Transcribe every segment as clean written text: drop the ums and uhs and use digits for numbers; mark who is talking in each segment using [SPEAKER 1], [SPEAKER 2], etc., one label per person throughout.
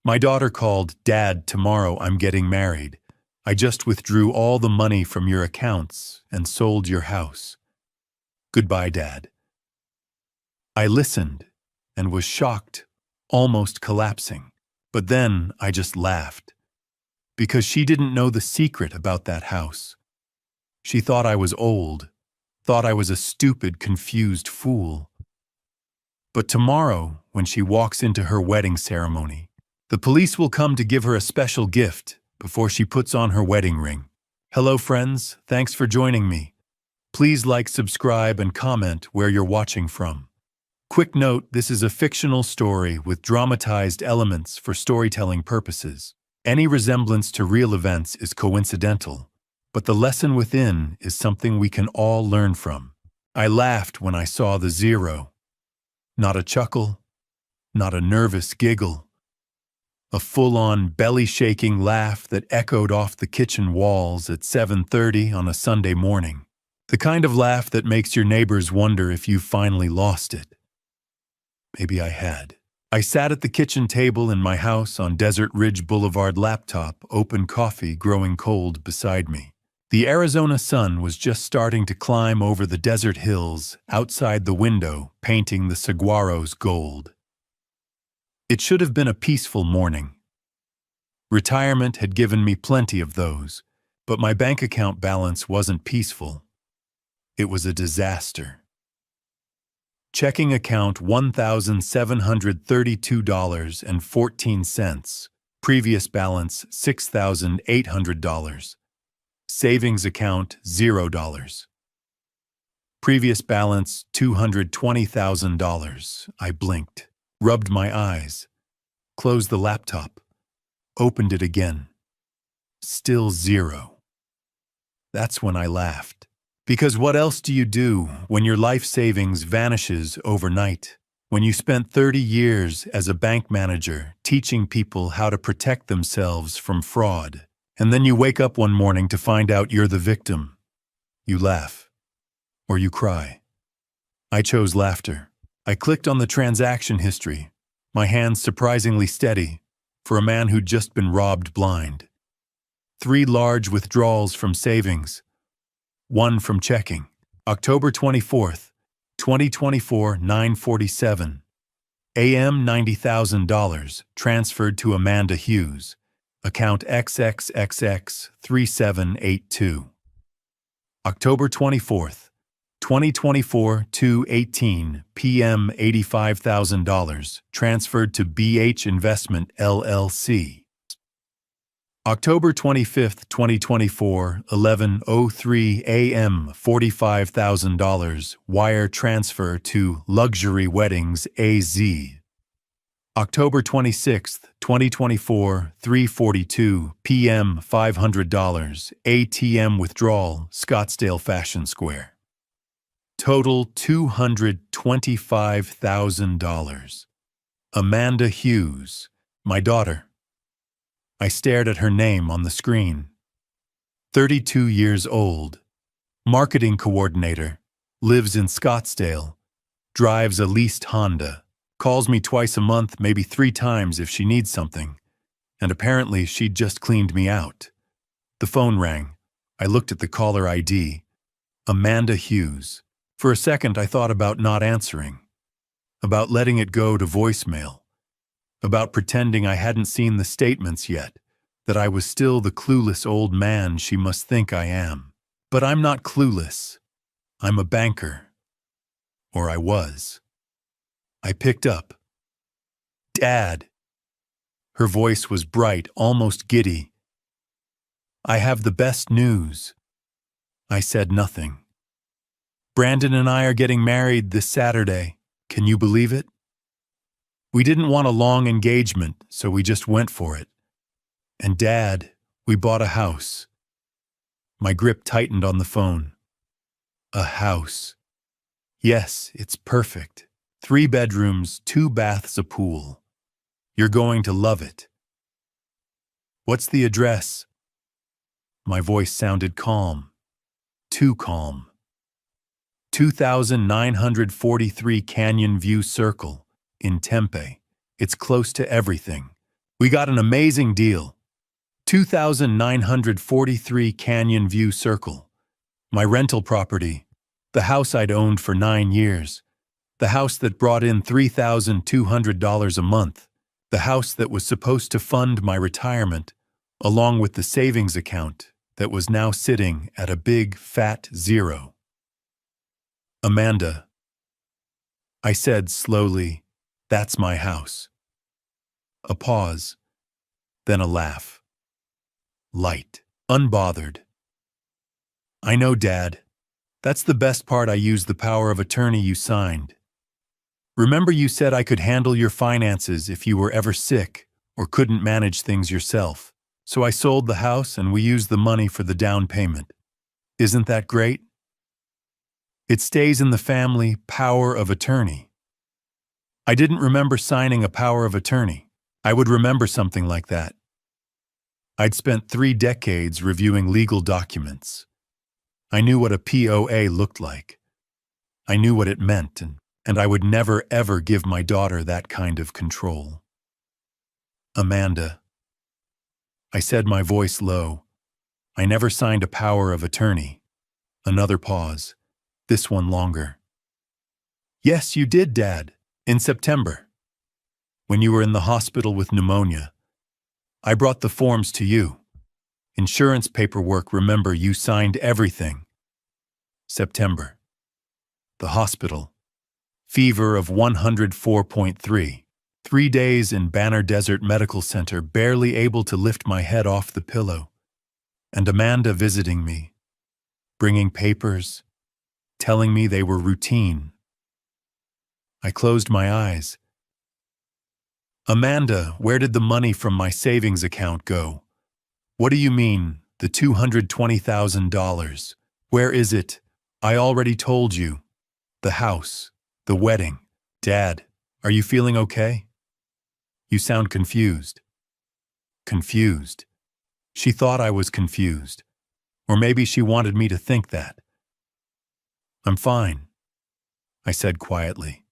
[SPEAKER 1] My daughter called, "Dad, tomorrow I'm getting married. I just withdrew all the money from your accounts and sold your house. Goodbye, Dad." I listened and was shocked, almost collapsing. But then I just laughed. Because she didn't know the secret about that house. She thought I was old, thought I was a stupid, confused fool. But tomorrow, when she walks into her wedding ceremony, the police will come to give her a special gift before she puts on her wedding ring. Hello, friends. Thanks for joining me. Please like, subscribe, and comment where you're watching from. Quick note, this is a fictional story with dramatized elements for storytelling purposes. Any resemblance to real events is coincidental, but the lesson within is something we can all learn from. I laughed when I saw the zero. Not a chuckle, not a nervous giggle. A full-on, belly-shaking laugh that echoed off the kitchen walls at 7:30 on a Sunday morning. The kind of laugh that makes your neighbors wonder if you finally lost it. Maybe I had. I sat at the kitchen table in my house on Desert Ridge Boulevard, laptop, open coffee growing cold beside me. The Arizona sun was just starting to climb over the desert hills outside the window, painting the saguaros gold. It should have been a peaceful morning. Retirement had given me plenty of those, but my bank account balance wasn't peaceful. It was a disaster. Checking account $1,732.14. Previous balance $6,800. Savings account $0. Previous balance $220,000. I blinked, rubbed my eyes, closed the laptop, opened it again. Still zero. That's when I laughed. Because what else do you do when your life savings vanishes overnight? When you spent 30 years as a bank manager teaching people how to protect themselves from fraud, and then you wake up one morning to find out you're the victim. You laugh. Or you cry. I chose laughter. I clicked on the transaction history, my hands surprisingly steady for a man who'd just been robbed blind. 3 large withdrawals from savings. 1 from checking. October 24th, 2024, 9:47 a.m. $90,000 transferred to Amanda Hughes, account XXXX3782. October 24th, 2024, 2:18 p.m. $85,000 transferred to BH Investment LLC. October 25th, 2024, 11:03 a.m. $45,000 wire transfer to Luxury Weddings AZ. October 26th, 2024, 3:42 p.m. $500 ATM withdrawal, Scottsdale Fashion Square. Total $225,000. Amanda Hughes, my daughter. I stared at her name on the screen. 32 years old, marketing coordinator, lives in Scottsdale, drives a leased Honda, calls me twice a month, maybe 3 times if she needs something, and apparently she'd just cleaned me out. The phone rang. I looked at the caller ID. Amanda Hughes. For a second I thought about not answering, about letting it go to voicemail, about pretending I hadn't seen the statements yet, that I was still the clueless old man she must think I am. But I'm not clueless. I'm a banker. Or I was. I picked up. "Dad." Her voice was bright, almost giddy. "I have the best news." I said nothing. "Brandon and I are getting married this Saturday. Can you believe it? We didn't want a long engagement, so we just went for it. And Dad, we bought a house." My grip tightened on the phone. A house. Yes, it's perfect. 3 bedrooms, 2 baths, a pool. You're going to love it. "What's the address?" My voice sounded calm. Too calm. 2943 Canyon View Circle, in Tempe. It's close to everything. We got an amazing deal. 2,943 Canyon View Circle. My rental property. The house I'd owned for 9 years. The house that brought in $3,200 a month. The house that was supposed to fund my retirement, along with the savings account that was now sitting at a big, fat zero. Amanda, I said slowly, that's my house. A pause, then a laugh. Light, unbothered. I know, Dad. That's the best part. I used the power of attorney you signed. Remember you said I could handle your finances if you were ever sick or couldn't manage things yourself. So I sold the house and we used the money for the down payment. Isn't that great? It stays in the family power of attorney. I didn't remember signing a power of attorney. I would remember something like that. I'd spent 3 decades reviewing legal documents. I knew what a POA looked like. I knew what it meant, and I would never ever give my daughter that kind of control. Amanda, I said, my voice low, I never signed a power of attorney. Another pause, this one longer. Yes, you did, Dad, in September. When you were in the hospital with pneumonia. I brought the forms to you. Insurance paperwork, remember, you signed everything. September. The hospital. Fever of 104.3. 3 days in Banner Desert Medical Center, barely able to lift my head off the pillow. And Amanda visiting me, bringing papers, telling me they were routine. I closed my eyes. Amanda, where did the money from my savings account go? What do you mean, the $220,000? Where is it? I already told you. The house, the wedding. Dad, are you feeling okay? You sound confused. Confused. She thought I was confused. Or maybe she wanted me to think that. I'm fine, I said quietly.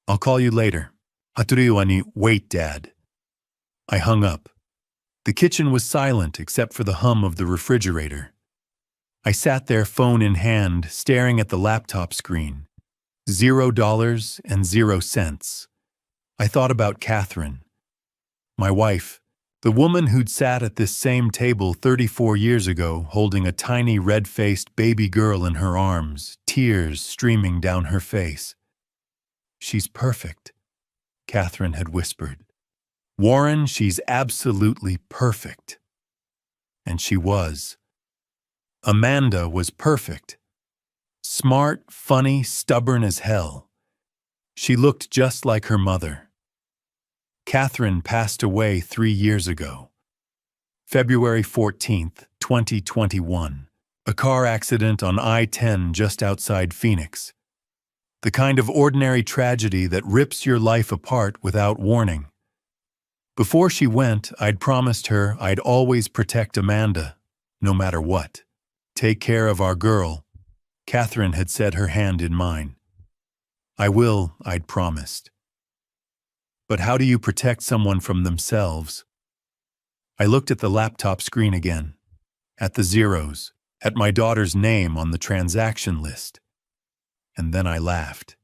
[SPEAKER 1] I'll call you later. Haturiwani, wait, Dad. I hung up. The kitchen was silent except for the hum of the refrigerator. I sat there, phone in hand, staring at the laptop screen. $0 and 0 cents. I thought about Catherine, my wife, the woman who'd sat at this same table 34 years ago, holding a tiny red-faced baby girl in her arms, tears streaming down her face. She's perfect, Catherine had whispered. Warren, she's absolutely perfect. And she was. Amanda was perfect. Smart, funny, stubborn as hell. She looked just like her mother. Catherine passed away 3 years ago. February 14th, 2021. A car accident on I-10 just outside Phoenix. The kind of ordinary tragedy that rips your life apart without warning. Before she went, I'd promised her I'd always protect Amanda, no matter what. Take care of our girl. Catherine had set her hand in mine. I will, I'd promised. But how do you protect someone from themselves? I looked at the laptop screen again, at the zeros, at my daughter's name on the transaction list. And then I laughed.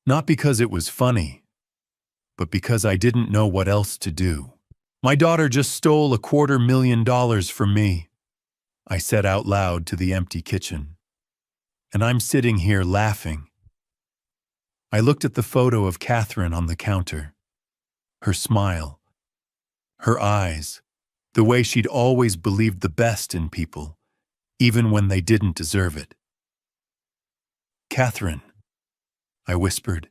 [SPEAKER 1] Not because it was funny, but because I didn't know what else to do. My daughter just stole $250,000 from me, I said out loud to the empty kitchen. And I'm sitting here laughing. I looked at the photo of Catherine on the counter. Her smile, her eyes, the way she'd always believed the best in people, even when they didn't deserve it. Catherine, I whispered,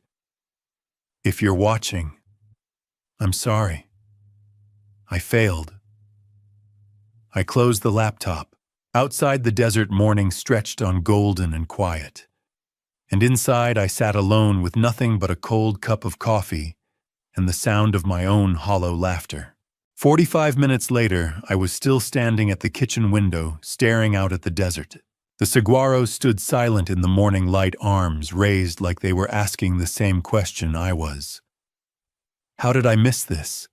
[SPEAKER 1] if you're watching, I'm sorry. I failed. I closed the laptop. Outside, the desert morning stretched on golden and quiet. And inside I sat alone with nothing but a cold cup of coffee and the sound of my own hollow laughter. 45 minutes later, I was still standing at the kitchen window, staring out at the desert. The saguaros stood silent in the morning light, arms raised like they were asking the same question I was. How did I miss this?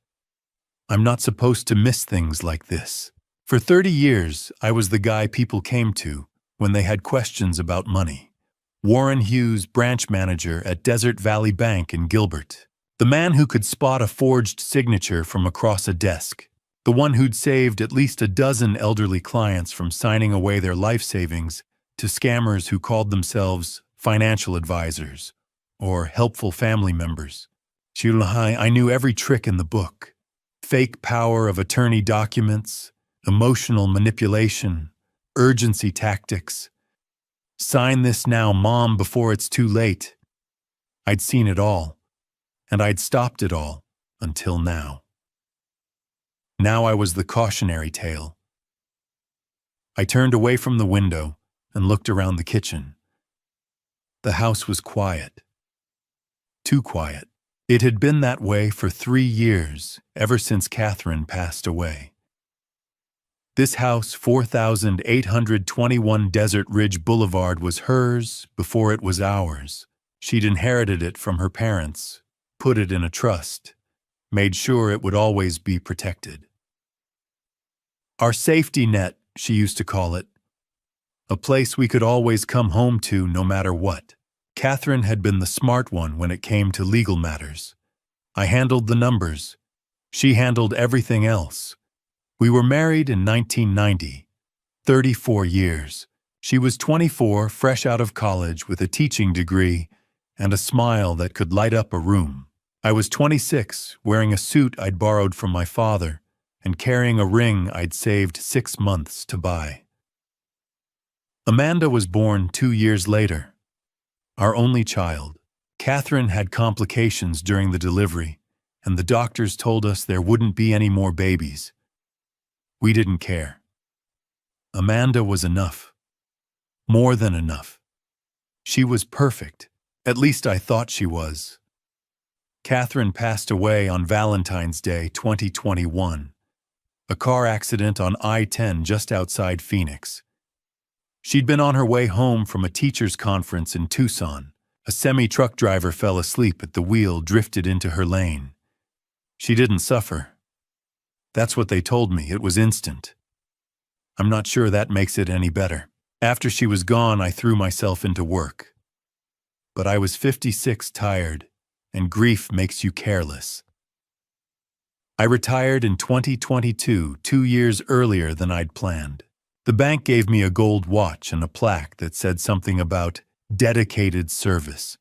[SPEAKER 1] I'm not supposed to miss things like this. For 30 years, I was the guy people came to when they had questions about money. Warren Hughes, branch manager at Desert Valley Bank in Gilbert. The man who could spot a forged signature from across a desk. The one who'd saved at least a dozen elderly clients from signing away their life savings to scammers who called themselves financial advisors or helpful family members. I knew every trick in the book. Fake power of attorney documents, emotional manipulation, urgency tactics. Sign this now, Mom, before it's too late. I'd seen it all, and I'd stopped it all until now. Now I was the cautionary tale. I turned away from the window and looked around the kitchen. The house was quiet. Too quiet. It had been that way for 3 years, ever since Catherine passed away. This house, 4,821 Desert Ridge Boulevard, was hers before it was ours. She'd inherited it from her parents, put it in a trust, made sure it would always be protected. Our safety net, she used to call it. A place we could always come home to no matter what. Catherine had been the smart one when it came to legal matters. I handled the numbers. She handled everything else. We were married in 1990, 34 years. She was 24, fresh out of college with a teaching degree and a smile that could light up a room. I was 26, wearing a suit I'd borrowed from my father and carrying a ring I'd saved 6 months to buy. Amanda was born 2 years later. Our only child. Catherine had complications during the delivery, and the doctors told us there wouldn't be any more babies. We didn't care. Amanda was enough. More than enough. She was perfect. At least I thought she was. Catherine passed away on Valentine's Day 2021. A car accident on I-10 just outside Phoenix. She'd been on her way home from a teacher's conference in Tucson. A semi-truck driver fell asleep at the wheel, drifted into her lane. She didn't suffer. That's what they told me. It was instant. I'm not sure that makes it any better. After she was gone, I threw myself into work. But I was 56, tired, and grief makes you careless. I retired in 2022, 2 years earlier than I'd planned. The bank gave me a gold watch and a plaque that said something about dedicated service.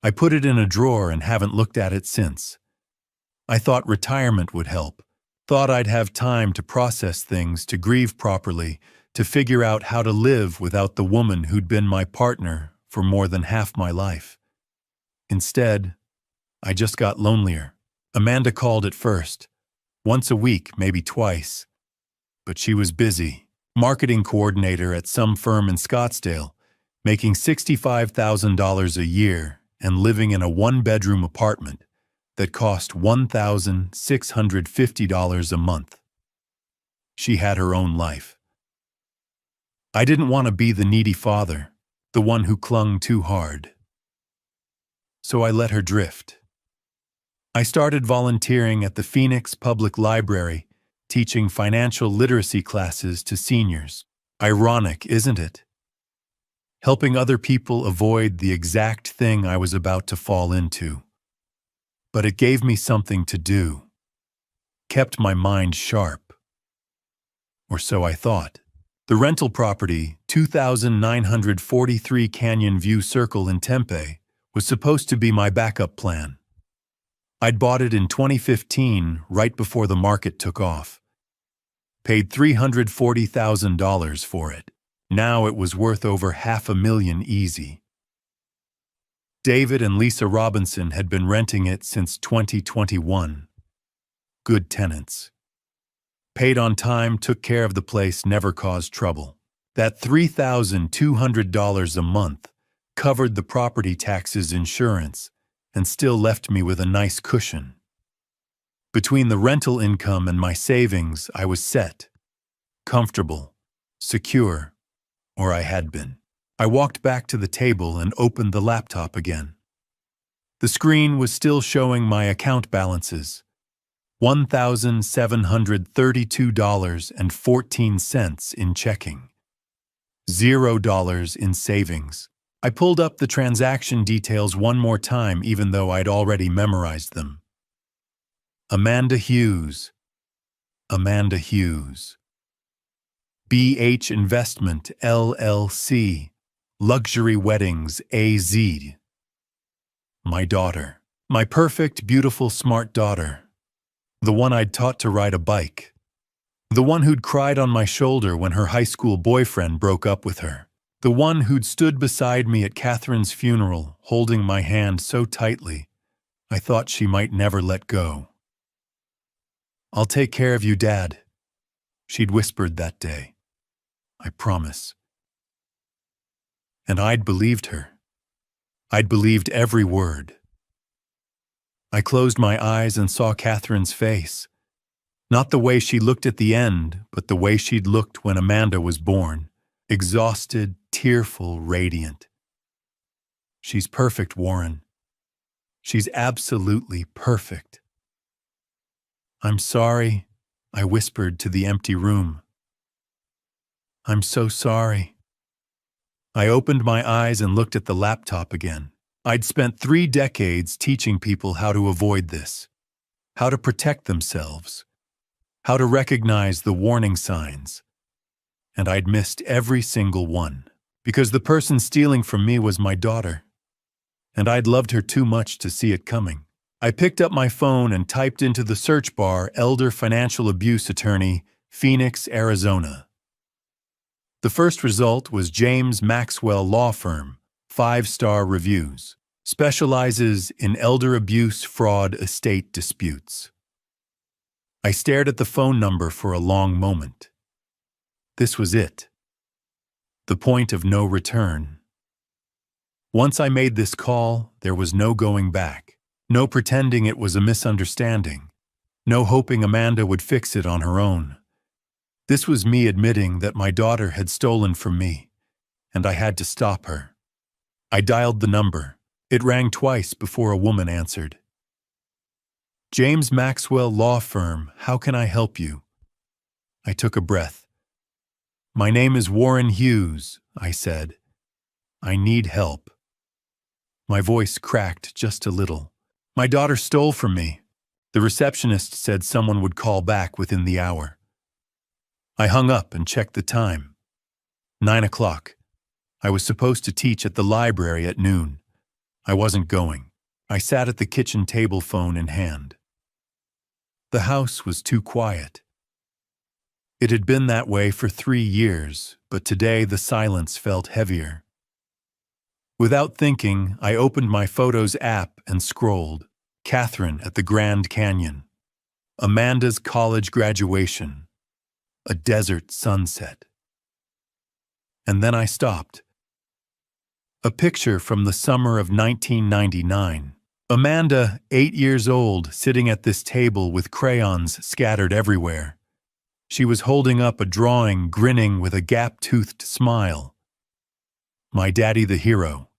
[SPEAKER 1] I put it in a drawer and haven't looked at it since. I thought retirement would help. Thought I'd have time to process things, to grieve properly, to figure out how to live without the woman who'd been my partner for more than half my life. Instead, I just got lonelier. Amanda called at first. Once a week, maybe twice. But she was busy. Marketing coordinator at some firm in Scottsdale, making $65,000 a year and living in a 1-bedroom apartment that cost $1,650 a month. She had her own life. I didn't want to be the needy father, the one who clung too hard. So I let her drift. I started volunteering at the Phoenix Public Library, teaching financial literacy classes to seniors. Ironic, isn't it? Helping other people avoid the exact thing I was about to fall into. But it gave me something to do. Kept my mind sharp. Or so I thought. The rental property, 2,943 Canyon View Circle in Tempe, was supposed to be my backup plan. I'd bought it in 2015, right before the market took off. Paid $340,000 for it. Now it was worth over $500,000 easy. David and Lisa Robinson had been renting it since 2021. Good tenants. Paid on time, took care of the place, never caused trouble. That $3,200 a month covered the property taxes, insurance, and still left me with a nice cushion. Between the rental income and my savings, I was set, comfortable, secure, or I had been. I walked back to the table and opened the laptop again. The screen was still showing my account balances. $1,732.14 in checking. $0 in savings. I pulled up the transaction details one more time even though I'd already memorized them. Amanda Hughes. Amanda Hughes. BH Investment, LLC. Luxury Weddings, AZ. My daughter. My perfect, beautiful, smart daughter. The one I'd taught to ride a bike. The one who'd cried on my shoulder when her high school boyfriend broke up with her. The one who'd stood beside me at Catherine's funeral, holding my hand so tightly, I thought she might never let go. "I'll take care of you, Dad," she'd whispered that day. "I promise." And I'd believed her. I'd believed every word. I closed my eyes and saw Catherine's face. Not the way she looked at the end, but the way she'd looked when Amanda was born. Exhausted, tearful, radiant. "She's perfect, Warren. She's absolutely perfect." "I'm sorry," I whispered to the empty room. "I'm so sorry." I opened my eyes and looked at the laptop again. I'd spent 3 decades teaching people how to avoid this, how to protect themselves, how to recognize the warning signs. And I'd missed every single one, because the person stealing from me was my daughter, and I'd loved her too much to see it coming. I picked up my phone and typed into the search bar Elder Financial Abuse Attorney, Phoenix, Arizona. The first result was James Maxwell Law Firm, 5-star reviews. Specializes in elder abuse, fraud, estate disputes. I stared at the phone number for a long moment. This was it. The point of no return. Once I made this call, there was no going back. No pretending it was a misunderstanding. No hoping Amanda would fix it on her own. This was me admitting that my daughter had stolen from me, and I had to stop her. I dialed the number. It rang twice before a woman answered. "James Maxwell Law Firm, how can I help you?" I took a breath. "My name is Warren Hughes," I said. "I need help." My voice cracked just a little. "My daughter stole from me. The receptionist said someone would call back within the hour." I hung up and checked the time. 9 o'clock. I was supposed to teach at the library at noon. I wasn't going. I sat at the kitchen table, phone in hand. The house was too quiet. It had been that way for 3 years, but today the silence felt heavier. Without thinking, I opened my Photos app and scrolled. Catherine at the Grand Canyon. Amanda's college graduation. A desert sunset. And then I stopped. A picture from the summer of 1999. Amanda, 8 years old, sitting at this table with crayons scattered everywhere. She was holding up a drawing, grinning with a gap-toothed smile. My daddy the hero.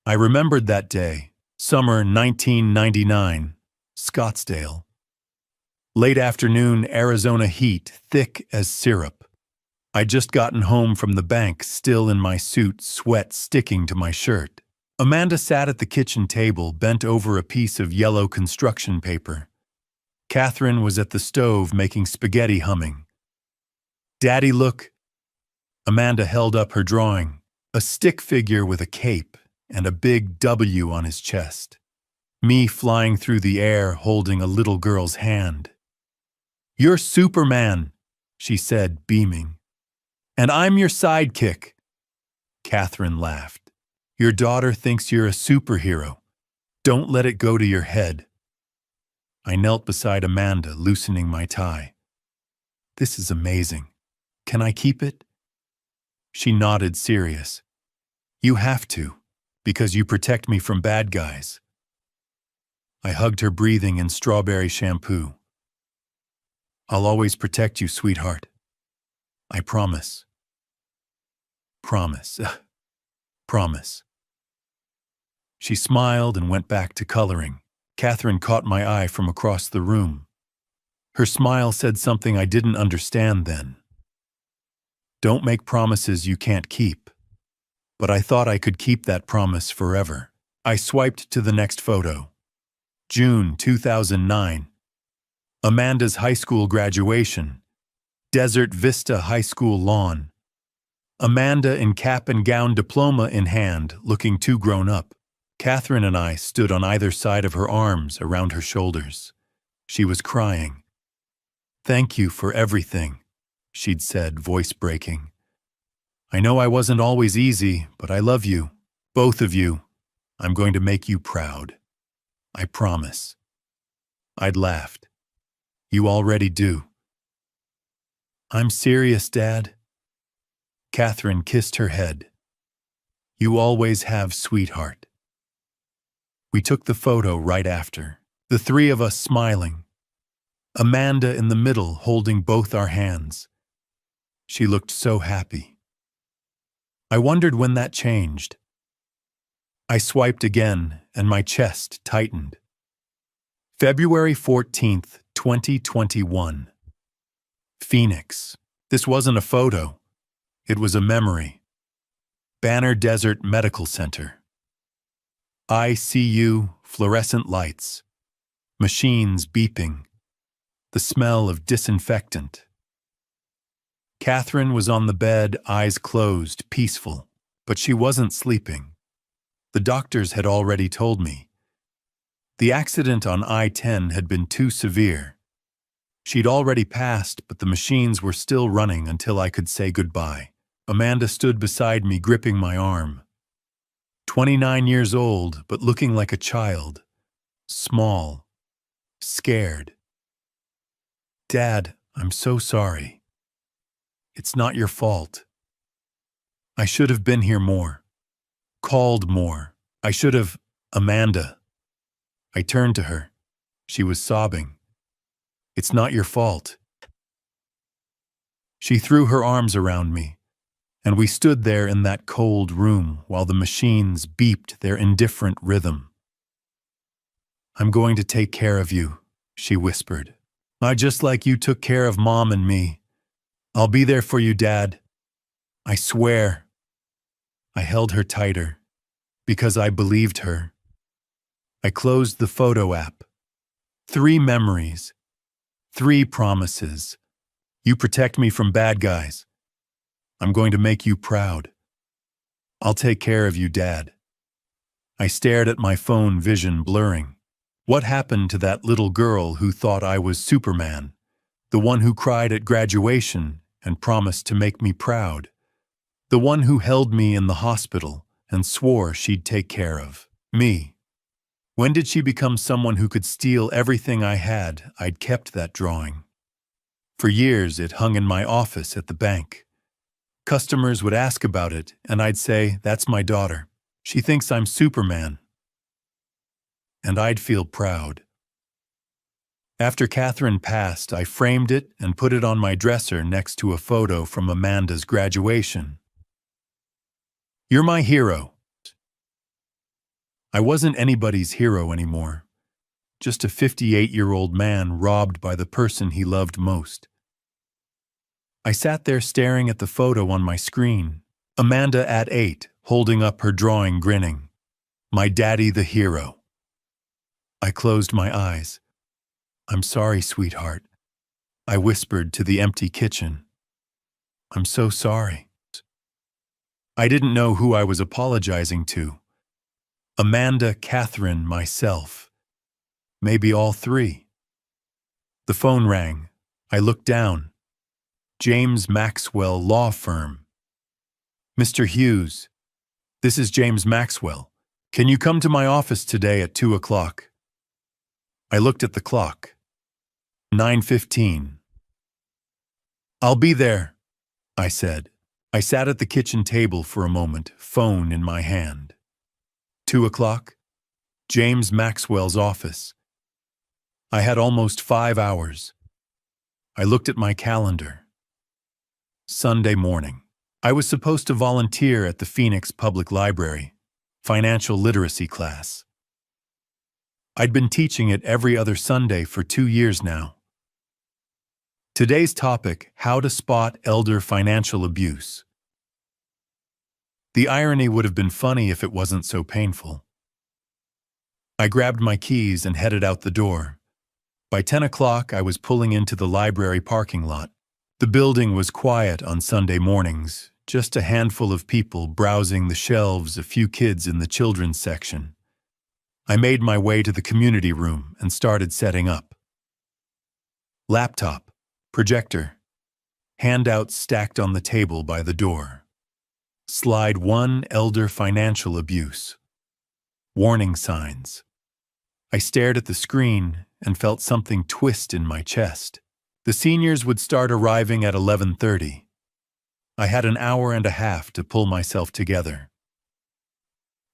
[SPEAKER 1] I remembered that day, summer 1999, Scottsdale. Late afternoon Arizona heat, thick as syrup. I'd just gotten home from the bank, still in my suit, sweat sticking to my shirt. Amanda sat at the kitchen table, bent over a piece of yellow construction paper. Catherine was at the stove making spaghetti, humming. "Daddy, look." Amanda held up her drawing, a stick figure with a cape and a big W on his chest. Me flying through the air holding a little girl's hand. "You're Superman," she said, beaming. "And I'm your sidekick." Catherine laughed. "Your daughter thinks you're a superhero. Don't let it go to your head." I knelt beside Amanda, loosening my tie. "This is amazing. Can I keep it?" She nodded, serious. "You have to, because you protect me from bad guys." I hugged her, breathing in strawberry shampoo. "I'll always protect you, sweetheart. I promise." Promise. Promise. She smiled and went back to coloring. Catherine caught my eye from across the room. Her smile said something I didn't understand then. Don't make promises you can't keep. But I thought I could keep that promise forever. I swiped to the next photo. June 2009. Amanda's high school graduation. Desert Vista High School lawn. Amanda in cap and gown, diploma in hand, looking too grown up. Catherine and I stood on either side of her, arms around her shoulders. She was crying. "Thank you for everything," she'd said, voice breaking. "I know I wasn't always easy, but I love you, both of you. I'm going to make you proud. I promise." I'd laughed. "You already do." "I'm serious, Dad." Catherine kissed her head. "You always have, sweetheart." We took the photo right after, the three of us smiling. Amanda in the middle holding both our hands. She looked so happy. I wondered when that changed. I swiped again, and my chest tightened. February 14th, 2021. Phoenix. This wasn't a photo. It was a memory. Banner Desert Medical Center. ICU, fluorescent lights. Machines beeping. The smell of disinfectant. Catherine was on the bed, eyes closed, peaceful, but she wasn't sleeping. The doctors had already told me. The accident on I-10 had been too severe. She'd already passed, but the machines were still running until I could say goodbye. Amanda stood beside me, gripping my arm. 29 years old, but looking like a child. Small. Scared. "Dad, I'm so sorry. It's not your fault. I should have been here more. Called more. I should have..." "Amanda." I turned to her. She was sobbing. "It's not your fault." She threw her arms around me, and we stood there in that cold room while the machines beeped their indifferent rhythm. "I'm going to take care of you," she whispered. Just like you took care of Mom and me. I'll be there for you, Dad. I swear." I held her tighter, because I believed her. I closed the photo app. 3 memories. 3 promises. You protect me from bad guys. I'm going to make you proud. I'll take care of you, Dad. I stared at my phone, vision blurring. What happened to that little girl who thought I was Superman? The one who cried at graduation and promised to make me proud? The one who held me in the hospital and swore she'd take care of me? When did she become someone who could steal everything I had? I'd kept that drawing. For years it hung in my office at the bank. Customers would ask about it, and I'd say, "That's my daughter. She thinks I'm Superman." And I'd feel proud. After Catherine passed, I framed it and put it on my dresser next to a photo from Amanda's graduation. "You're my hero." I wasn't anybody's hero anymore. Just a 58-year-old man robbed by the person he loved most. I sat there staring at the photo on my screen. Amanda at 8, holding up her drawing, grinning. My daddy the hero. I closed my eyes. "I'm sorry, sweetheart," I whispered to the empty kitchen. "I'm so sorry." I didn't know who I was apologizing to. Amanda, Catherine, myself. Maybe all 3. The phone rang. I looked down. James Maxwell Law Firm. "Mr. Hughes, this is James Maxwell. Can you come to my office today at 2 o'clock? I looked at the clock. 9:15. "I'll be there," I said. I sat at the kitchen table for a moment, phone in my hand. 2 o'clock, James Maxwell's office. I had almost 5 hours. I looked at my calendar. Sunday morning. I was supposed to volunteer at the Phoenix Public Library, financial literacy class. I'd been teaching it every other Sunday for 2 years now. Today's topic, how to spot elder financial abuse. The irony would have been funny if it wasn't so painful. I grabbed my keys and headed out the door. By 10 o'clock, I was pulling into the library parking lot. The building was quiet on Sunday mornings, just a handful of people browsing the shelves, a few kids in the children's section. I made my way to the community room and started setting up. Laptop, projector, handouts stacked on the table by the door. Slide 1, elder financial abuse. Warning signs. I stared at the screen and felt something twist in my chest. The seniors would start arriving at 11:30. I had an hour and a half to pull myself together.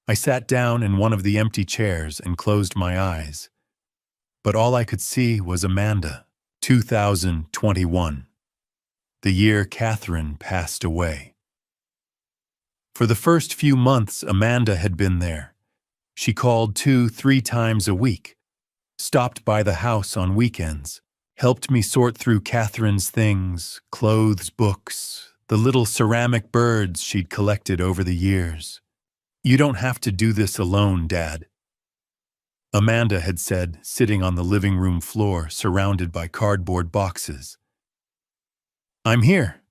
[SPEAKER 1] I sat down in one of the empty chairs and closed my eyes. But all I could see was Amanda, 2021, the year Catherine passed away. For the first few months, Amanda had been there. She called 2-3 times a week, stopped by the house on weekends, helped me sort through Catherine's things, clothes, books, the little ceramic birds she'd collected over the years. "You don't have to do this alone, Dad," Amanda had said, sitting on the living room floor surrounded by cardboard boxes. "I'm here."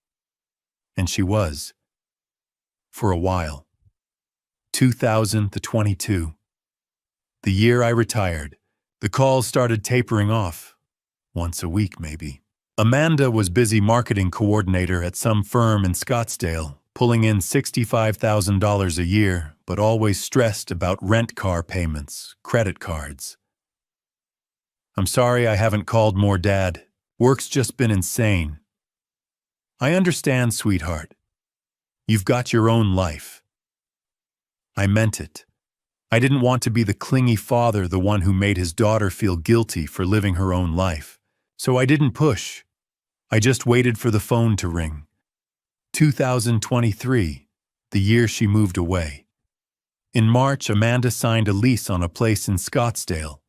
[SPEAKER 1] And she was. For a while. 2022. The year I retired. The calls started tapering off. Once a week, maybe. Amanda was busy marketing coordinator at some firm in Scottsdale, pulling in $65,000 a year, but always stressed about rent car payments, credit cards. "I'm sorry I haven't called more, Dad. Work's just been insane." "I understand, sweetheart. You've got your own life." I meant it. I didn't want to be the clingy father, the one who made his daughter feel guilty for living her own life. So I didn't push. I just waited for the phone to ring. 2023, the year she moved away. In March, Amanda signed a lease on a place in Scottsdale.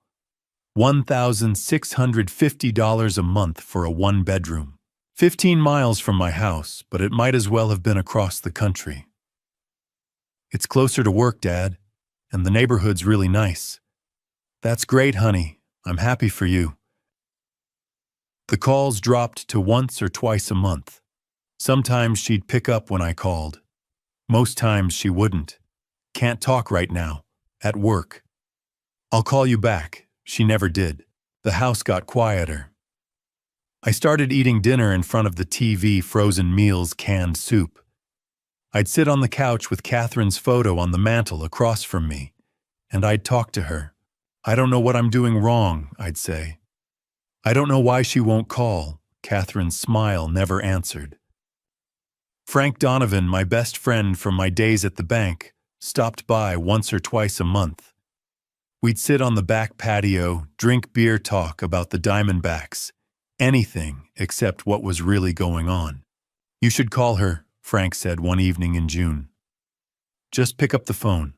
[SPEAKER 1] $1,650 a month for a one-bedroom. 15 miles from my house, but it might as well have been across the country. "It's closer to work, Dad, and the neighborhood's really nice." "That's great, honey. I'm happy for you." The calls dropped to once or twice a month. Sometimes she'd pick up when I called. Most times she wouldn't. "Can't talk right now. At work." "I'll call you back." She never did. The house got quieter. I started eating dinner in front of the TV, frozen meals, canned soup. I'd sit on the couch with Catherine's photo on the mantel across from me, and I'd talk to her. "I don't know what I'm doing wrong," I'd say. "I don't know why she won't call." Catherine's smile never answered. Frank Donovan, my best friend from my days at the bank, stopped by once or twice a month. We'd sit on the back patio, drink beer, talk about the Diamondbacks. Anything except what was really going on. "You should call her," Frank said one evening in June. "Just pick up the phone."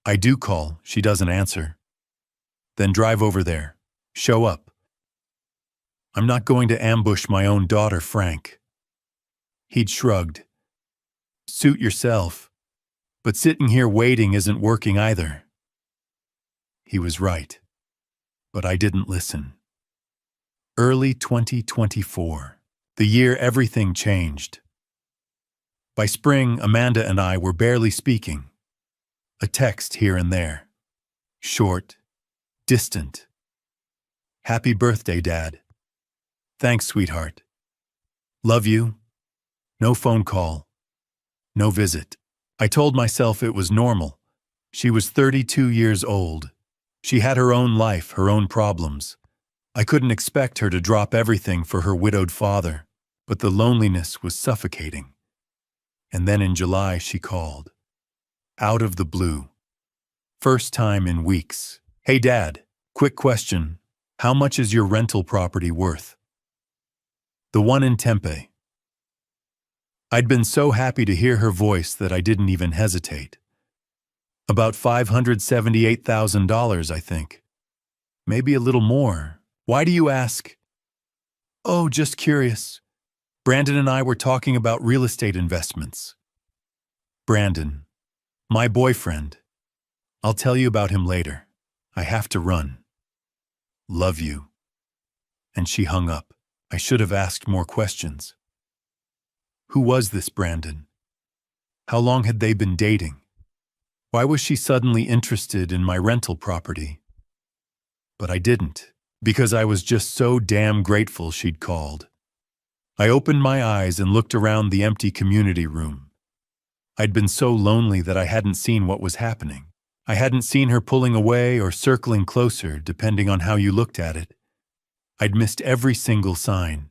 [SPEAKER 1] I do call, she doesn't answer. "Then drive over there. Show up." "I'm not going to ambush my own daughter, Frank." He'd shrugged. "Suit yourself. But sitting here waiting isn't working either." He was right. But I didn't listen. Early 2024, the year everything changed. By spring, Amanda and I were barely speaking. A text here and there. Short, distant. "Happy birthday, Dad." "Thanks, sweetheart." "Love you." No phone call. No visit. I told myself it was normal. She was 32 years old. She had her own life, her own problems. I couldn't expect her to drop everything for her widowed father, but the loneliness was suffocating. And then in July she called. Out of the blue. First time in weeks. "Hey, Dad, quick question. How much is your rental property worth?" "The one in Tempe." I'd been so happy to hear her voice that I didn't even hesitate. "About $578,000, I think. Maybe a little more. Why do you ask?" Oh, just curious. Brandon and I were talking about real estate investments. Brandon, my boyfriend. I'll tell you about him later. I have to run. Love you. And she hung up. I should have asked more questions. Who was this Brandon? How long had they been dating? Why was she suddenly interested in my rental property? But I didn't, because I was just so damn grateful she'd called. I opened my eyes and looked around the empty community room. I'd been so lonely that I hadn't seen what was happening. I hadn't seen her pulling away or circling closer, depending on how you looked at it. I'd missed every single sign.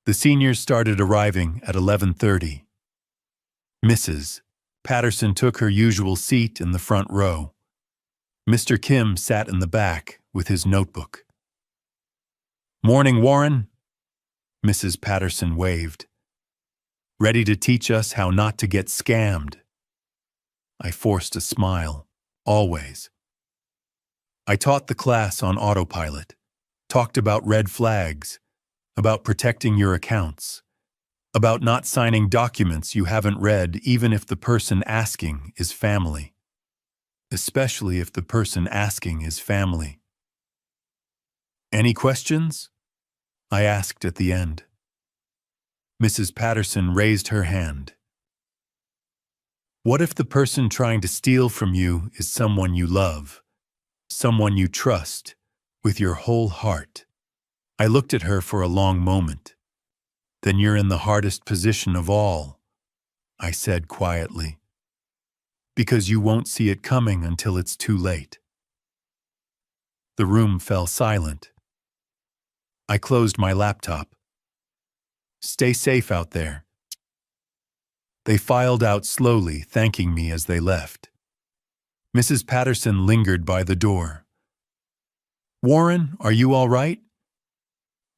[SPEAKER 1] The seniors started arriving at 11:30. Mrs. Patterson took her usual seat in the front row. Mr. Kim sat in the back with his notebook. Morning, Warren. Mrs. Patterson waved. Ready to teach us how not to get scammed. I forced a smile, always. I taught the class on autopilot, talked about red flags, about protecting your accounts, about not signing documents you haven't read even if the person asking is family, especially if the person asking is family. Any questions? I asked at the end. Mrs. Patterson raised her hand. What if the person trying to steal from you is someone you love, someone you trust, with your whole heart? I looked at her for a long moment. Then you're in the hardest position of all, I said quietly, because you won't see it coming until it's too late. The room fell silent. I closed my laptop. Stay safe out there. They filed out slowly, thanking me as they left. Mrs. Patterson lingered by the door. Warren, are you all right?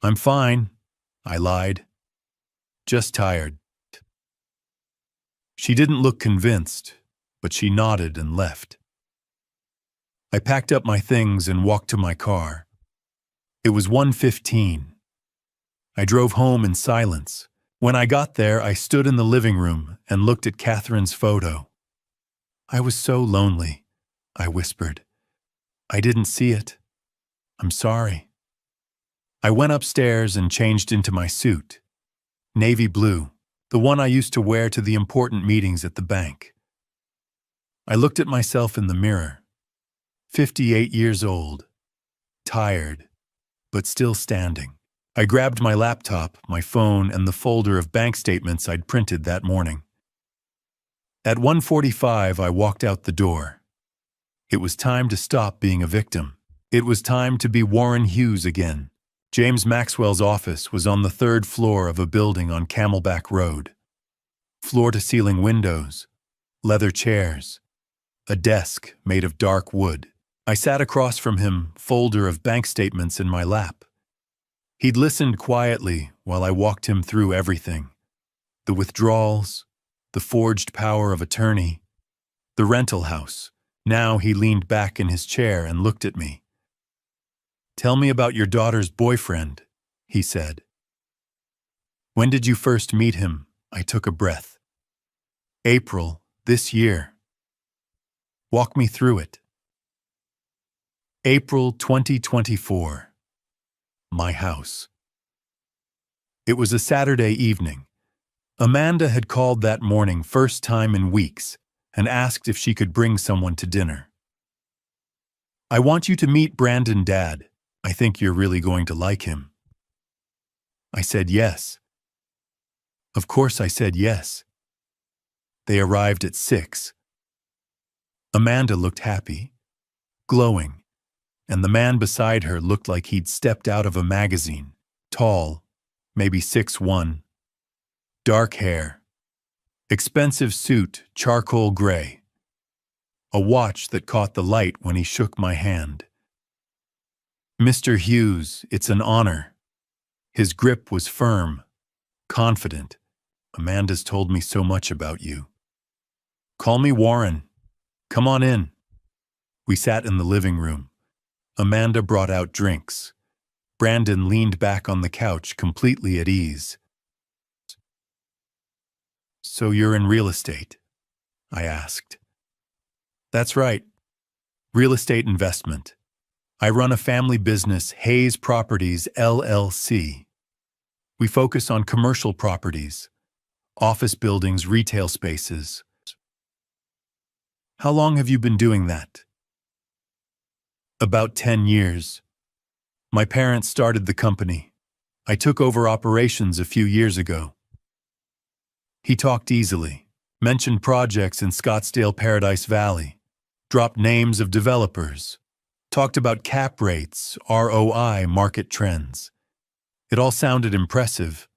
[SPEAKER 1] I'm fine, I lied. Just tired. She didn't look convinced, but she nodded and left. I packed up my things and walked to my car. It was 1:15. I drove home in silence. When I got there, I stood in the living room and looked at Catherine's photo. I was so lonely, I whispered. I didn't see it. I'm sorry. I went upstairs and changed into my suit. Navy blue, the one I used to wear to the important meetings at the bank. I looked at myself in the mirror. 58 years old. Tired, but still standing. I grabbed my laptop, my phone, and the folder of bank statements I'd printed that morning. At 1:45, I walked out the door. It was time to stop being a victim. It was time to be Warren Hughes again. James Maxwell's office was on the 3rd floor of a building on Camelback Road. Floor-to-ceiling windows, leather chairs, a desk made of dark wood. I sat across from him, folder of bank statements in my lap. He'd listened quietly while I walked him through everything. The withdrawals, the forged power of attorney, the rental house. Now he leaned back in his chair and looked at me. Tell me about your daughter's boyfriend, he said. When did you first meet him? I took a breath. April, this year. Walk me through it. April 2024. My house. It was a Saturday evening. Amanda had called that morning, first time in weeks, and asked if she could bring someone to dinner. I want you to meet Brandon, Dad. I think you're really going to like him. I said yes. Of course I said yes. They arrived at 6. Amanda looked happy, glowing, and the man beside her looked like he'd stepped out of a magazine. Tall, maybe 6'1", dark hair, expensive suit, charcoal gray, a watch that caught the light when he shook my hand. Mr. Hughes, it's an honor. His grip was firm, confident. Amanda's told me so much about you. Call me Warren. Come on in. We sat in the living room. Amanda brought out drinks. Brandon leaned back on the couch, completely at ease. "So you're in real estate?" I asked. "That's right. Real estate investment. I run a family business, Hayes Properties, LLC. We focus on commercial properties, office buildings, retail spaces." "How long have you been doing that?" "About 10 years. My parents started the company. I took over operations a few years ago." He talked easily, mentioned projects in Scottsdale, Paradise Valley, dropped names of developers, talked about cap rates, ROI, market trends. It all sounded impressive,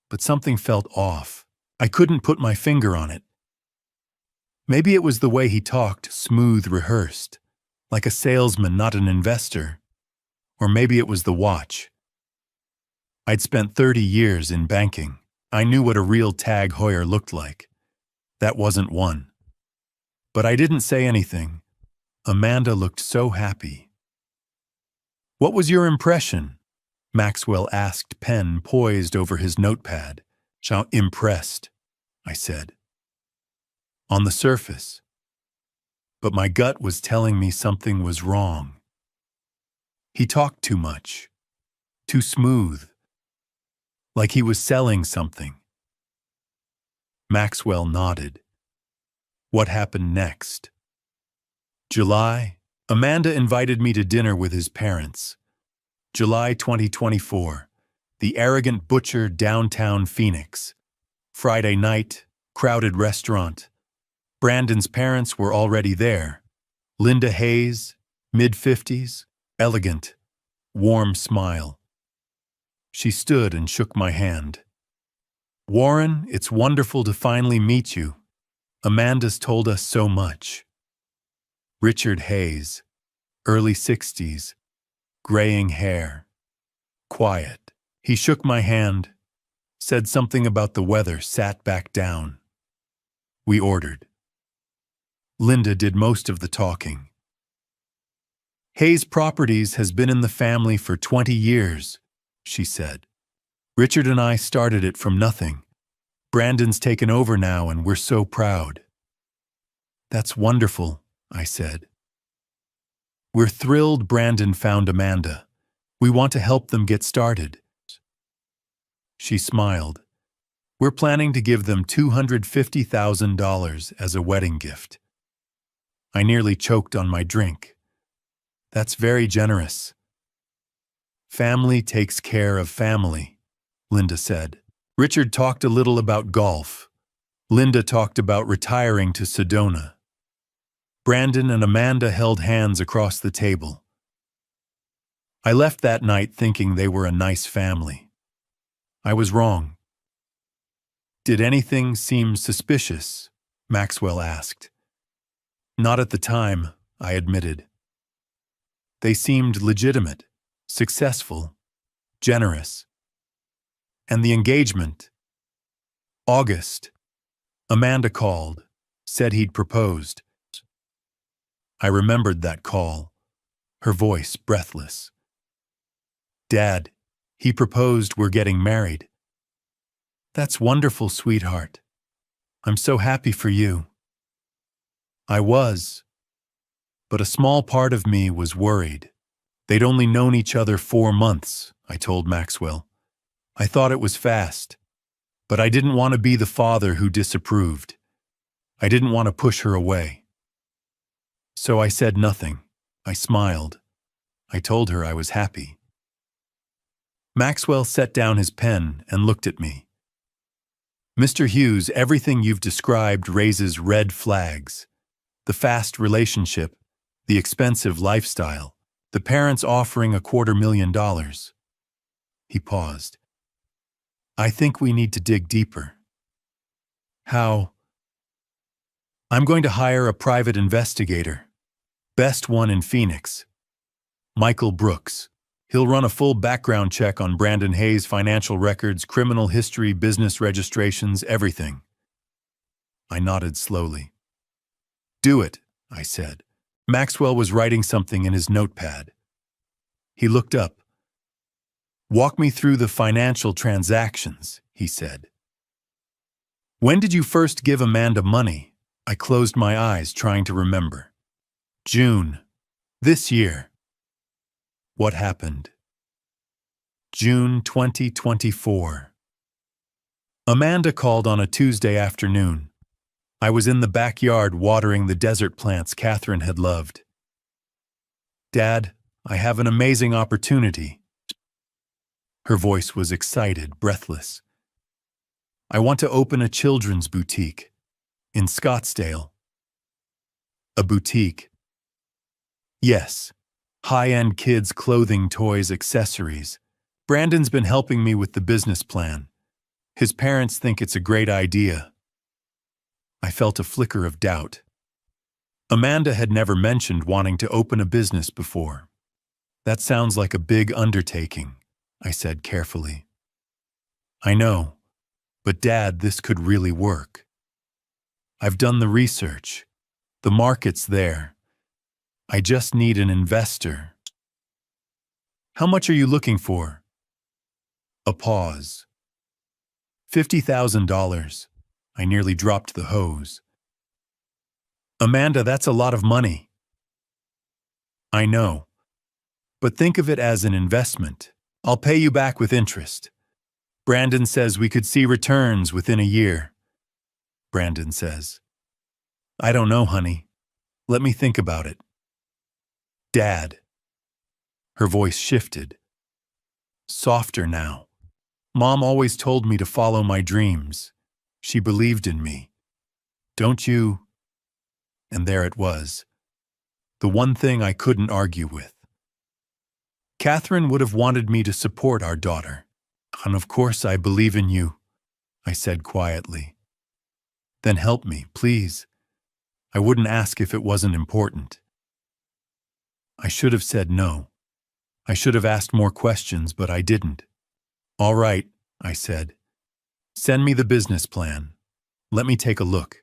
[SPEAKER 1] but something felt off. I couldn't put my finger on it. Maybe it was the way he talked, smooth, rehearsed, like a salesman, not an investor. Or maybe it was the watch. I'd spent 30 years in banking. I knew what a real Tag Heuer looked like. That wasn't one. But I didn't say anything. Amanda looked so happy. "What was your impression?" Maxwell asked, pen poised over his notepad. "Impressed," I said. "On the surface." But my gut was telling me something was wrong. He talked too much, too smooth, like he was selling something. Maxwell nodded. "What happened next?" "July, Amanda invited me to dinner with his parents. July 2024, the Arrogant Butcher, downtown Phoenix. Friday night, crowded restaurant. Brandon's parents were already there. Linda Hayes, mid-50s, elegant, warm smile. She stood and shook my hand. "Warren, it's wonderful to finally meet you. Amanda's told us so much." Richard Hayes, early 60s, graying hair, quiet. He shook my hand, said something about the weather, sat back down. We ordered. Linda did most of the talking. "Hayes Properties has been in the family for 20 years, she said. "Richard and I started it from nothing. Brandon's taken over now and we're so proud." "That's wonderful," I said. "We're thrilled Brandon found Amanda. We want to help them get started." She smiled. "We're planning to give them $250,000 as a wedding gift." I nearly choked on my drink. "That's very generous." "Family takes care of family," Linda said. Richard talked a little about golf. Linda talked about retiring to Sedona. Brandon and Amanda held hands across the table. I left that night thinking they were a nice family. I was wrong. "Did anything seem suspicious?" Maxwell asked. "Not at the time," I admitted. "They seemed legitimate, successful, generous. And the engagement. August. Amanda called, said he'd proposed." I remembered that call, her voice breathless. "Dad, he proposed we're getting married." "That's wonderful, sweetheart. I'm so happy for you." I was, but a small part of me was worried. They'd only known each other 4 months, I told Maxwell. I thought it was fast, but I didn't want to be the father who disapproved. I didn't want to push her away. So I said nothing. I smiled. I told her I was happy. Maxwell set down his pen and looked at me. "Mr. Hughes, everything you've described raises red flags. The fast relationship, the expensive lifestyle, the parents offering $250,000. He paused. "I think we need to dig deeper." "How?" "I'm going to hire a private investigator. Best one in Phoenix. Michael Brooks. He'll run a full background check on Brandon Hayes' financial records, criminal history, business registrations, everything." I nodded slowly. "Do it," I said. Maxwell was writing something in his notepad. He looked up. Walk me through the financial transactions, he said. When did you first give Amanda money? I closed my eyes, trying to remember. June. This year. What happened? June 2024. Amanda called on a Tuesday afternoon. I was in the backyard watering the desert plants Catherine had loved. Dad, I have an amazing opportunity. Her voice was excited, breathless. I want to open a children's boutique in Scottsdale. A boutique? Yes. High-end kids' clothing, toys, accessories. Brandon's been helping me with the business plan. His parents think it's a great idea. I felt a flicker of doubt. Amanda had never mentioned wanting to open a business before. That sounds like a big undertaking, I said carefully. I know, but Dad, this could really work. I've done the research. The market's there. I just need an investor. How much are you looking for? A pause. $50,000. I nearly dropped the hose. Amanda, that's a lot of money. I know. But think of it as an investment. I'll pay you back with interest. Brandon says we could see returns within a year. Brandon says. I don't know, honey. Let me think about it. Dad. Her voice shifted. Softer now. Mom always told me to follow my dreams. She believed in me. Don't you? And there it was. The one thing I couldn't argue with. Catherine would have wanted me to support our daughter. And of course I believe in you, I said quietly. Then help me, please. I wouldn't ask if it wasn't important. I should have said no. I should have asked more questions, but I didn't. All right, I said. Send me the business plan. Let me take a look.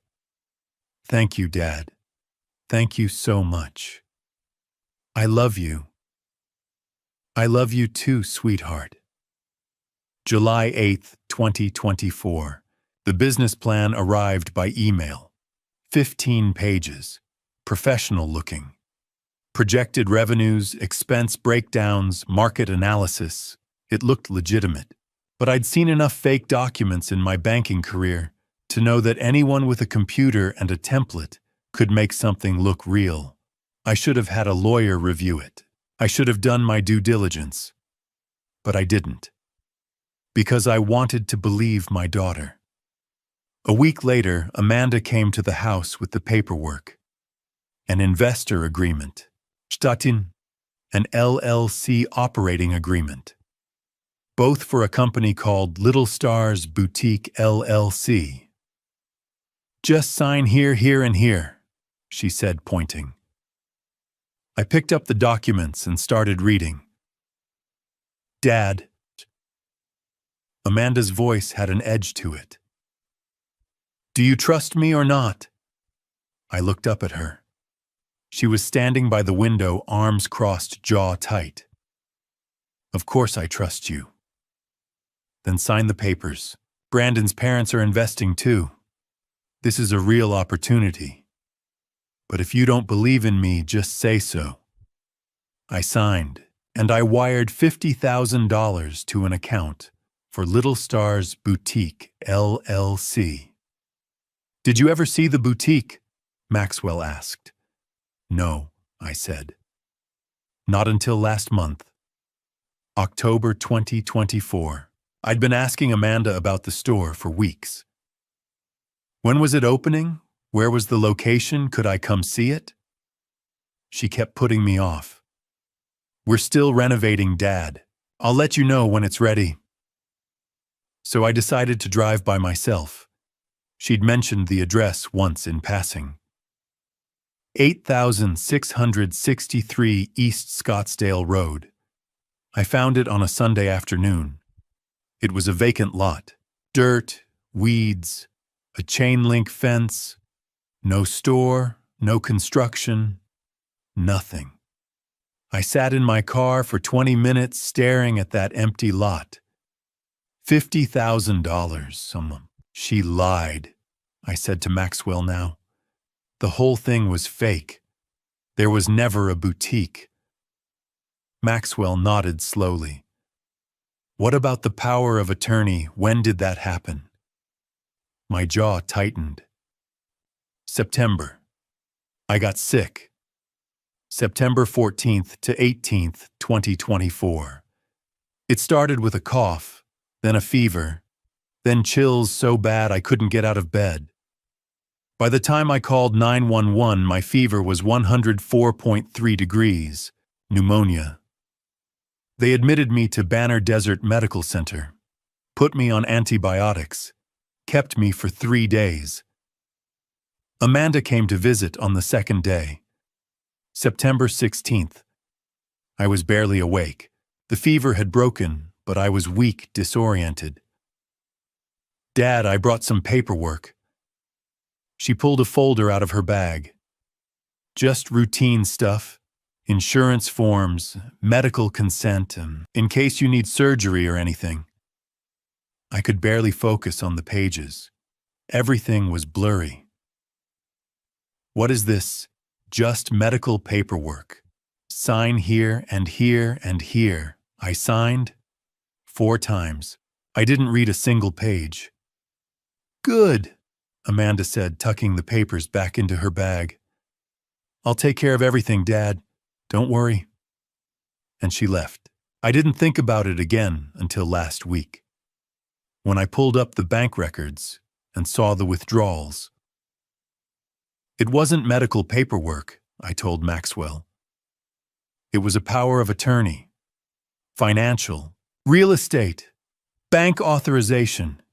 [SPEAKER 1] Thank you, Dad. Thank you so much. I love you. I love you too, sweetheart. July 8th, 2024. The business plan arrived by email. 15 pages. Professional looking. Projected revenues, expense breakdowns, market analysis. It looked legitimate. But I'd seen enough fake documents in my banking career to know that anyone with a computer and a template could make something look real. I should have had a lawyer review it. I should have done my due diligence. But I didn't. Because I wanted to believe my daughter. A week later, Amanda came to the house with the paperwork. An investor agreement. Statin. An LLC operating agreement. Both for a company called Little Stars Boutique LLC. Just sign here, here, and here, she said, pointing. I picked up the documents and started reading. Dad. Amanda's voice had an edge to it. Do you trust me or not? I looked up at her. She was standing by the window, arms crossed, jaw tight. Of course I trust you. Then sign the papers. Brandon's parents are investing too. This is a real opportunity. But if you don't believe in me, just say so. I signed, and I wired $50,000 to an account for Little Stars Boutique LLC. Did you ever see the boutique? Maxwell asked. No, I said. Not until last month. October 2024. I'd been asking Amanda about the store for weeks. When was it opening? Where was the location? Could I come see it? She kept putting me off. We're still renovating, Dad. I'll let you know when it's ready. So I decided to drive by myself. She'd mentioned the address once in passing. 8663 East Scottsdale Road. I found it on a Sunday afternoon. It was a vacant lot. Dirt, weeds, a chain-link fence. No store, no construction, nothing. I sat in my car for 20 minutes staring at that empty lot. $50,000, She lied, I said to Maxwell now. The whole thing was fake. There was never a boutique. Maxwell nodded slowly. What about the power of attorney? When did that happen? My jaw tightened. September. I got sick. September 14th to 18th, 2024. It started with a cough, then a fever, then chills so bad I couldn't get out of bed. By the time I called 911, my fever was 104.3 degrees, pneumonia. They admitted me to Banner Desert Medical Center, put me on antibiotics, kept me for 3 days. Amanda came to visit on the second day. September 16th. I was barely awake. The fever had broken, but I was weak, disoriented. Dad, I brought some paperwork. She pulled a folder out of her bag. Just routine stuff. Insurance forms, medical consent, in case you need surgery or anything. I could barely focus on the pages. Everything was blurry. What is this? Just medical paperwork. Sign here and here and here. I signed 4 times. I didn't read a single page. Good, Amanda said, tucking the papers back into her bag. I'll take care of everything, Dad. Don't worry. And she left. I didn't think about it again until last week, when I pulled up the bank records and saw the withdrawals. It wasn't medical paperwork, I told Maxwell. It was a power of attorney, financial, real estate, bank authorization,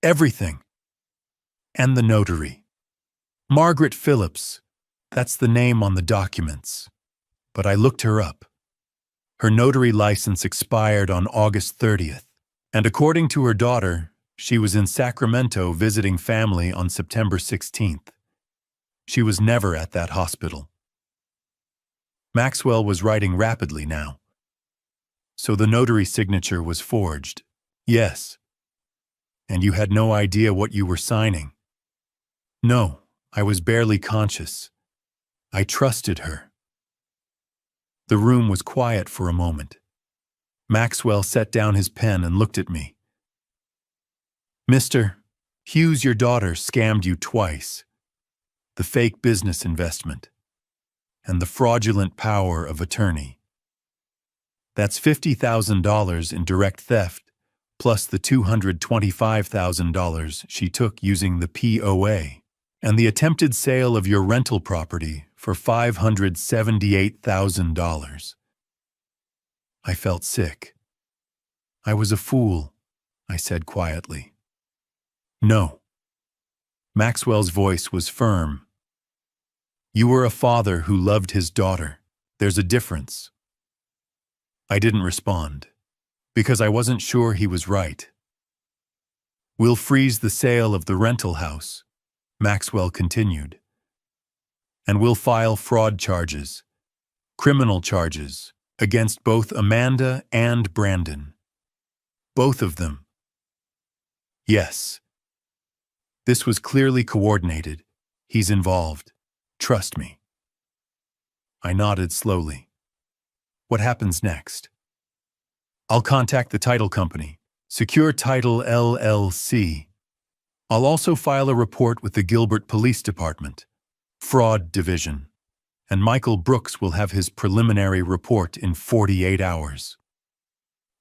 [SPEAKER 1] everything. And the notary. Margaret Phillips, that's the name on the documents. But I looked her up. Her notary license expired on August 30th, and according to her daughter, she was in Sacramento visiting family on September 16th. She was never at that hospital. Maxwell was writing rapidly now. So the notary signature was forged. Yes. And you had no idea what you were signing. No, I was barely conscious. I trusted her. The room was quiet for a moment. Maxwell set down his pen and looked at me. Mr. Hughes, your daughter scammed you twice. The fake business investment and the fraudulent power of attorney. That's $50,000 in direct theft, plus the $225,000 she took using the POA, and the attempted sale of your rental property for $578,000. I felt sick. I was a fool, I said quietly. No. Maxwell's voice was firm. You were a father who loved his daughter. There's a difference. I didn't respond, because I wasn't sure he was right. We'll freeze the sale of the rental house, Maxwell continued. And we'll file fraud charges, criminal charges, against both Amanda and Brandon. Both of them. Yes. This was clearly coordinated. He's involved. Trust me. I nodded slowly. What happens next? I'll contact the title company, Secure Title LLC. I'll also file a report with the Gilbert Police Department, Fraud Division, and Michael Brooks will have his preliminary report in 48 hours.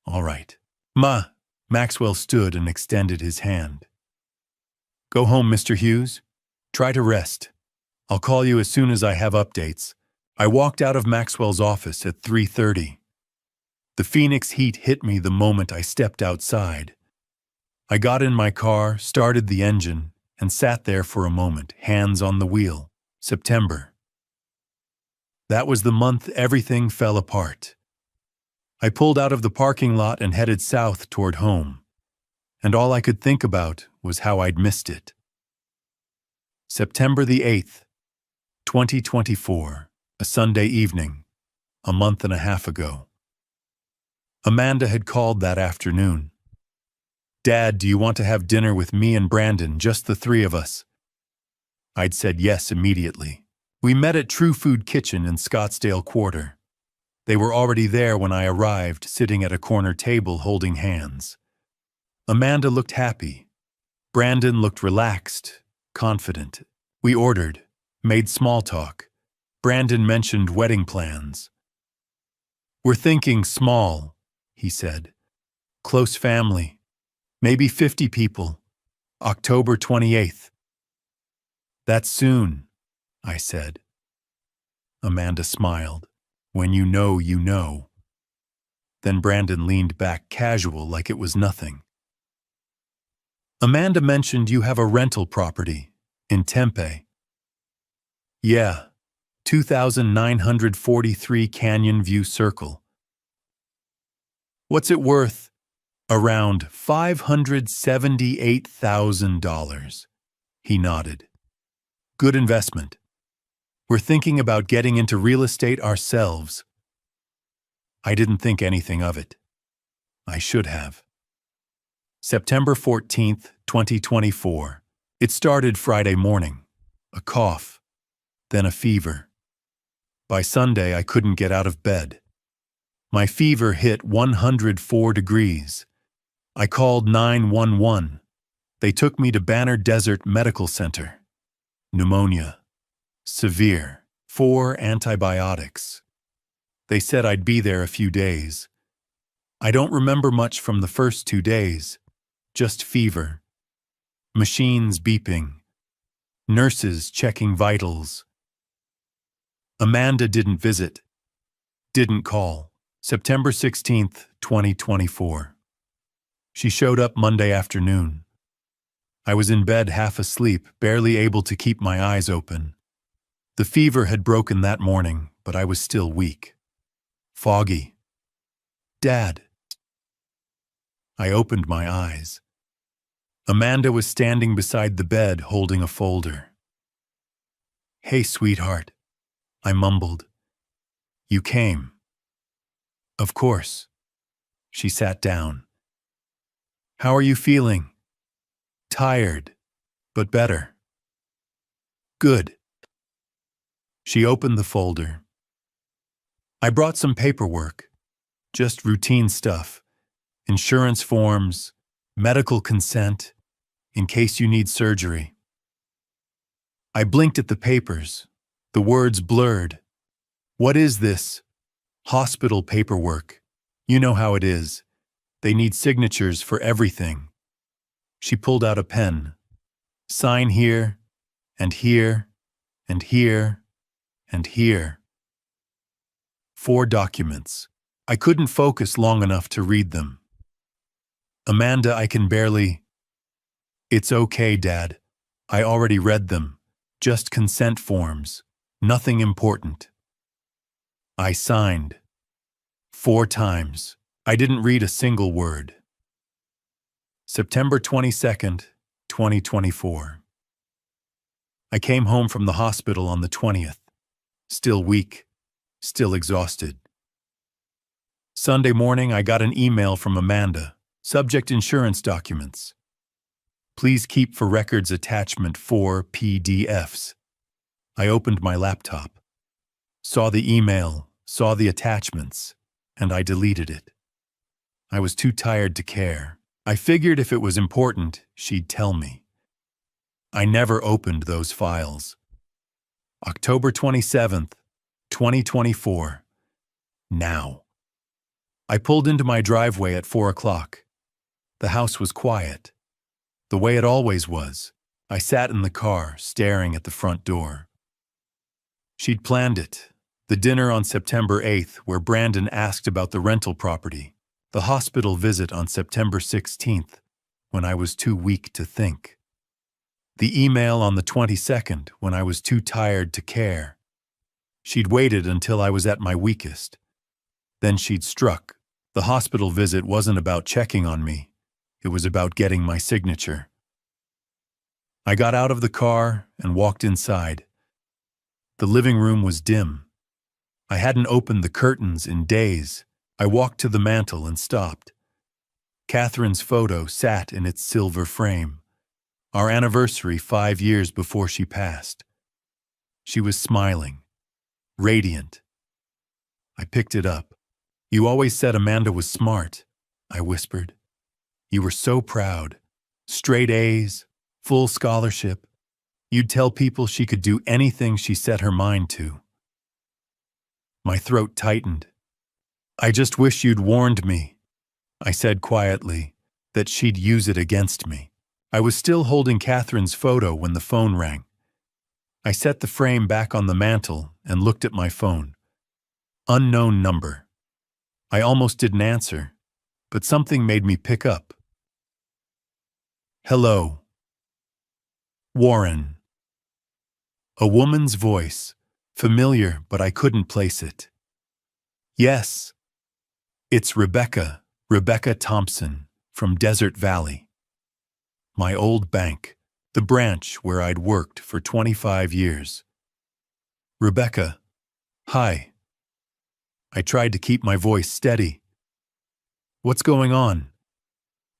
[SPEAKER 1] All right. Maxwell stood and extended his hand. Go home, Mr. Hughes. Try to rest. I'll call you as soon as I have updates. I walked out of Maxwell's office at 3:30. The Phoenix heat hit me the moment I stepped outside. I got in my car, started the engine, and sat there for a moment, hands on the wheel. September. That was the month everything fell apart. I pulled out of the parking lot and headed south toward home, and all I could think about was how I'd missed it. September the 8th, 2024, a Sunday evening. a month and a half ago. Amanda had called that afternoon. "Dad, do you want to have dinner with me and Brandon, just the three of us?" I'd said yes immediately. We met at True Food Kitchen in Scottsdale Quarter. They were already there when I arrived, sitting at a corner table holding hands. Amanda looked happy. Brandon looked relaxed, confident. We ordered, made small talk. Brandon mentioned wedding plans. "We're thinking small," he said. "Close family. Maybe 50 people. October 28th. "That's soon," I said. Amanda smiled. "When you know, you know." Then Brandon leaned back casual like it was nothing. "Amanda mentioned you have a rental property in Tempe." "Yeah, 2,943 Canyon View Circle." "What's it worth?" "Around $578,000. He nodded. "Good investment. We're thinking about getting into real estate ourselves." I didn't think anything of it. I should have. September 14th, 2024. It started Friday morning. A cough, then a fever. By Sunday, I couldn't get out of bed. My fever hit 104 degrees. I called 911. They took me to Banner Desert Medical Center. Pneumonia. Severe. 4 antibiotics. They said I'd be there a few days. I don't remember much from the first 2 days. Just fever. Machines beeping. Nurses checking vitals. Amanda didn't visit. Didn't call. September 16th, 2024. She showed up Monday afternoon. I was in bed half asleep, barely able to keep my eyes open. The fever had broken that morning, but I was still weak. Foggy. "Dad." I opened my eyes. Amanda was standing beside the bed holding a folder. "Hey, sweetheart," I mumbled. "You came." "Of course." She sat down. "How are you feeling?" "Tired, but better." "Good." She opened the folder. "I brought some paperwork. Just routine stuff. Insurance forms, medical consent, in case you need surgery." I blinked at the papers. The words blurred. "What is this?" "Hospital paperwork. You know how it is. They need signatures for everything." She pulled out a pen. "Sign here, and here, and here, and here." 4 documents. I couldn't focus long enough to read them. "Amanda, I can barely—" "It's okay, Dad. I already read them. Just consent forms. Nothing important." I signed. 4 times. I didn't read a single word. September 22nd, 2024. I came home from the hospital on the 20th. Still weak. Still exhausted. Sunday morning, I got an email from Amanda. Subject: insurance documents. "Please keep for records attachment 4 PDFs." I opened my laptop. Saw the email, saw the attachments, and I deleted it. I was too tired to care. I figured if it was important, she'd tell me. I never opened those files. October 27th, 2024. Now. I pulled into my driveway at 4 o'clock. The house was quiet. The way it always was. I sat in the car, staring at the front door. She'd planned it. The dinner on September 8th, where Brandon asked about the rental property. The hospital visit on September 16th, when I was too weak to think. The email on the 22nd, when I was too tired to care. She'd waited until I was at my weakest. Then she'd struck. The hospital visit wasn't about checking on me. It was about getting my signature. I got out of the car and walked inside. The living room was dim. I hadn't opened the curtains in days. I walked to the mantel and stopped. Catherine's photo sat in its silver frame. Our anniversary 5 years before she passed. She was smiling, radiant. I picked it up. "You always said Amanda was smart," I whispered. "You were so proud. Straight A's, full scholarship. You'd tell people she could do anything she set her mind to." My throat tightened. "I just wish you'd warned me," I said quietly, "that she'd use it against me." I was still holding Catherine's photo when the phone rang. I set the frame back on the mantel and looked at my phone. Unknown number. I almost didn't answer, but something made me pick up. "Hello." "Warren." A woman's voice, familiar, but I couldn't place it. "Yes. It's Rebecca Thompson, from Desert Valley. My old bank, the branch where I'd worked for 25 years. Rebecca, hi." I tried to keep my voice steady. "What's going on?"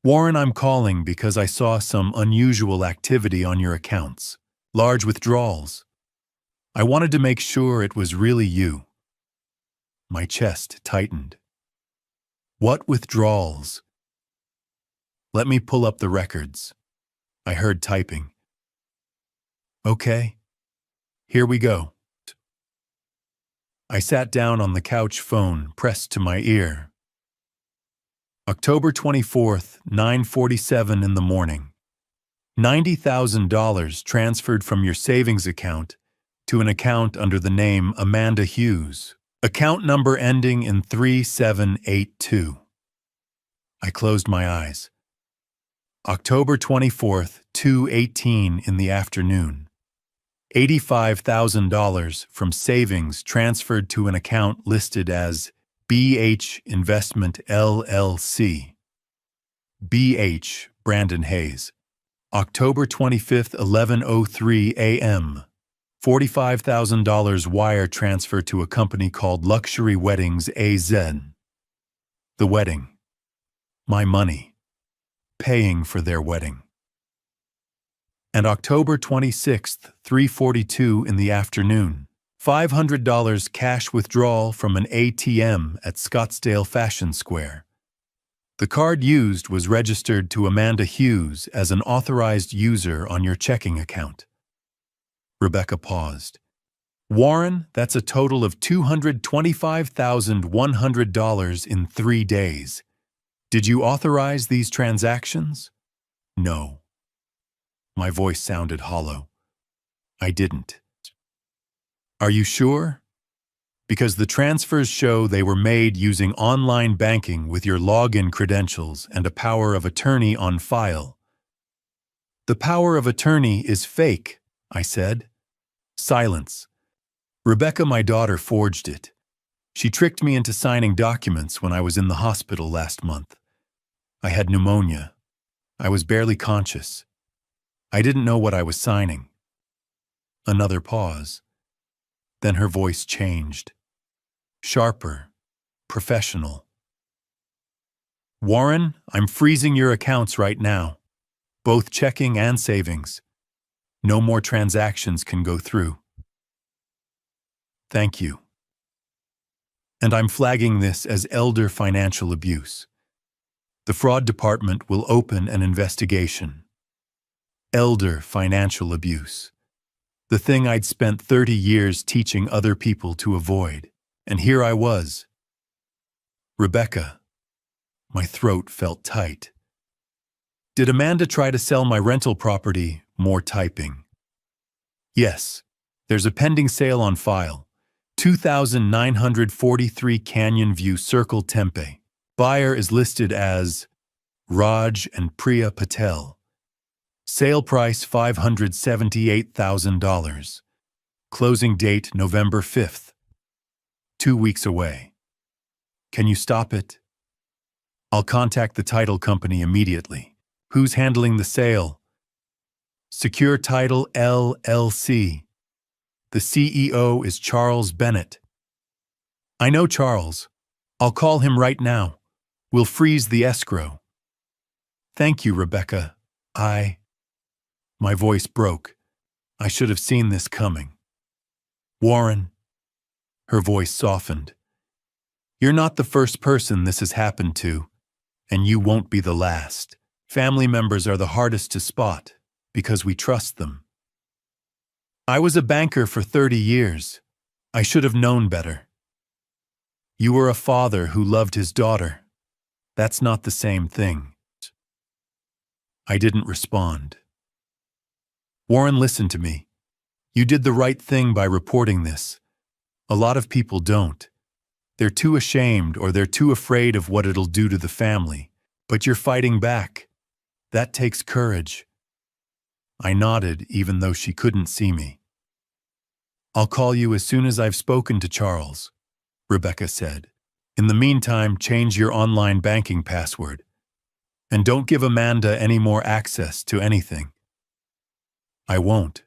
[SPEAKER 1] "Warren, I'm calling because I saw some unusual activity on your accounts. Large withdrawals. I wanted to make sure it was really you." My chest tightened. "What withdrawals?" "Let me pull up the records." I heard typing. "Okay, here we go." I sat down on the couch, phone pressed to my ear. October 24th, 9:47 in the morning. $90,000 transferred from your savings account to an account under the name Amanda Hughes. Account number ending in 3782. I closed my eyes. October 24th, 2:18 in the afternoon. $85,000 from savings transferred to an account listed as BH Investment LLC. BH, Brandon Hayes. October 25th, 11:03 a.m. $45,000 wire transfer to a company called Luxury Weddings AZ. The wedding. My money. Paying for their wedding. And October 26th, 3:42 in the afternoon, $500 cash withdrawal from an ATM at Scottsdale Fashion Square. The card used was registered to Amanda Hughes as an authorized user on your checking account. Rebecca paused. "Warren, that's a total of $225,100 in 3 days. Did you authorize these transactions?" "No." My voice sounded hollow. "I didn't." "Are you sure? Because the transfers show they were made using online banking with your login credentials and a power of attorney on file." "The power of attorney is fake," I said. Silence. "Rebecca, my daughter, forged it. She tricked me into signing documents when I was in the hospital last month. I had pneumonia. I was barely conscious. I didn't know what I was signing." Another pause. Then her voice changed. Sharper, professional. "Warren, I'm freezing your accounts right now. Both checking and savings. No more transactions can go through." "Thank you. And I'm flagging this as elder financial abuse. The fraud department will open an investigation." Elder financial abuse. The thing I'd spent 30 years teaching other people to avoid. And here I was. "Rebecca." My throat felt tight. "Did Amanda try to sell my rental property?" More typing. "Yes. There's a pending sale on file. 2,943 Canyon View Circle, Tempe. Buyer is listed as Raj and Priya Patel. Sale price $578,000. Closing date November 5th. 2 weeks away. Can you stop it?" "I'll contact the title company immediately." "Who's handling the sale?" "Secure Title LLC. The CEO is Charles Bennett." I know Charles. I'll call him right now. We'll freeze the escrow. Thank you, Rebecca. My voice broke. I should have seen this coming. Warren. Her voice softened. You're not the first person this has happened to, and you won't be the last. Family members are the hardest to spot because we trust them. I was a banker for 30 years. I should have known better. You were a father who loved his daughter. That's not the same thing. I didn't respond. Warren, listen to me. You did the right thing by reporting this. A lot of people don't. They're too ashamed or they're too afraid of what it'll do to the family. But you're fighting back. That takes courage. I nodded, even though she couldn't see me. I'll call you as soon as I've spoken to Charles, Rebecca said. In the meantime, change your online banking password. And don't give Amanda any more access to anything. I won't.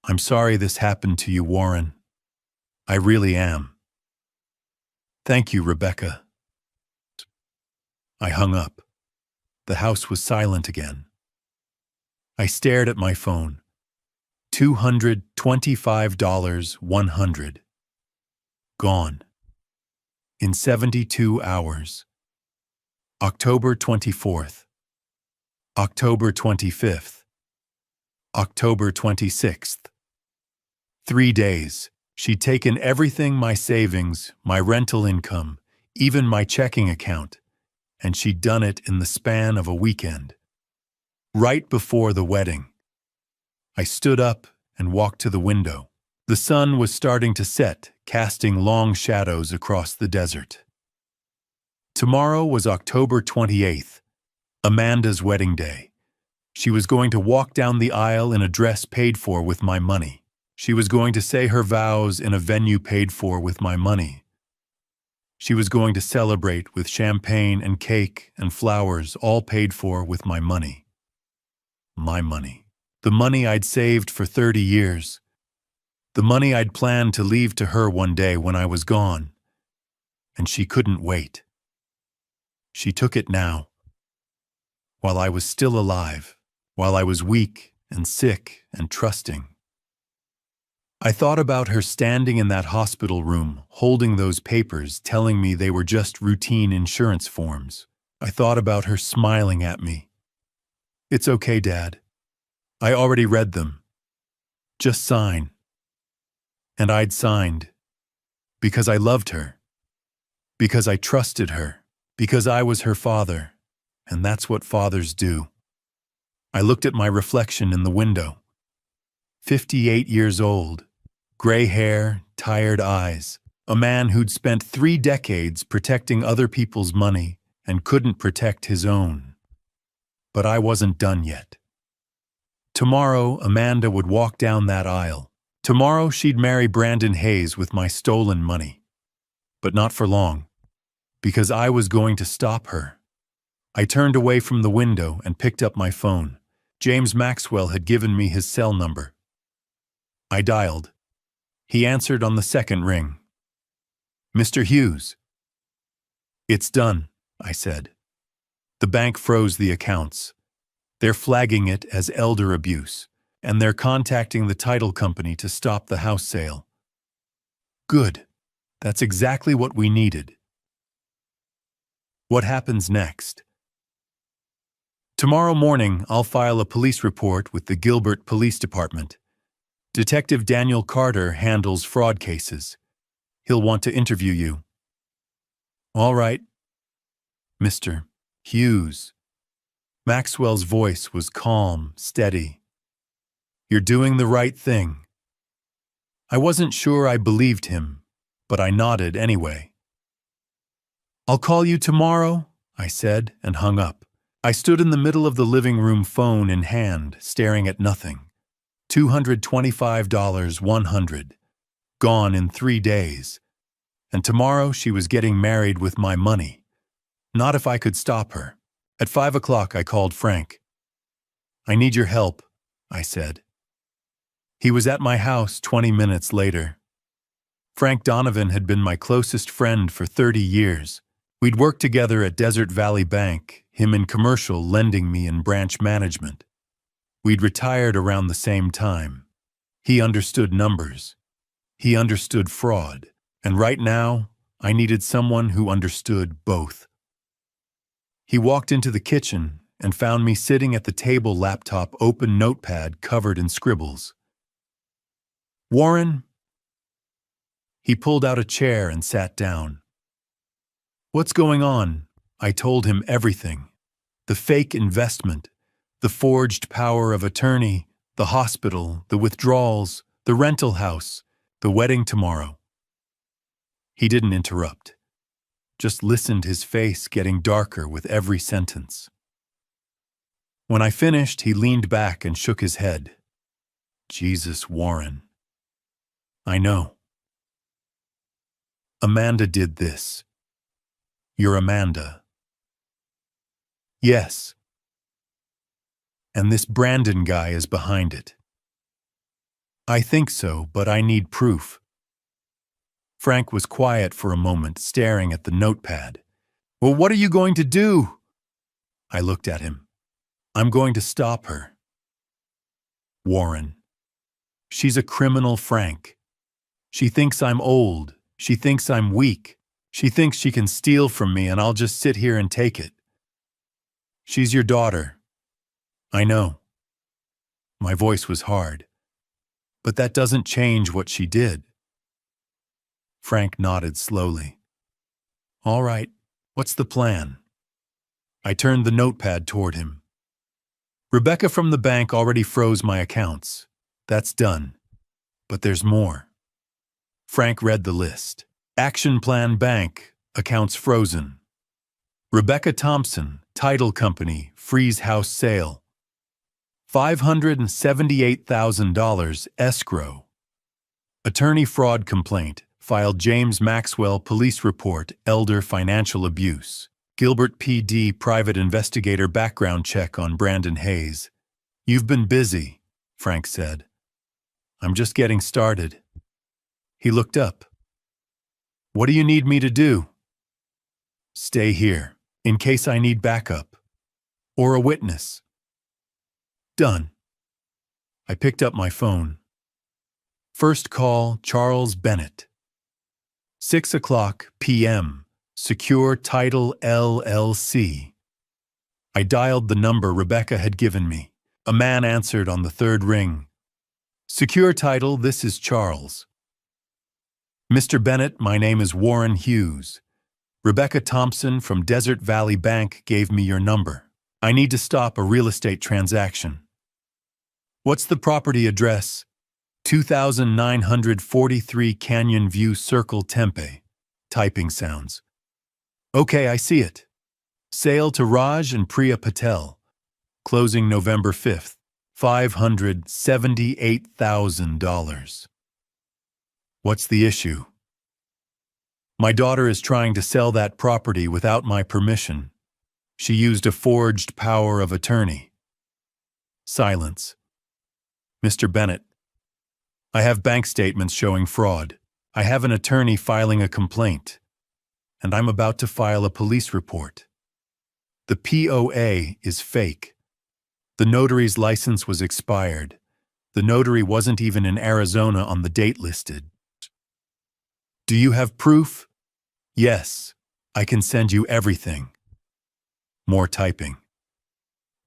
[SPEAKER 1] I'm sorry this happened to you, Warren. I really am. Thank you, Rebecca. I hung up. The house was silent again. I stared at my phone. $225, 100. Gone. In 72 hours. October 24th. October 25th. October 26th. 3 days. She'd taken everything, my savings, my rental income, even my checking account, and she'd done it in the span of a weekend. Right before the wedding. I stood up and walked to the window. The sun was starting to set, casting long shadows across the desert. Tomorrow was October 28th, Amanda's wedding day. She was going to walk down the aisle in a dress paid for with my money. She was going to say her vows in a venue paid for with my money. She was going to celebrate with champagne and cake and flowers, all paid for with my money. My money. The money I'd saved for 30 years. The money I'd planned to leave to her one day when I was gone. And she couldn't wait. She took it now. While I was still alive, while I was weak and sick and trusting. I thought about her standing in that hospital room, holding those papers, telling me they were just routine insurance forms. I thought about her smiling at me. It's okay, Dad. I already read them. Just sign. And I'd signed. Because I loved her. Because I trusted her. Because I was her father. And that's what fathers do. I looked at my reflection in the window. 58 years old. Gray hair, tired eyes. A man who'd spent 3 decades protecting other people's money and couldn't protect his own. But I wasn't done yet. Tomorrow, Amanda would walk down that aisle. Tomorrow, she'd marry Brandon Hayes with my stolen money. But not for long, because I was going to stop her. I turned away from the window and picked up my phone. James Maxwell had given me his cell number. I dialed. He answered on the second ring. Mr. Hughes. It's done, I said. The bank froze the accounts. They're flagging it as elder abuse, and they're contacting the title company to stop the house sale. Good. That's exactly what we needed. What happens next? Tomorrow morning, I'll file a police report with the Gilbert Police Department. Detective Daniel Carter handles fraud cases. He'll want to interview you. All right. Mr. Hughes. Maxwell's voice was calm, steady. You're doing the right thing. I wasn't sure I believed him, but I nodded anyway. I'll call you tomorrow, I said, and hung up. I stood in the middle of the living room, phone in hand, staring at nothing. $225, 100. Gone in 3 days. And tomorrow she was getting married with my money. Not if I could stop her. At 5 o'clock I called Frank. I need your help, I said. He was at my house 20 minutes later. Frank Donovan had been my closest friend for 30 years. We'd worked together at Desert Valley Bank, him in commercial lending me in branch management. We'd retired around the same time. He understood numbers. He understood fraud. And right now, I needed someone who understood both. He walked into the kitchen and found me sitting at the table, laptop, open notepad covered in scribbles. "Warren?" He pulled out a chair and sat down. "What's going on?" I told him everything. The fake investment, the forged power of attorney, the hospital, the withdrawals, the rental house, the wedding tomorrow. He didn't interrupt, just listened, his face getting darker with every sentence. When I finished, he leaned back and shook his head. "Jesus, Warren. I know. Amanda did this. You're Amanda." "Yes. And this Brandon guy is behind it." "I think so, but I need proof." Frank was quiet for a moment, staring at the notepad. "Well, what are you going to do?" I looked at him. "I'm going to stop her." "Warren. She's a criminal, Frank. She thinks I'm old. She thinks I'm weak. She thinks she can steal from me and I'll just sit here and take it. She's your daughter." "I know." My voice was hard. "But that doesn't change what she did." Frank nodded slowly. "All right, what's the plan?" I turned the notepad toward him. "Rebecca from the bank already froze my accounts. That's done. But there's more." Frank read the list. Action Plan Bank, accounts frozen. Rebecca Thompson, Title Company, freeze house sale. $578,000 escrow. Attorney fraud complaint, filed James Maxwell police report, elder financial abuse. Gilbert PD private investigator background check on Brandon Hayes. "You've been busy," Frank said. "I'm just getting started." He looked up. "What do you need me to do?" "Stay here, in case I need backup. Or a witness." "Done." I picked up my phone. First call, Charles Bennett. 6:00 p.m. Secure Title LLC. I dialed the number Rebecca had given me. A man answered on the third ring. "Secure Title, this is Charles." "Mr. Bennett, my name is Warren Hughes. Rebecca Thompson from Desert Valley Bank gave me your number. I need to stop a real estate transaction." "What's the property address?" 2943 Canyon View Circle, Tempe. Typing sounds. "Okay, I see it. Sale to Raj and Priya Patel. Closing November 5th. $578,000. "What's the issue?" "My daughter is trying to sell that property without my permission. She used a forged power of attorney." Silence. "Mr. Bennett, I have bank statements showing fraud. I have an attorney filing a complaint. And I'm about to file a police report. The POA is fake. The notary's license was expired. The notary wasn't even in Arizona on the date listed. Do you have proof?" "Yes, I can send you everything." More typing.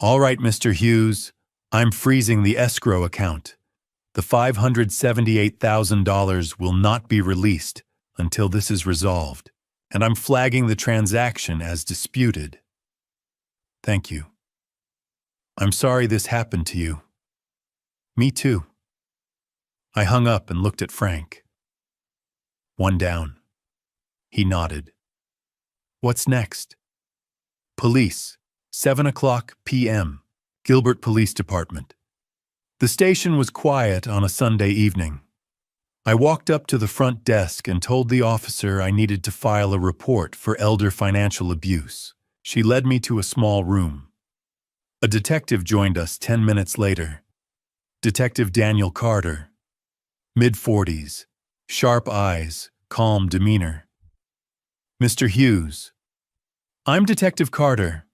[SPEAKER 1] "All right, Mr. Hughes, I'm freezing the escrow account. The $578,000 will not be released until this is resolved, and I'm flagging the transaction as disputed. Thank you. I'm sorry this happened to you." "Me too." I hung up and looked at Frank. "One down." He nodded. "What's next?" "Police, 7:00 p.m., Gilbert Police Department." The station was quiet on a Sunday evening. I walked up to the front desk and told the officer I needed to file a report for elder financial abuse. She led me to a small room. A detective joined us 10 minutes later. Detective Daniel Carter, mid-40s, Sharp eyes, calm demeanor. Mr. Hughes. I'm Detective Carter.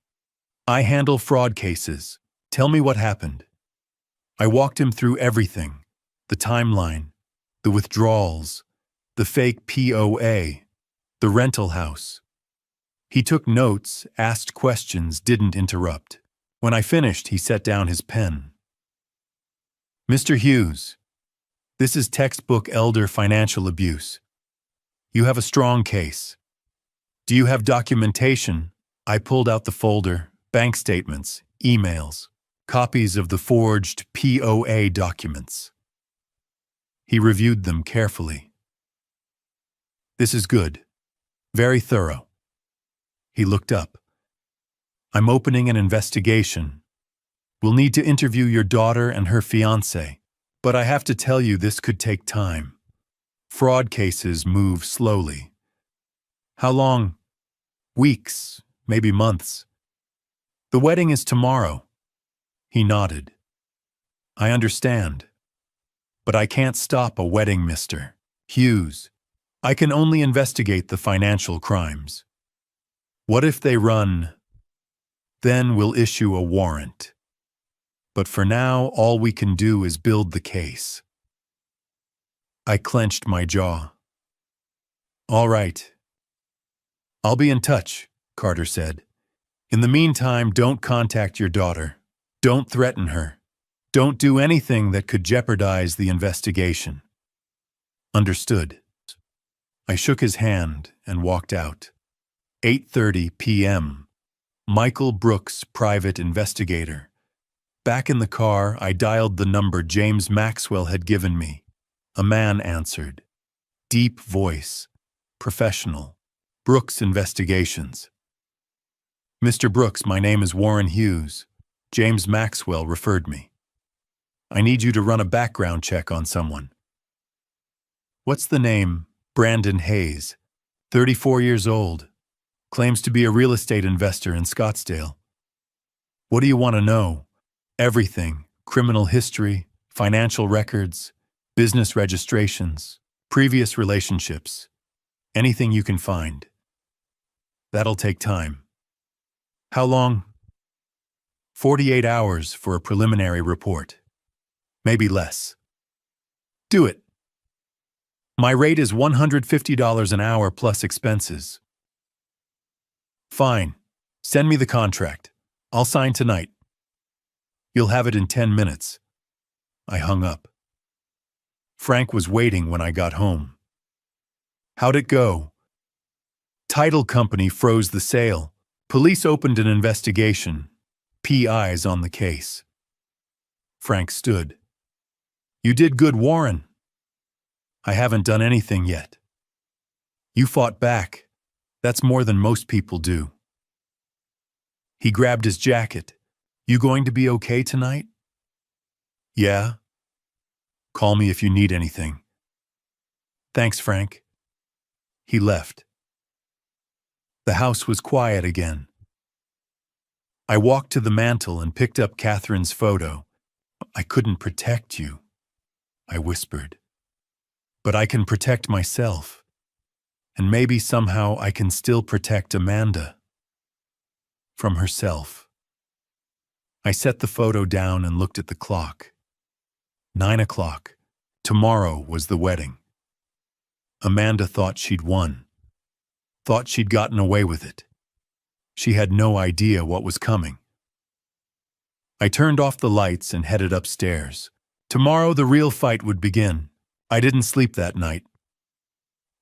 [SPEAKER 1] I handle fraud cases. Tell me what happened. I walked him through everything. The timeline, the withdrawals, the fake POA, the rental house. He took notes, asked questions, didn't interrupt. When I finished, he set down his pen. Mr. Hughes, this is textbook elder financial abuse. You have a strong case. Do you have documentation? I pulled out the folder, bank statements, emails, copies of the forged POA documents. He reviewed them carefully. This is good. Very thorough. He looked up. I'm opening an investigation. We'll need to interview your daughter and her fiancé, but I have to tell you this could take time. Fraud cases move slowly. How long? Weeks, maybe months. The wedding is tomorrow. He nodded. I understand. But I can't stop a wedding, Mr. Hughes. I can only investigate the financial crimes. What if they run? Then we'll issue a warrant. But for now, all we can do is build the case. I clenched my jaw. All right. I'll be in touch, Carter said. In the meantime, don't contact your daughter. Don't threaten her. Don't do anything that could jeopardize the investigation. Understood. I shook his hand and walked out. 8:30 p.m. Michael Brooks, private investigator. Back in the car, I dialed the number James Maxwell had given me. A man answered. Deep voice. Professional. Brooks Investigations. Mr. Brooks, my name is Warren Hughes. James Maxwell referred me. I need you to run a background check on someone. What's the name? Brandon Hayes. 34 years old. Claims to be a real estate investor in Scottsdale. What do you want to know? Everything. Criminal history, financial records, business registrations, previous relationships. Anything you can find. That'll take time. How long? 48 hours for a preliminary report. Maybe less. Do it. My rate is $150 an hour plus expenses. Fine. Send me the contract. I'll sign tonight. You'll have it in 10 minutes. I hung up. Frank was waiting when I got home. How'd it go? Title company froze the sale. Police opened an investigation. PI's on the case. Frank stood. You did good, Warren. I haven't done anything yet. You fought back. That's more than most people do. He grabbed his jacket. You going to be okay tonight? Yeah. Call me if you need anything. Thanks, Frank. He left. The house was quiet again. I walked to the mantel and picked up Catherine's photo. I couldn't protect you, I whispered. But I can protect myself. And maybe somehow I can still protect Amanda. From herself. I set the photo down and looked at the clock. 9 o'clock. Tomorrow was the wedding. Amanda thought she'd won. Thought she'd gotten away with it. She had no idea what was coming. I turned off the lights and headed upstairs. Tomorrow the real fight would begin. I didn't sleep that night.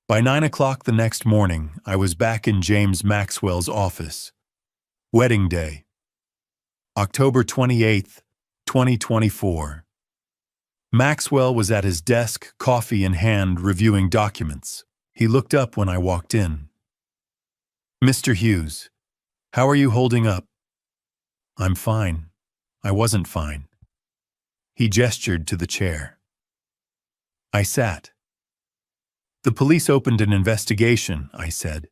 [SPEAKER 1] By 9 o'clock the next morning, I was back in James Maxwell's office. Wedding day. October 28th, 2024. Maxwell was at his desk, coffee in hand, reviewing documents. He looked up when I walked in. Mr. Hughes, how are you holding up? I'm fine. I wasn't fine. He gestured to the chair. I sat. The police opened an investigation, I said.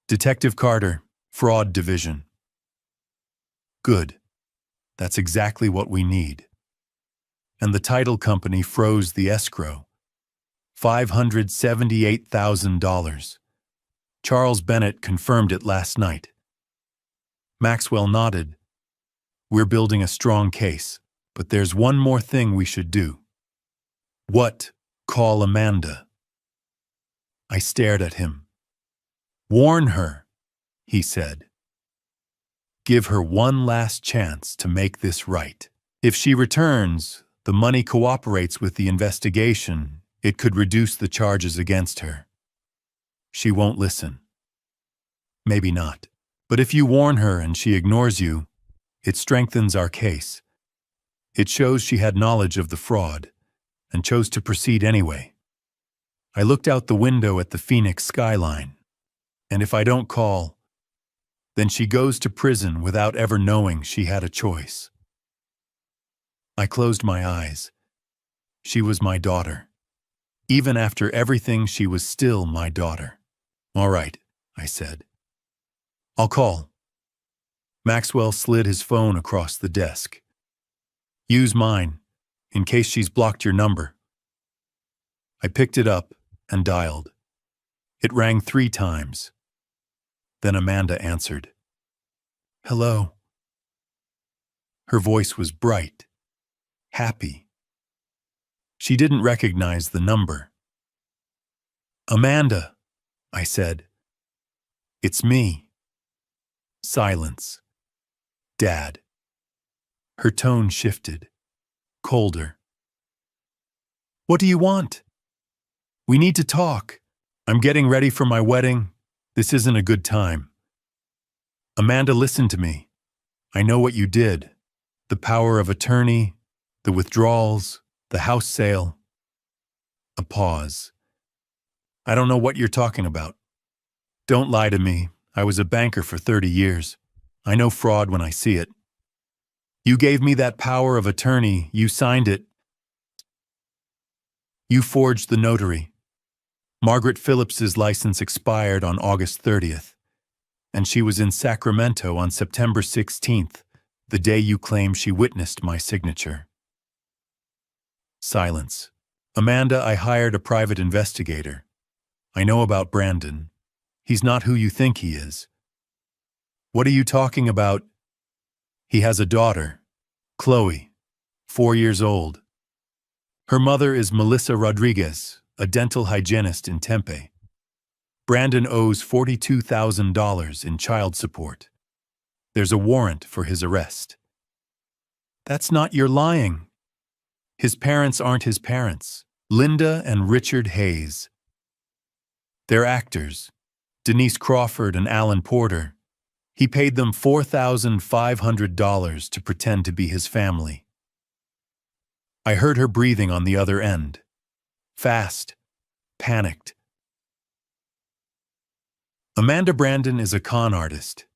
[SPEAKER 1] Detective Carter, Fraud Division. Good. That's exactly what we need. And the title company froze the escrow. $578,000. Charles Bennett confirmed it last night. Maxwell nodded. We're building a strong case, but there's one more thing we should do. What? Call Amanda. I stared at him. Warn her, he said. Give her one last chance to make this right. If she returns, the money cooperates with the investigation, it could reduce the charges against her. She won't listen. Maybe not. But if you warn her and she ignores you, it strengthens our case. It shows she had knowledge of the fraud and chose to proceed anyway. I looked out the window at the Phoenix skyline, and if I don't call, then she goes to prison without ever knowing she had a choice. I closed my eyes. She was my daughter. Even after everything, she was still my daughter. All right, I said. I'll call. Maxwell slid his phone across the desk. Use mine, in case she's blocked your number. I picked it up and dialed. It rang 3 times. Then Amanda answered. Hello. Her voice was bright, happy. She didn't recognize the number. Amanda, I said. It's me. Silence. Dad. Her tone shifted, colder. What do you want? We need to talk. I'm getting ready for my wedding. This isn't a good time. Amanda, listen to me. I know what you did. The power of attorney, the withdrawals, the house sale. A pause. I don't know what you're talking about. Don't lie to me. I was a banker for 30 years. I know fraud when I see it. You gave me that power of attorney. You signed it. You forged the notary. Margaret Phillips's license expired on August 30th, and she was in Sacramento on September 16th, the day you claim she witnessed my signature. Silence. Amanda, I hired a private investigator. I know about Brandon. He's not who you think he is. What are you talking about? He has a daughter, Chloe, 4 years old. Her mother is Melissa Rodriguez, a dental hygienist in Tempe. Brandon owes $42,000 in child support. There's a warrant for his arrest. That's not your lying. His parents aren't his parents, Linda and Richard Hayes. They're actors, Denise Crawford and Alan Porter. He paid them $4,500 to pretend to be his family. I heard her breathing on the other end. Fast, panicked. Amanda, Brandon is a con artist.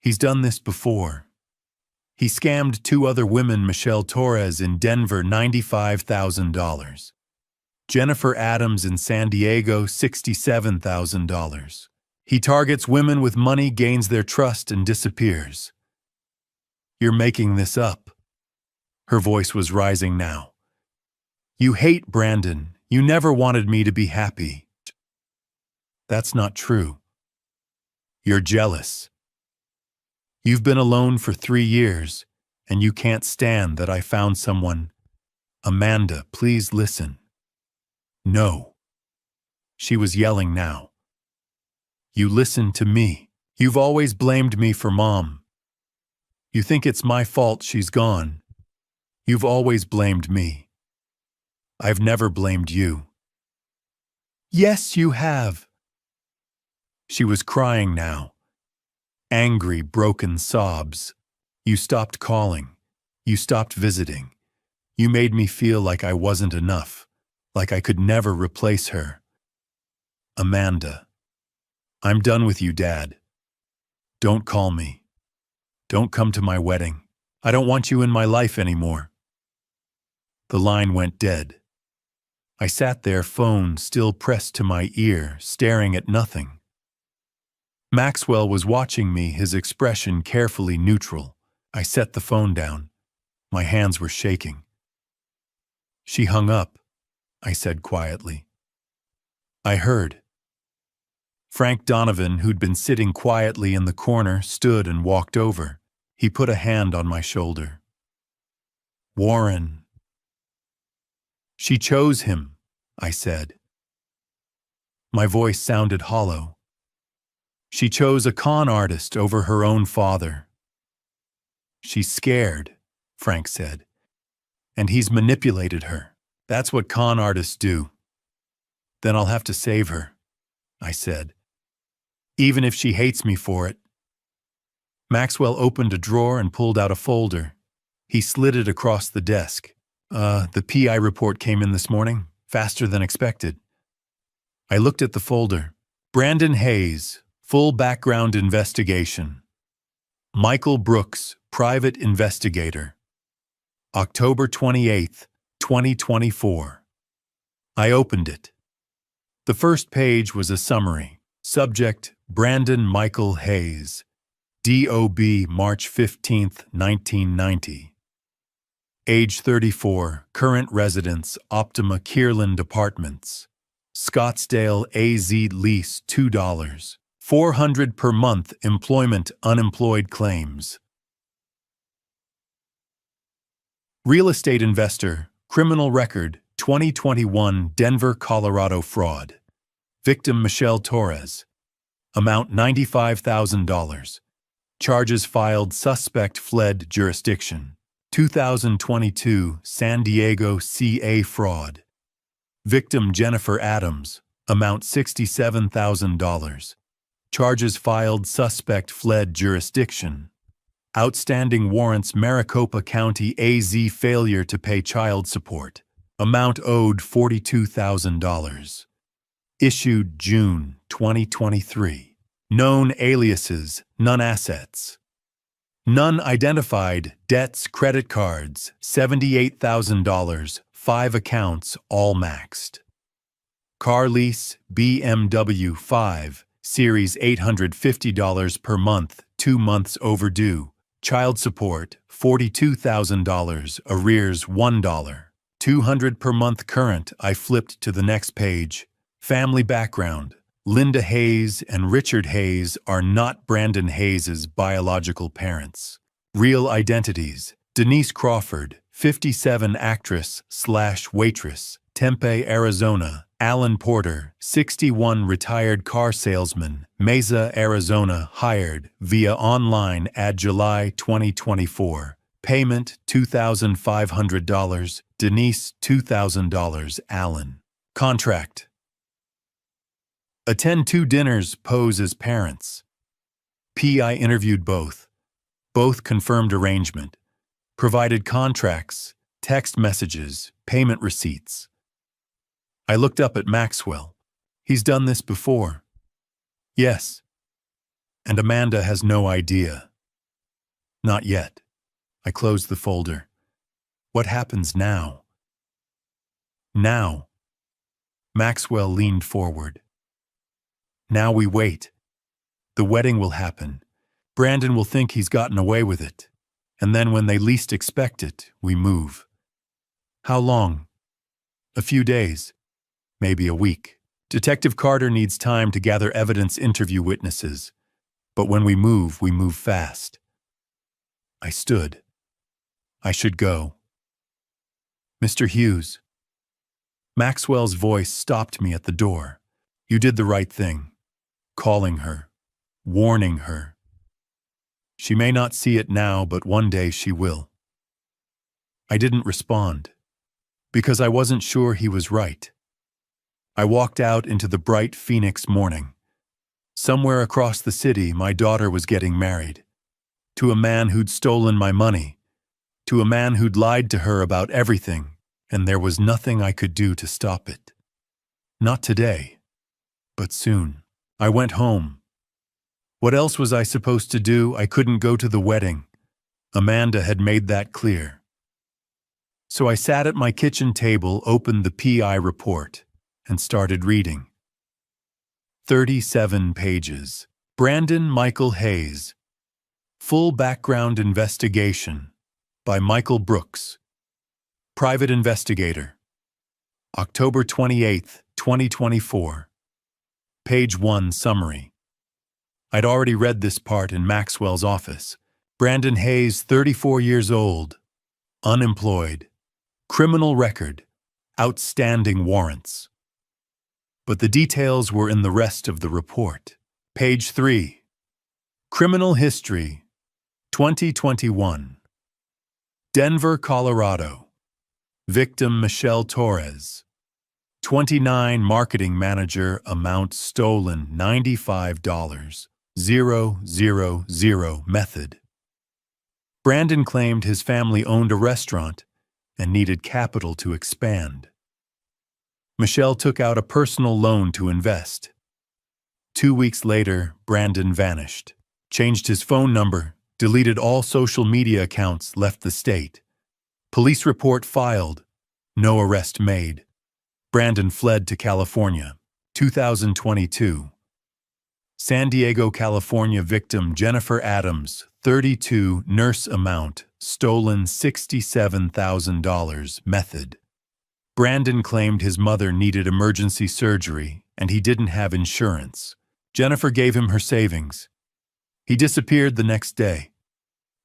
[SPEAKER 1] He's done this before. He scammed 2 other women, Michelle Torres in Denver, $95,000. Jennifer Adams in San Diego, $67,000. He targets women with money, gains their trust, and disappears. You're making this up. Her voice was rising now. You hate Brandon. You never wanted me to be happy. That's not true. You're jealous. You've been alone for 3 years, and you can't stand that I found someone. Amanda, please listen. No. She was yelling now. You listen to me. You've always blamed me for Mom. You think it's my fault she's gone. You've always blamed me. I've never blamed you. Yes, you have. She was crying now. Angry, broken sobs. You stopped calling. You stopped visiting. You made me feel like I wasn't enough, like I could never replace her. Amanda. I'm done with you, Dad. Don't call me. Don't come to my wedding. I don't want you in my life anymore. The line went dead. I sat there, phone still pressed to my ear, staring at nothing. Maxwell was watching me, his expression carefully neutral. I set the phone down. My hands were shaking. She hung up, I said quietly. I heard. Frank Donovan, who'd been sitting quietly in the corner, stood and walked over. He put a hand on my shoulder. Warren. She chose him, I said. My voice sounded hollow. She chose a con artist over her own father. She's scared, Frank said, and he's manipulated her. That's what con artists do. Then I'll have to save her, I said, even if she hates me for it. Maxwell opened a drawer and pulled out a folder. He slid it across the desk. The PI report came in this morning, faster than expected. I looked at the folder. Brandon Hayes, full background investigation. Michael Brooks, private investigator. October 28th, 2024. I opened it. The first page was a summary. Subject, Brandon Michael Hayes. DOB, March 15th, 1990. Age 34, current residence, Optima Kierland Apartments. Scottsdale, AZ, lease $2. $400 per month, employment, unemployed claims. Real estate investor, criminal record, 2021 Denver, Colorado fraud. Victim Michelle Torres. Amount $95,000. Charges filed, suspect fled jurisdiction. 2022 San Diego CA fraud. Victim Jennifer Adams. Amount $67,000. Charges filed, suspect fled jurisdiction. Outstanding warrants, Maricopa County AZ, failure to pay child support. Amount owed $42,000. Issued June 2023. Known aliases, none assets. None identified, debts, credit cards, $78,000, 5 accounts, all maxed. Car lease, BMW 5, Series $850 per month, 2 months overdue. Child support, $42,000, arrears $1. $200 per month current. I flipped to the next page. Family background. Linda Hayes and Richard Hayes are not Brandon Hayes' biological parents. Real identities. Denise Crawford, 57, actress/waitress, Tempe, Arizona. Alan Porter, 61, retired car salesman, Mesa, Arizona, hired via online ad July 2024. Payment $2,500, Denise $2,000, Alan. Contract. Attend 2 dinners, pose as parents. PI interviewed both. Both confirmed arrangement. Provided contracts, text messages, payment receipts. I looked up at Maxwell. He's done this before. Yes. And Amanda has no idea. Not yet. I closed the folder. What happens now? Now. Maxwell leaned forward. Now we wait. The wedding will happen. Brandon will think he's gotten away with it. And then when they least expect it, we move. How long? A few days. Maybe a week. Detective Carter needs time to gather evidence, interview witnesses. But when we move fast. I stood. I should go. Mr. Hughes. Maxwell's voice stopped me at the door. You did the right thing. Calling her. Warning her. She may not see it now, but one day she will. I didn't respond. Because I wasn't sure he was right. I walked out into the bright Phoenix morning. Somewhere across the city, my daughter was getting married. To a man who'd stolen my money. To a man who'd lied to her about everything, and there was nothing I could do to stop it. Not today, but soon. I went home. What else was I supposed to do? I couldn't go to the wedding. Amanda had made that clear. So I sat at my kitchen table, opened the PI report, and started reading. 37 pages. Brandon Michael Hayes. Full background investigation by Michael Brooks. Private investigator. October 28th, 2024. Page 1 Summary. I'd already read this part in Maxwell's office. Brandon Hayes, 34 years old, unemployed, criminal record, outstanding warrants. But the details were in the rest of the report. Page 3. Criminal history, 2021. Denver, Colorado. Victim Michelle Torres. 29 marketing manager, amount stolen $95,000 method. Brandon claimed his family owned a restaurant and needed capital to expand. Michelle took out a personal loan to invest. 2 weeks later, Brandon vanished, changed his phone number, deleted all social media accounts, left the state. Police report filed, no arrest made. Brandon fled to California. 2022. San Diego, California victim Jennifer Adams, 32, nurse amount, stolen $67,000 method. Brandon claimed his mother needed emergency surgery and he didn't have insurance. Jennifer gave him her savings. He disappeared the next day.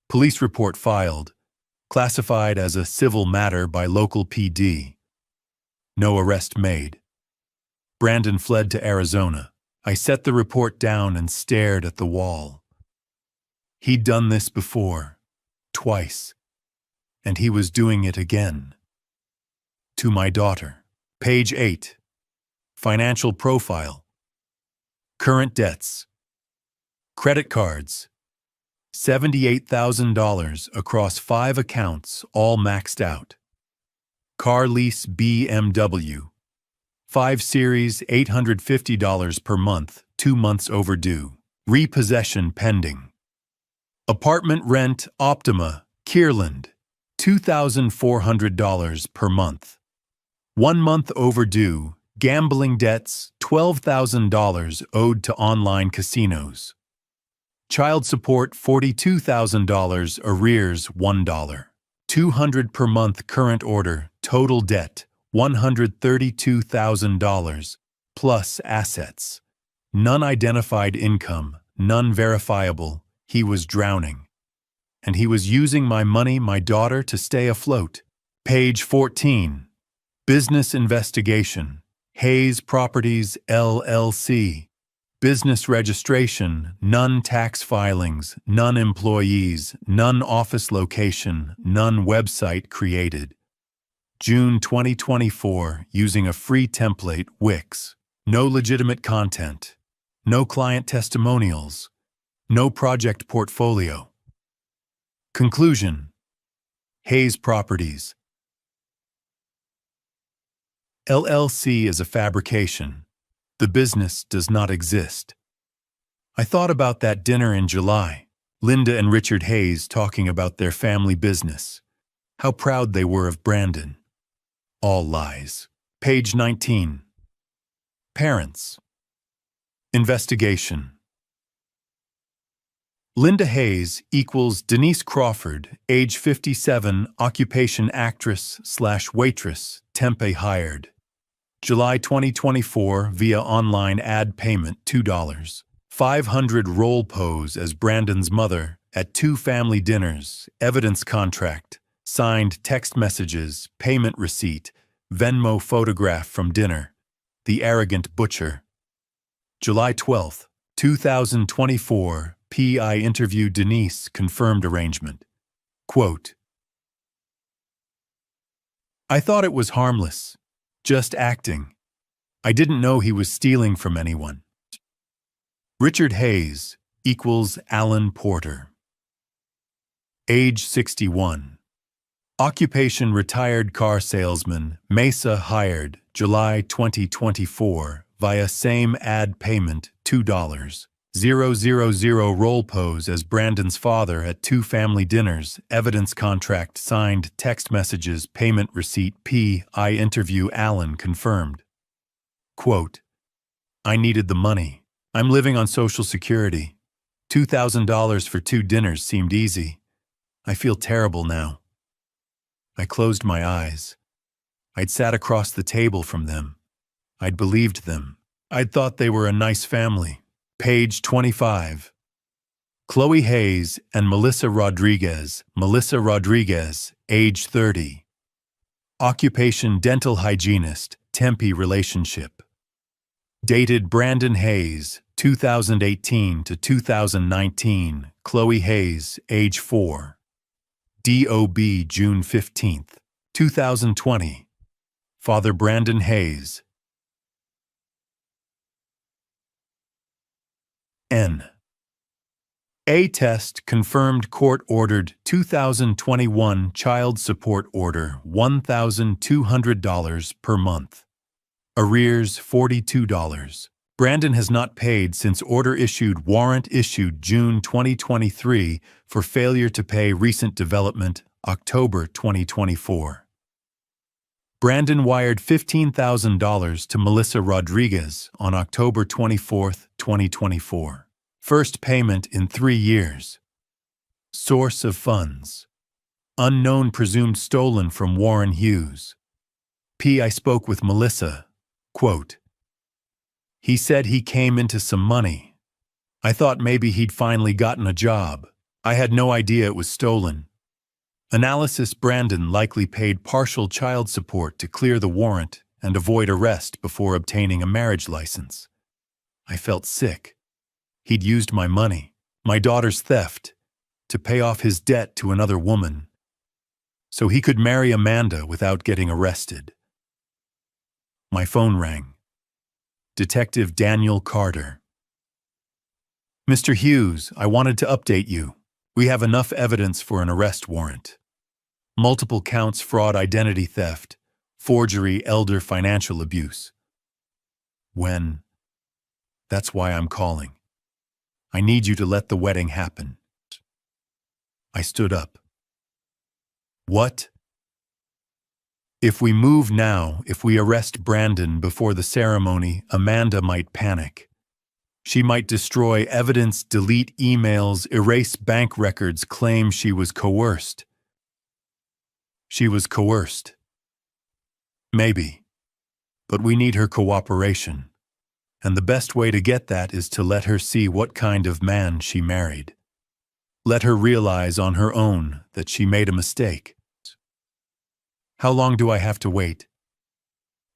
[SPEAKER 1] Police report filed, classified as a civil matter by local PD. No arrest made. Brandon fled to Arizona. I set the report down and stared at the wall. He'd done this before, twice, and he was doing it again. To my daughter. Page 8. Financial profile. Current debts. Credit cards. $78,000 across 5 accounts, all maxed out. Car lease BMW. 5 Series, $850 per month, 2 months overdue. Repossession pending. Apartment rent Optima, Kierland, $2,400 per month. 1 month overdue. Gambling debts, $12,000 owed to online casinos. Child support, $42,000, arrears, $1. $200 per month current order, total debt, $132,000, plus assets. None identified income, none verifiable. He was drowning. And he was using my money, my daughter, to stay afloat. Page 14. Business investigation. Hayes Properties, LLC. Business registration, none tax filings, none employees, none office location, none website created. June 2024, using a free template, Wix. No legitimate content. No client testimonials. No project portfolio. Conclusion. Hayes Properties, LLC is a fabrication. The business does not exist. I thought about that dinner in July, Linda and Richard Hayes talking about their family business, how proud they were of Brandon. All lies. Page 19. Parents. Investigation. Linda Hayes equals Denise Crawford, age 57, occupation actress/waitress, Tempe hired. July 2024 via online ad payment $2. 500 role pose as Brandon's mother at 2 family dinners, evidence contract, signed text messages, payment receipt, Venmo photograph from dinner, the arrogant butcher. July 12, 2024, PI interview Denise, confirmed arrangement. Quote, I thought it was harmless. Just acting. I didn't know he was stealing from anyone. Richard Hayes equals Alan Porter. Age 61. Occupation retired car salesman, Mesa hired, July 2024, via same ad payment $2. 000 role pose as Brandon's father at 2 family dinners, evidence contract signed, text messages, payment receipt, PI interview Alan confirmed. Quote, I needed the money. I'm living on Social Security. $2,000 for 2 dinners seemed easy. I feel terrible now. I closed my eyes. I'd sat across the table from them. I'd believed them. I'd thought they were a nice family. Page 25. Chloe Hayes and Melissa Rodriguez. Melissa Rodriguez, age 30. Occupation dental hygienist, Tempe relationship. Dated Brandon Hayes, 2018 to 2019. Chloe Hayes, age 4. DOB June 15th, 2020. Father Brandon Hayes. N. A test confirmed court-ordered 2021 child support order $1,200 per month. Arrears $42. Brandon has not paid since order issued warrant issued June 2023 for failure to pay recent development October 2024. Brandon wired $15,000 to Melissa Rodriguez on October 24, 2024. First payment in 3 years. Source of funds. Unknown presumed stolen from Warren Hughes. I spoke with Melissa. Quote, he said he came into some money. I thought maybe he'd finally gotten a job. I had no idea it was stolen. Analysis: Brandon likely paid partial child support to clear the warrant and avoid arrest before obtaining a marriage license. I felt sick. He'd used my money, my daughter's theft, to pay off his debt to another woman, so he could marry Amanda without getting arrested. My phone rang. Detective Daniel Carter. Mr. Hughes, I wanted to update you. We have enough evidence for an arrest warrant. Multiple counts: fraud, identity theft, forgery, elder financial abuse. When? That's why I'm calling. I need you to let the wedding happen. I stood up. What? If we move now, if we arrest Brandon before the ceremony, Amanda might panic. She might destroy evidence, delete emails, erase bank records, claim she was coerced. She was coerced. Maybe. But we need her cooperation. And the best way to get that is to let her see what kind of man she married. Let her realize on her own that she made a mistake. How long do I have to wait?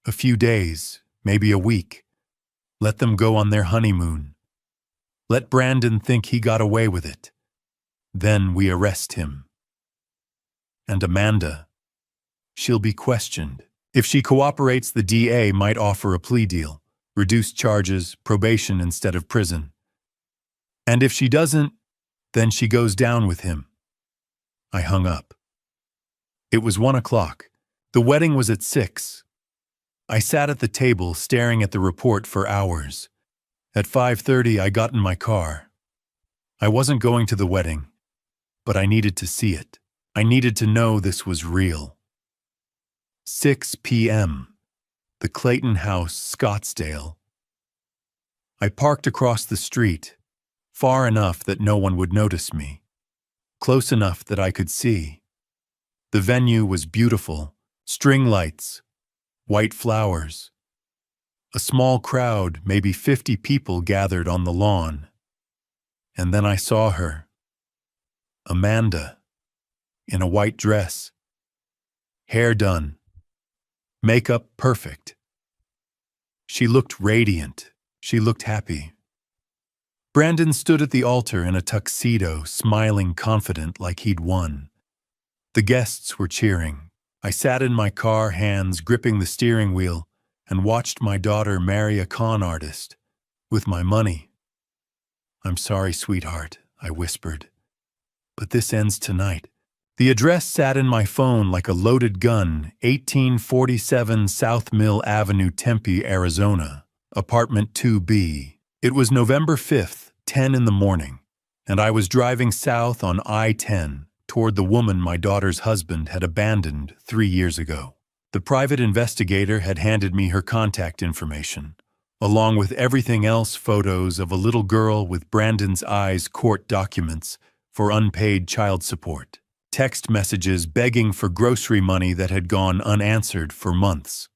[SPEAKER 1] A few days, maybe a week. Let them go on their honeymoon. Let Brandon think he got away with it. Then we arrest him. And Amanda, she'll be questioned. If she cooperates, the DA might offer a plea deal, reduced charges, probation instead of prison. And if she doesn't, then she goes down with him. I hung up. It was 1 o'clock. The wedding was at 6. I sat at the table staring at the report for hours. At 5:30, I got in my car. I wasn't going to the wedding, but I needed to see it. I needed to know this was real. 6 p.m. The Clayton House, Scottsdale. I parked across the street, far enough that no one would notice me, close enough that I could see. The venue was beautiful. String lights, white flowers. A small crowd, maybe 50 people, gathered on the lawn. And then I saw her. Amanda, in a white dress. Hair done. Makeup perfect. She looked radiant. She looked happy. Brandon stood at the altar in a tuxedo, smiling confident like he'd won. The guests were cheering. I sat in my car, hands gripping the steering wheel, and watched my daughter marry a con artist with my money. I'm sorry, sweetheart, I whispered, but this ends tonight. The address sat in my phone like a loaded gun: 1847 South Mill Avenue, Tempe, Arizona, apartment 2B. It was November 5th, 10 in the morning, and I was driving south on I-10. Toward the woman my daughter's husband had abandoned 3 years ago. The private investigator had handed me her contact information, along with everything else: photos of a little girl with Brandon's eyes, court documents for unpaid child support, text messages begging for grocery money that had gone unanswered for months.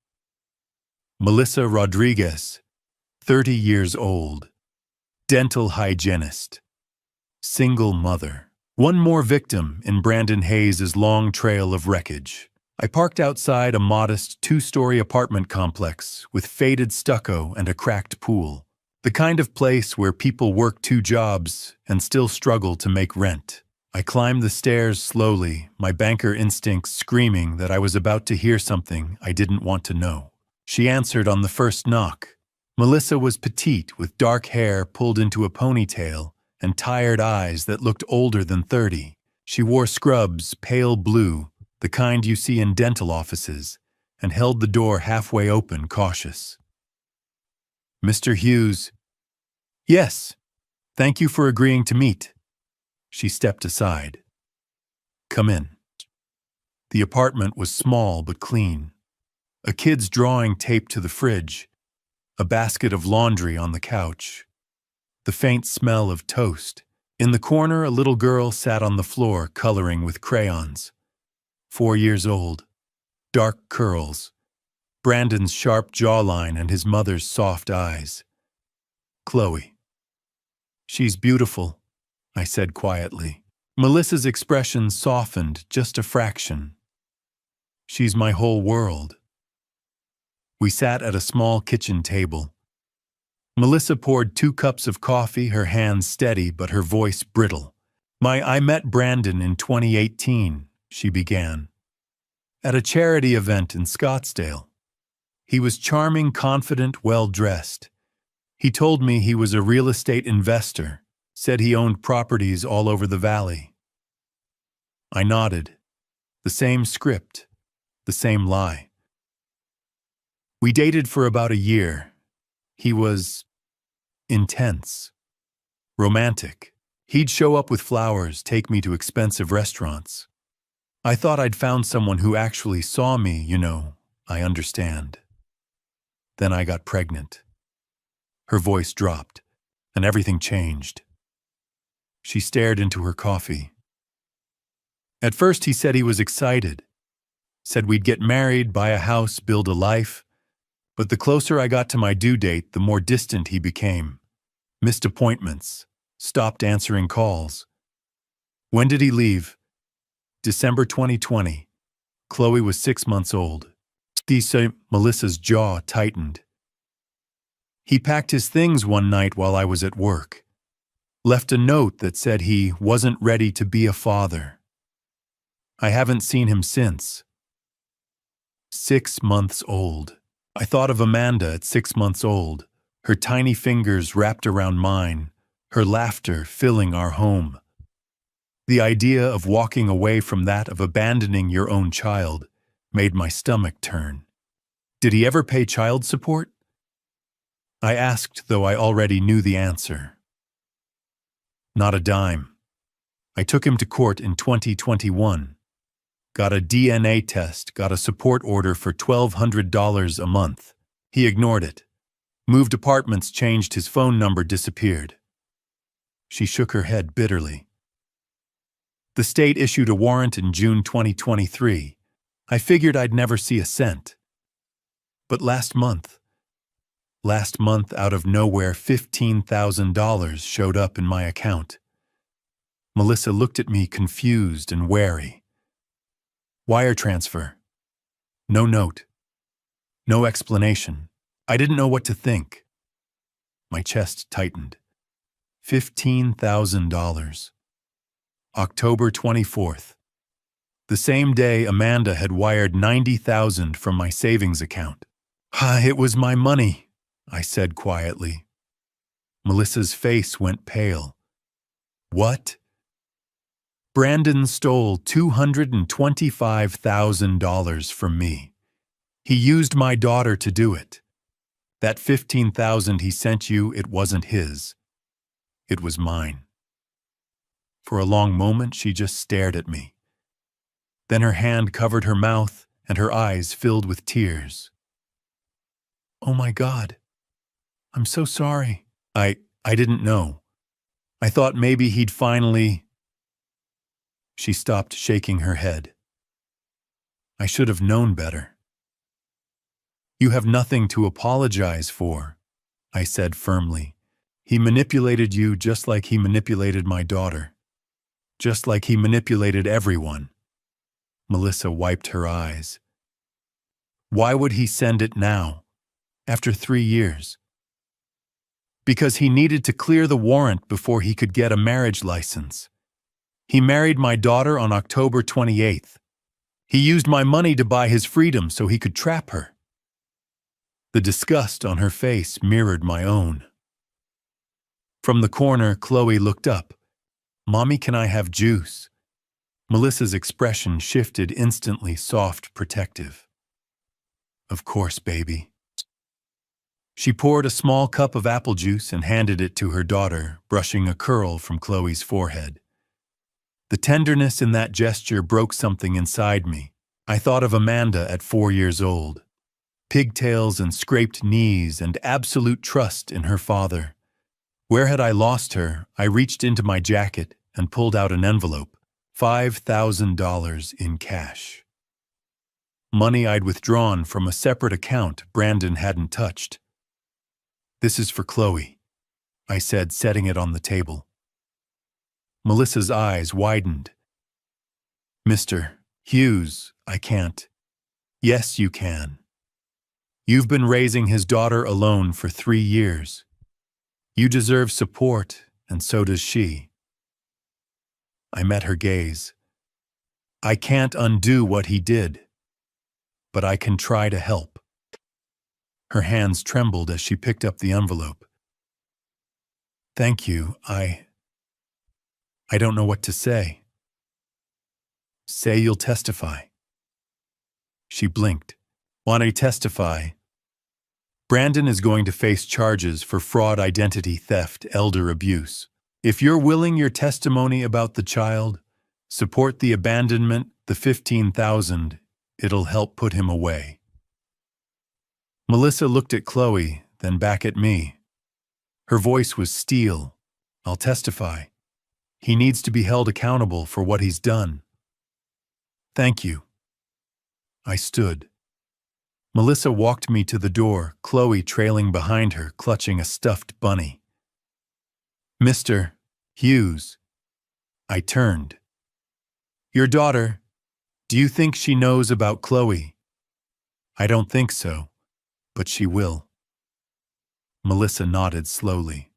[SPEAKER 1] Melissa Rodriguez, 30 years old, dental hygienist, single mother. One more victim in Brandon Hayes' long trail of wreckage. I parked outside a modest two-story apartment complex with faded stucco and a cracked pool. The kind of place where people work 2 jobs and still struggle to make rent. I climbed the stairs slowly, my banker instincts screaming that I was about to hear something I didn't want to know. She answered on the first knock. Melissa was petite, with dark hair pulled into a ponytail and tired eyes that looked older than 30. She wore scrubs, pale blue, the kind you see in dental offices, and held the door halfway open, cautious. "Mr. Hughes." "Yes. Thank you for agreeing to meet." She stepped aside. "Come in." The apartment was small but clean. A kid's drawing taped to the fridge, a basket of laundry on the couch, the faint smell of toast. In the corner, a little girl sat on the floor coloring with crayons. 4 years old, dark curls, Brandon's sharp jawline and his mother's soft eyes. "Chloe." "She's beautiful," I said quietly. Melissa's expression softened just a fraction. "She's my whole world." We sat at a small kitchen table. Melissa poured 2 cups of coffee, her hands steady but her voice brittle. I met Brandon in 2018, she began, at a charity event in Scottsdale. He was charming, confident, well-dressed. He told me he was a real estate investor, said he owned properties all over the valley. I nodded. The same script, the same lie. We dated for about a year. He was intense, romantic. He'd show up with flowers, take me to expensive restaurants. I thought I'd found someone who actually saw me, I understand. Then I got pregnant. Her voice dropped, and everything changed. She stared into her coffee. At first he said he was excited, said we'd get married, buy a house, build a life. But the closer I got to my due date, the more distant he became. Missed appointments, stopped answering calls. When did he leave? December 2020. Chloe was 6 months old. Melissa's jaw tightened. He packed his things one night while I was at work. Left a note that said he wasn't ready to be a father. I haven't seen him since. 6 months old. I thought of Amanda at 6 months old, her tiny fingers wrapped around mine, her laughter filling our home. The idea of walking away from that, of abandoning your own child, made my stomach turn. Did he ever pay child support? I asked, though I already knew the answer. Not a dime. I took him to court in 2021. Got a DNA test, got a support order for $1,200 a month. He ignored it. Moved apartments, changed his phone number, disappeared. She shook her head bitterly. The state issued a warrant in June 2023. I figured I'd never see a cent. But last month, out of nowhere, $15,000 showed up in my account. Melissa looked at me confused and wary. Wire transfer. No note. No explanation. I didn't know what to think. My chest tightened. $15,000. October 24th. The same day Amanda had wired $90,000 from my savings account. It was my money, I said quietly. Melissa's face went pale. What? Brandon stole $225,000 from me. He used my daughter to do it. That $15,000 he sent you, it wasn't his. It was mine. For a long moment, she just stared at me. Then her hand covered her mouth and her eyes filled with tears. Oh my God. I'm so sorry. I didn't know. I thought maybe he'd finally... She stopped, shaking her head. I should have known better. You have nothing to apologize for, I said firmly. He manipulated you just like he manipulated my daughter. Just like he manipulated everyone. Melissa wiped her eyes. Why would he send it now, after 3 years? Because he needed to clear the warrant before he could get a marriage license. He married my daughter on October 28th. He used my money to buy his freedom so he could trap her. The disgust on her face mirrored my own. From the corner, Chloe looked up. Mommy, can I have juice? Melissa's expression shifted instantly, soft, protective. Of course, baby. She poured a small cup of apple juice and handed it to her daughter, brushing a curl from Chloe's forehead. The tenderness in that gesture broke something inside me. I thought of Amanda at 4 years old. Pigtails and scraped knees and absolute trust in her father. Where had I lost her? I reached into my jacket and pulled out an envelope, $5,000 in cash. Money I'd withdrawn from a separate account Brandon hadn't touched. This is for Chloe, I said, setting it on the table. Melissa's eyes widened. Mr. Hughes, I can't. Yes, you can. You've been raising his daughter alone for 3 years. You deserve support, and so does she. I met her gaze. I can't undo what he did, but I can try to help. Her hands trembled as she picked up the envelope. Thank you, I don't know what to say. Say you'll testify. She blinked. Want to testify? Brandon is going to face charges for fraud, identity theft, elder abuse. If you're willing your testimony about the child, support the abandonment, the $15,000, it'll help put him away. Melissa looked at Chloe, then back at me. Her voice was steel. I'll testify. He needs to be held accountable for what he's done. Thank you. I stood. Melissa walked me to the door, Chloe trailing behind her, clutching a stuffed bunny. Mr. Hughes. I turned. Your daughter, do you think she knows about Chloe? I don't think so, but she will. Melissa nodded slowly.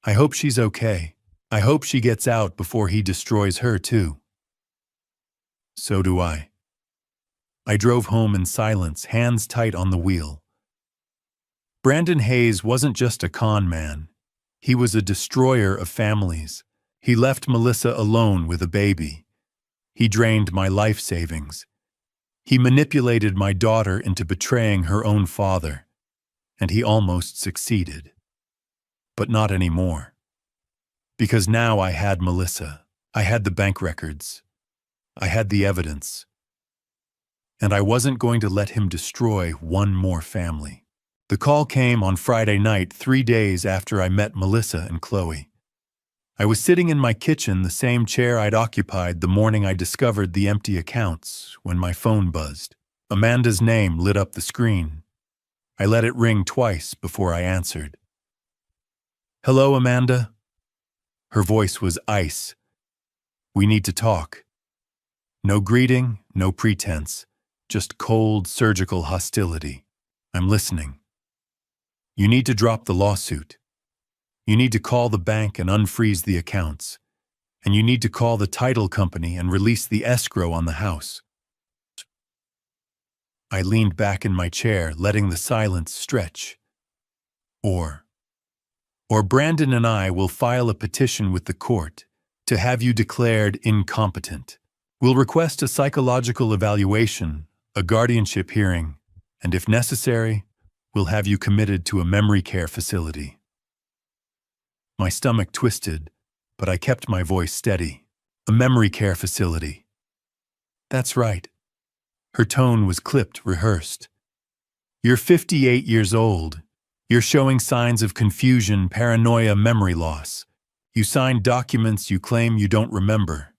[SPEAKER 1] I hope she's okay. I hope she gets out before he destroys her too. So do I. I drove home in silence, hands tight on the wheel. Brandon Hayes wasn't just a con man. He was a destroyer of families. He left Melissa alone with a baby. He drained my life savings. He manipulated my daughter into betraying her own father. And he almost succeeded. But not anymore. Because now I had Melissa. I had the bank records. I had the evidence. And I wasn't going to let him destroy one more family. The call came on Friday night, 3 days after I met Melissa and Chloe. I was sitting in my kitchen, the same chair I'd occupied the morning I discovered the empty accounts, when my phone buzzed. Amanda's name lit up the screen. I let it ring twice before I answered. Hello, Amanda. Her voice was ice. We need to talk. No greeting, no pretense, just cold, surgical hostility. I'm listening. You need to drop the lawsuit. You need to call the bank and unfreeze the accounts. And you need to call the title company and release the escrow on the house. I leaned back in my chair, letting the silence stretch. Or Brandon and I will file a petition with the court to have you declared incompetent. We'll request a psychological evaluation, a guardianship hearing, and if necessary, we'll have you committed to a memory care facility. My stomach twisted, but I kept my voice steady. A memory care facility. That's right. Her tone was clipped, rehearsed. You're 58 years old. You're showing signs of confusion, paranoia, memory loss. You signed documents you claim you don't remember.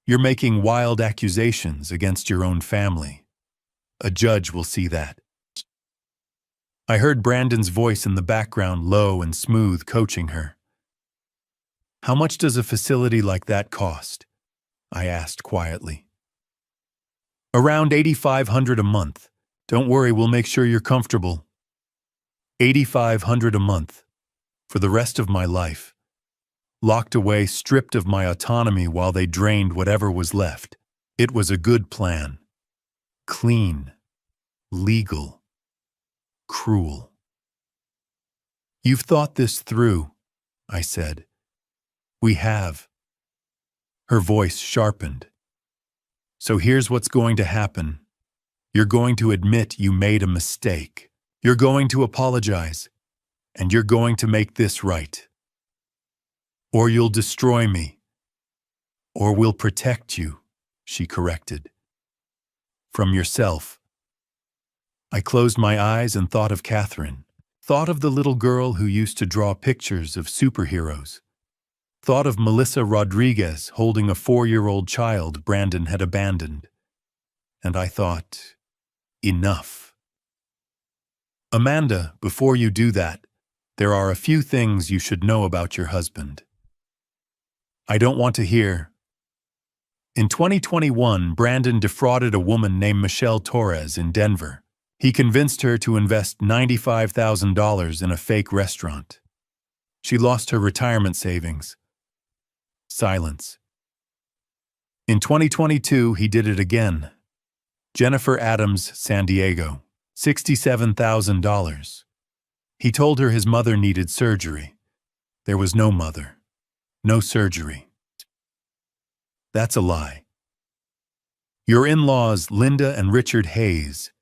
[SPEAKER 1] You're making wild accusations against your own family. A judge will see that. I heard Brandon's voice in the background, low and smooth, coaching her. "How much does a facility like that cost?" I asked quietly. "Around $8,500 a month. Don't worry, we'll make sure you're comfortable." $8,500 a month. For the rest of my life. Locked away, stripped of my autonomy while they drained whatever was left. It was a good plan. Clean. Legal. Cruel. "You've thought this through," I said. "We have." Her voice sharpened. "So here's what's going to happen. You're going to admit you made a mistake. You're going to apologize. And you're going to make this right. Or you'll destroy me. Or we'll protect you," she corrected. "From yourself." I closed my eyes and thought of Catherine. Thought of the little girl who used to draw pictures of superheroes. Thought of Melissa Rodriguez holding a 4-year-old child Brandon had abandoned. And I thought, enough. "Amanda, before you do that, there are a few things you should know about your husband." "I don't want to hear." In 2021, Brandon defrauded a woman named Michelle Torres in Denver. He convinced her to invest $95,000 in a fake restaurant. She lost her retirement savings. Silence. In 2022, he did it again. Jennifer Adams, San Diego, $67,000. He told her his mother needed surgery. There was no mother. No surgery. That's a lie. Your in-laws, Linda and Richard Hayes.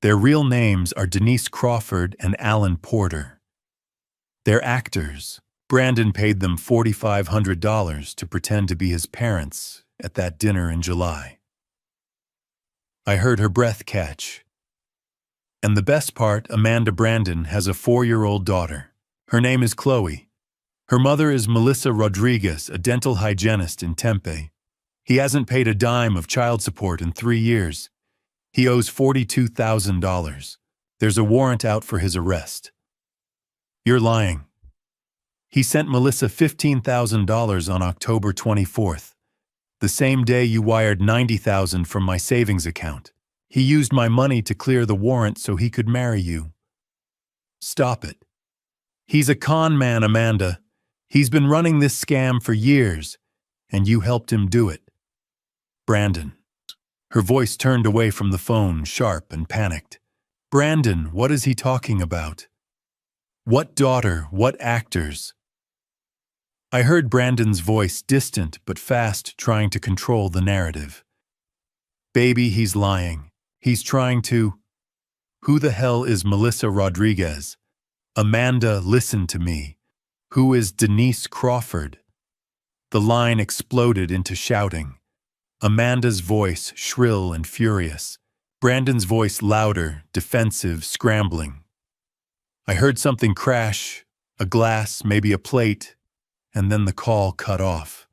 [SPEAKER 1] Their real names are Denise Crawford and Alan Porter. They're actors. Brandon paid them $4,500 to pretend to be his parents at that dinner in July. I heard her breath catch. And the best part, Amanda Brandon has a 4-year-old daughter. Her name is Chloe. Her mother is Melissa Rodriguez, a dental hygienist in Tempe. He hasn't paid a dime of child support in 3 years. He owes $42,000. There's a warrant out for his arrest. You're lying. He sent Melissa $15,000 on October 24th, the same day you wired $90,000 from my savings account. He used my money to clear the warrant so he could marry you. Stop it. He's a con man, Amanda. He's been running this scam for years, and you helped him do it. Brandon. Her voice turned away from the phone, sharp and panicked. Brandon, what is he talking about? What daughter? What actors? I heard Brandon's voice, distant but fast, trying to control the narrative. Baby, he's lying. He's trying to... Who the hell is Melissa Rodriguez? Amanda, listen to me. Who is Denise Crawford? The line exploded into shouting. Amanda's voice, shrill and furious. Brandon's voice louder, defensive, scrambling. I heard something crash, a glass, maybe a plate, and then the call cut off.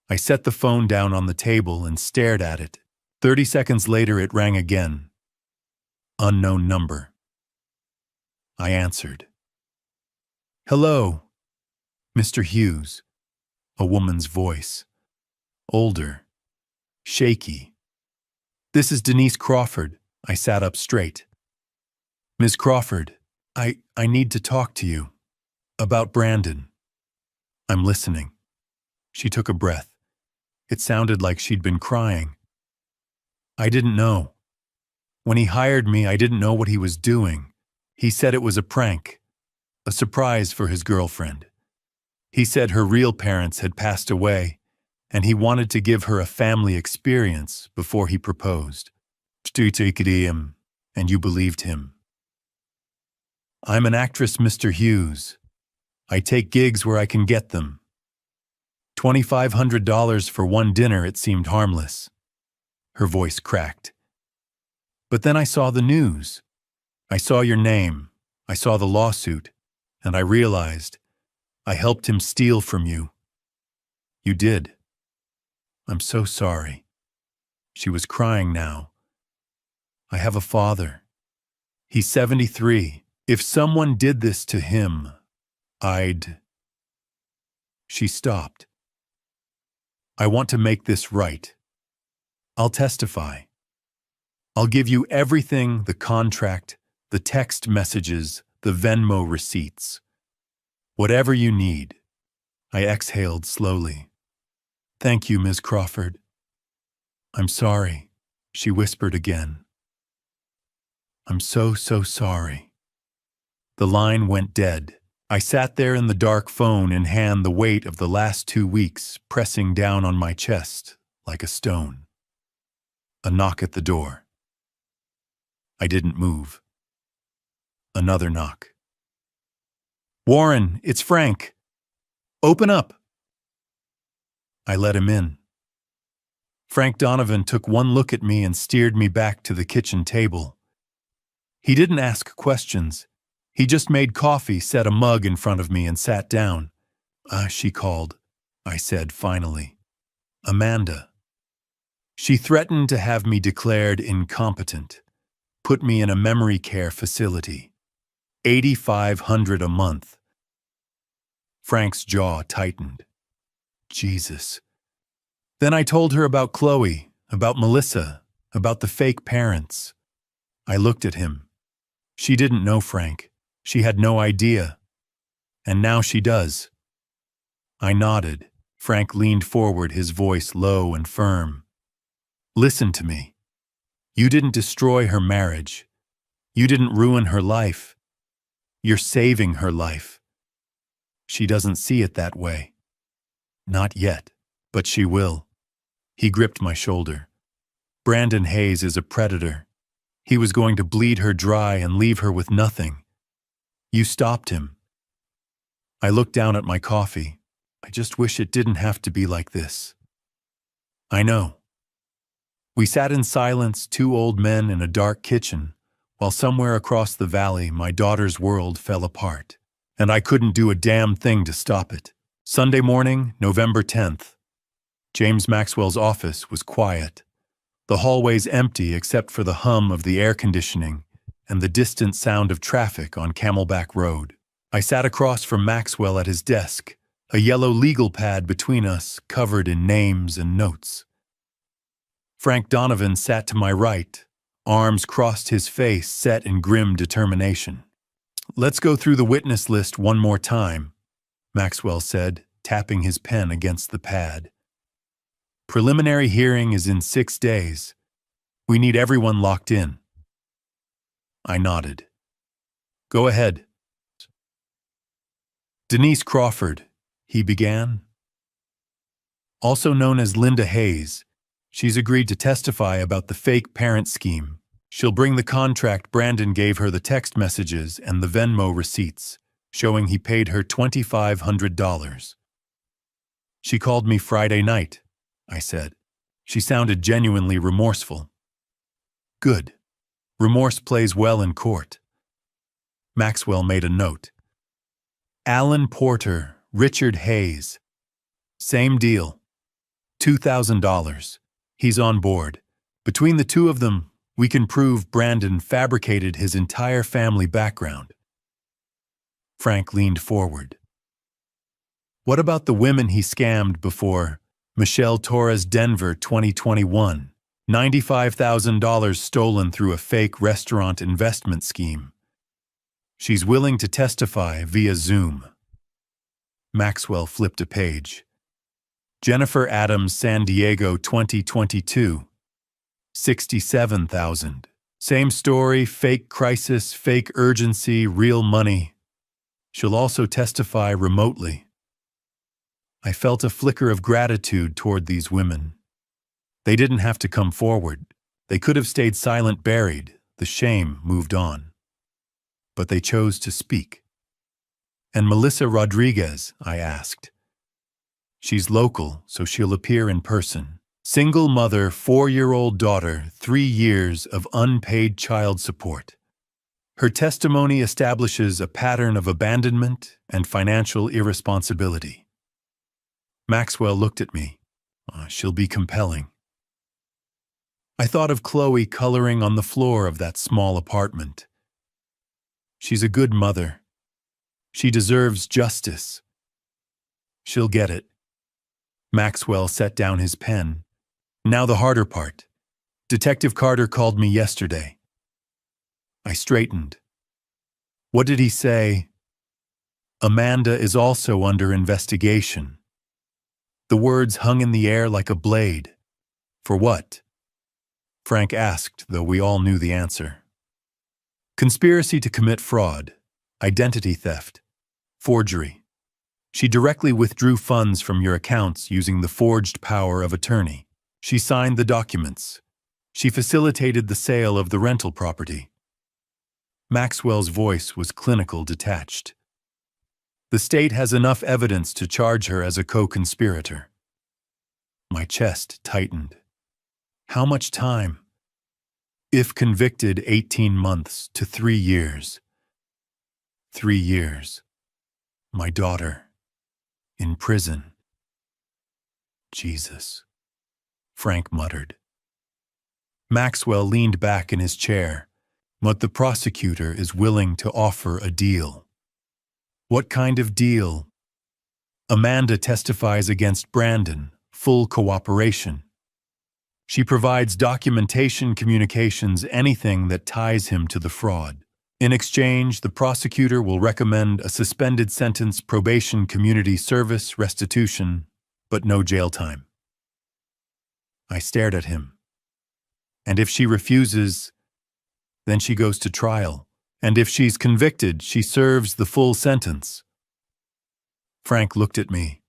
[SPEAKER 1] I set the phone down on the table and stared at it. 30 seconds later, it rang again. Unknown number. I answered. Hello, Mr. Hughes. A woman's voice. Older. Shaky. This is Denise Crawford. I sat up straight. Ms. Crawford, I need to talk to you. About Brandon. I'm listening. She took a breath. It sounded like she'd been crying. I didn't know. When he hired me, I didn't know what he was doing. He said it was a prank, a surprise for his girlfriend. He said her real parents had passed away, and he wanted to give her a family experience before he proposed. And you believed him. I'm an actress, Mr. Hughes. I take gigs where I can get them. $2,500 for one dinner, it seemed harmless. Her voice cracked. But then I saw the news. I saw your name. I saw the lawsuit. And I realized I helped him steal from you. You did. I'm so sorry. She was crying now. I have a father. He's 73. If someone did this to him, I'd... She stopped. I want to make this right. I'll testify. I'll give you everything, the contract, the text messages, the Venmo receipts. Whatever you need. I exhaled slowly. Thank you, Ms. Crawford. I'm sorry, she whispered again. I'm so sorry. The line went dead. I sat there in the dark, phone in hand, the weight of the last 2 weeks pressing down on my chest like a stone. A knock at the door. I didn't move. Another knock. Warren, it's Frank. Open up. I let him in. Frank Donovan took one look at me and steered me back to the kitchen table. He didn't ask questions. He just made coffee, set a mug in front of me, and sat down. She called, I said finally. Amanda. She threatened to have me declared incompetent, put me in a memory care facility. $8,500 a month. Frank's jaw tightened. Jesus. Then I told her about Chloe, about Melissa, about the fake parents. I looked at him. She didn't know Frank. She had no idea. And now she does. I nodded. Frank leaned forward, his voice low and firm. Listen to me. You didn't destroy her marriage. You didn't ruin her life. You're saving her life. She doesn't see it that way. Not yet, but she will. He gripped my shoulder. Brandon Hayes is a predator. He was going to bleed her dry and leave her with nothing. You stopped him. I looked down at my coffee. I just wish it didn't have to be like this. I know. We sat in silence, 2 old men in a dark kitchen, while somewhere across the valley my daughter's world fell apart, and I couldn't do a damn thing to stop it. Sunday morning, November 10th. James Maxwell's office was quiet. The hallways empty except for the hum of the air conditioning and the distant sound of traffic on Camelback Road. I sat across from Maxwell at his desk, a yellow legal pad between us covered in names and notes. Frank Donovan sat to my right, arms crossed, his face set in grim determination. Let's go through the witness list one more time, Maxwell said, tapping his pen against the pad. Preliminary hearing is in 6 days. We need everyone locked in. I nodded. Go ahead. Denise Crawford, he began. Also known as Linda Hayes, she's agreed to testify about the fake parent scheme. She'll bring the contract Brandon gave her, the text messages, and the Venmo receipts, showing he paid her $2,500. She called me Friday night, I said. She sounded genuinely remorseful. Good. Remorse plays well in court. Maxwell made a note. Alan Porter, Richard Hayes. Same deal. $2,000. He's on board. Between the two of them, we can prove Brandon fabricated his entire family background. Frank leaned forward. What about the women he scammed before? Michelle Torres, Denver, 2021. $95,000 stolen through a fake restaurant investment scheme. She's willing to testify via Zoom. Maxwell flipped a page. Jennifer Adams, San Diego, 2022. $67,000. Same story, fake crisis, fake urgency, real money. She'll also testify remotely. I felt a flicker of gratitude toward these women. They didn't have to come forward. They could have stayed silent, buried. The shame moved on. But they chose to speak. And Melissa Rodriguez, I asked. She's local, so she'll appear in person. Single mother, 4-year-old daughter, 3 years of unpaid child support. Her testimony establishes a pattern of abandonment and financial irresponsibility. Maxwell looked at me. She'll be compelling. I thought of Chloe coloring on the floor of that small apartment, She's a good mother. She deserves justice. She'll get it. Maxwell set down his pen. Now the harder part. Detective Carter called me yesterday. I straightened. What did he say? Amanda is also under investigation. The words hung in the air like a blade. For what? Frank asked, though we all knew the answer. Conspiracy to commit fraud, identity theft, forgery. She directly withdrew funds from your accounts using the forged power of attorney. She signed the documents. She facilitated the sale of the rental property. Maxwell's voice was clinical, detached. The state has enough evidence to charge her as a co-conspirator. My chest tightened. How much time? If convicted, 18 months to 3 years. 3 years. My daughter. In prison. Jesus. Frank muttered. Maxwell leaned back in his chair. But the prosecutor is willing to offer a deal. What kind of deal? Amanda testifies against Brandon, full cooperation. She provides documentation, communications, anything that ties him to the fraud. In exchange, the prosecutor will recommend a suspended sentence, probation, community service, restitution, but no jail time. I stared at him. And if she refuses, then she goes to trial. And if she's convicted, she serves the full sentence. Frank looked at me.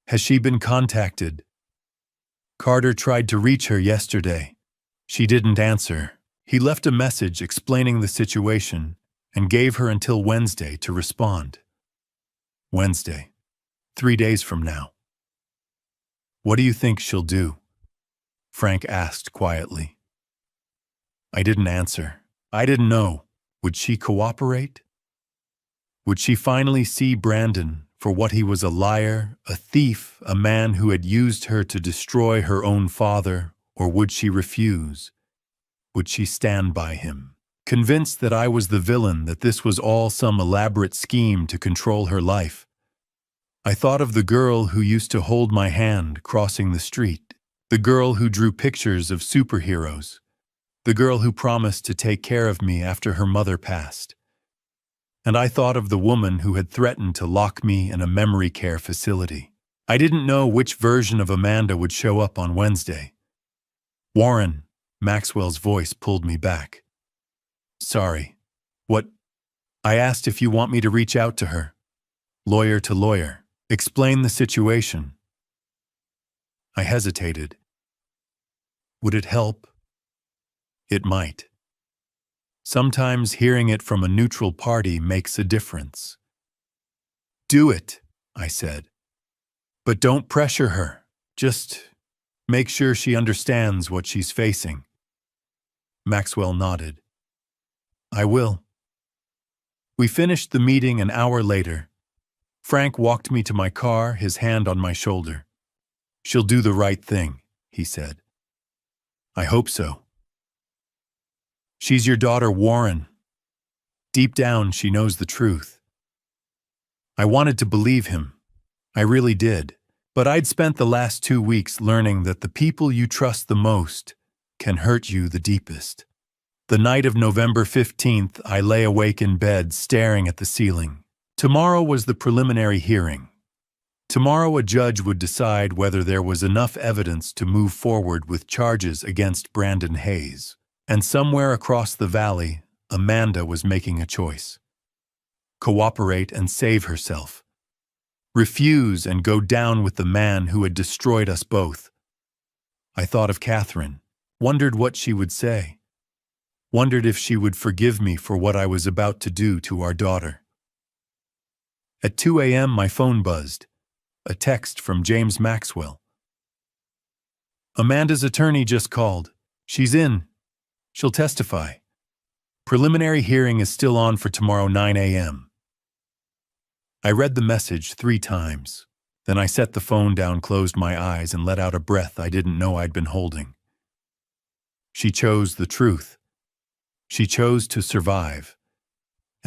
[SPEAKER 1] Has she been contacted? Carter tried to reach her yesterday. She didn't answer. He left a message explaining the situation and gave her until Wednesday to respond. Wednesday, 3 days from now. What do you think she'll do? Frank asked quietly. I didn't answer. I didn't know. Would she cooperate? Would she finally see Brandon for what he was, a liar, a thief, a man who had used her to destroy her own father, or would she refuse? Would she stand by him, convinced that I was the villain, that this was all some elaborate scheme to control her life? I thought of the girl who used to hold my hand crossing the street, the girl who drew pictures of superheroes, the girl who promised to take care of me after her mother passed. And I thought of the woman who had threatened to lock me in a memory care facility. I didn't know which version of Amanda would show up on Wednesday. Warren, Maxwell's voice pulled me back. Sorry. What? I asked if you want me to reach out to her. Lawyer to lawyer. Explain the situation. I hesitated. Would it help? It might. Sometimes hearing it from a neutral party makes a difference. Do it, I said. But don't pressure her. Just make sure she understands what she's facing. Maxwell nodded. I will. We finished the meeting an hour later. Frank walked me to my car, his hand on my shoulder. She'll do the right thing, he said. I hope so. She's your daughter, Warren. Deep down, she knows the truth. I wanted to believe him. I really did. But I'd spent the last 2 weeks learning that the people you trust the most can hurt you the deepest. The night of November 15th, I lay awake in bed, staring at the ceiling. Tomorrow was the preliminary hearing. Tomorrow a judge would decide whether there was enough evidence to move forward with charges against Brandon Hayes. And somewhere across the valley, Amanda was making a choice. Cooperate and save herself. Refuse and go down with the man who had destroyed us both. I thought of Catherine, wondered what she would say. Wondered if she would forgive me for what I was about to do to our daughter. At 2 a.m. my phone buzzed. A text from James Maxwell. Amanda's attorney just called. She's in. She'll testify. Preliminary hearing is still on for tomorrow 9 a.m. I read the message 3 times. Then I set the phone down, closed my eyes, and let out a breath I didn't know I'd been holding. She chose the truth. She chose to survive.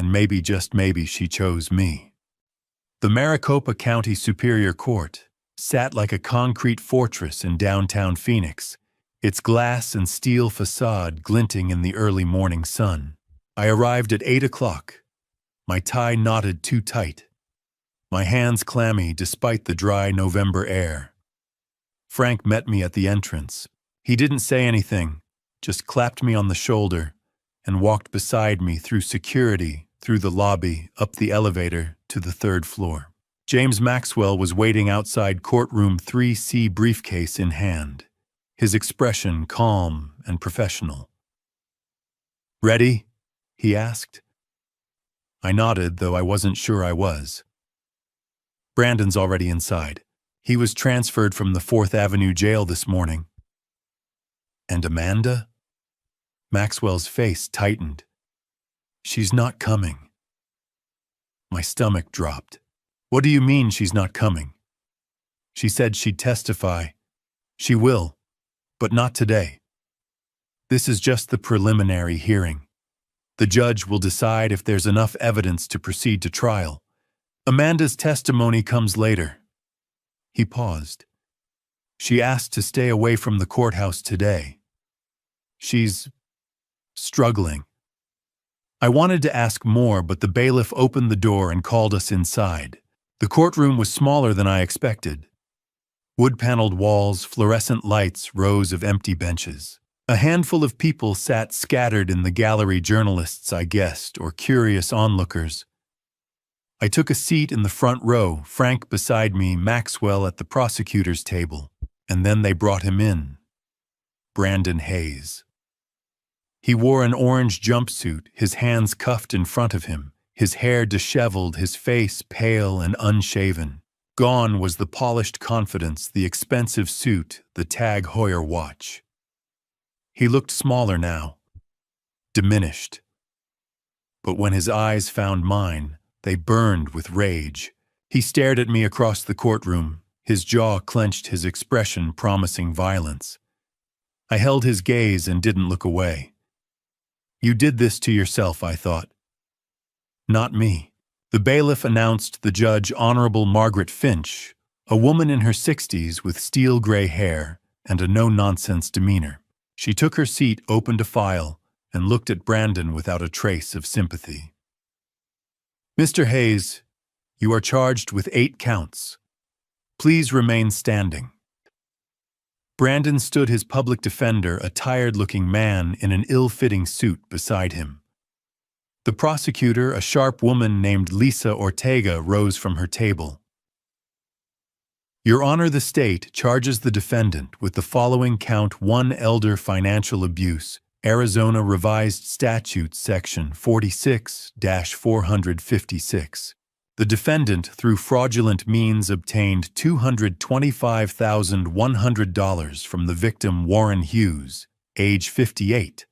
[SPEAKER 1] and maybe, just maybe, she chose me. The Maricopa County Superior Court sat like a concrete fortress in downtown Phoenix, its glass and steel facade glinting in the early morning sun. I arrived at 8 o'clock, my tie knotted too tight, my hands clammy despite the dry November air. Frank met me at the entrance. He didn't say anything, just clapped me on the shoulder and walked beside me through security, through the lobby, up the elevator to the 3rd floor. James Maxwell was waiting outside courtroom 3C, briefcase in hand, his expression calm and professional. "Ready?" he asked. I nodded, though I wasn't sure I was. "Brandon's already inside. He was transferred from the 4th Avenue jail this morning." "And Amanda?" Maxwell's face tightened. "She's not coming." My stomach dropped. "What do you mean she's not coming?" "She said she'd testify." "She will, but not today. This is just the preliminary hearing. The judge will decide if there's enough evidence to proceed to trial. Amanda's testimony comes later." He paused. "She asked to stay away from the courthouse today. She's struggling." I wanted to ask more, but the bailiff opened the door and called us inside. The courtroom was smaller than I expected. Wood-paneled walls, fluorescent lights, rows of empty benches. A handful of people sat scattered in the gallery, journalists, I guessed, or curious onlookers. I took a seat in the front row, Frank beside me, Maxwell at the prosecutor's table, and then they brought him in. Brandon Hayes. He wore an orange jumpsuit, his hands cuffed in front of him, his hair disheveled, his face pale and unshaven. Gone was the polished confidence, the expensive suit, the Tag Heuer watch. He looked smaller now, diminished. But when his eyes found mine, they burned with rage. He stared at me across the courtroom, his jaw clenched, his expression promising violence. I held his gaze and didn't look away. "You did this to yourself," I thought. "Not me." The bailiff announced the judge, Honorable Margaret Finch, a woman in her 60s with steel-gray hair and a no-nonsense demeanor. She took her seat, opened a file, and looked at Brandon without a trace of sympathy. "Mr. Hayes, you are charged with 8 counts. Please remain standing." Brandon stood, his public defender, a tired-looking man in an ill-fitting suit, beside him. The prosecutor, a sharp woman named Lisa Ortega, rose from her table. "Your Honor, the state charges the defendant with the following: Count 1, elder financial abuse, Arizona Revised Statute Section 46-456. The defendant, through fraudulent means, obtained $225,100 from the victim, Warren Hughes, age 58.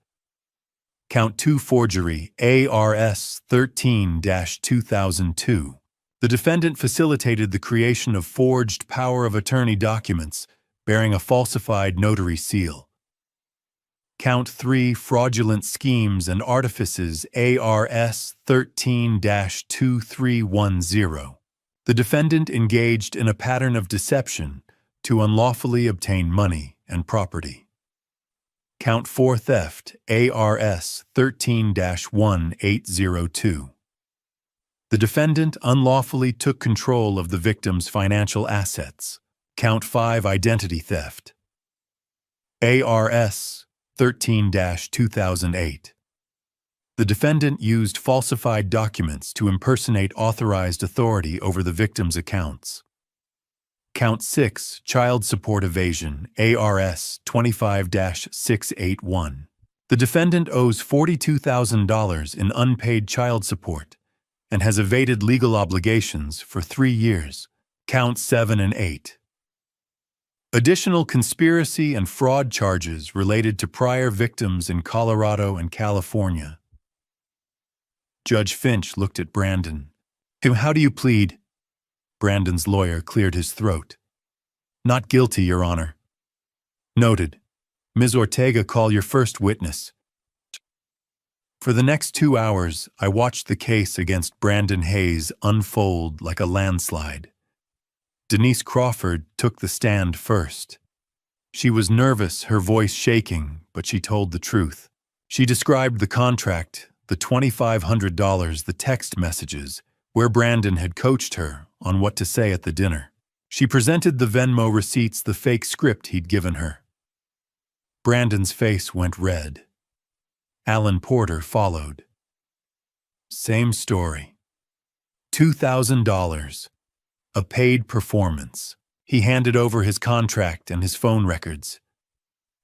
[SPEAKER 1] Count 2, forgery, ARS 13-2002. The defendant facilitated the creation of forged power of attorney documents bearing a falsified notary seal. Count 3, fraudulent schemes and artifices, ARS 13-2310. The defendant engaged in a pattern of deception to unlawfully obtain money and property. Count 4, theft, ARS 13-1802. The defendant unlawfully took control of the victim's financial assets. Count 5, identity theft, ARS 13-2008. The defendant used falsified documents to impersonate authorized authority over the victim's accounts. Count 6, child support evasion, ARS 25-681. The defendant owes $42,000 in unpaid child support and has evaded legal obligations for 3 years. Counts 7 and 8. Additional conspiracy and fraud charges related to prior victims in Colorado and California. Judge Finch looked at Brandon. "How do you plead?" Brandon's lawyer cleared his throat. "Not guilty, Your Honor." "Noted. Ms. Ortega, call your first witness." For the next 2 hours, I watched the case against Brandon Hayes unfold like a landslide. Denise Crawford took the stand first. She was nervous, her voice shaking, but she told the truth. She described the contract, the $2,500, the text messages, where Brandon had coached her on what to say at the dinner. She presented the Venmo receipts, the fake script he'd given her. Brandon's face went red. Alan Porter followed. Same story. $2,000. A paid performance. He handed over his contract and his phone records.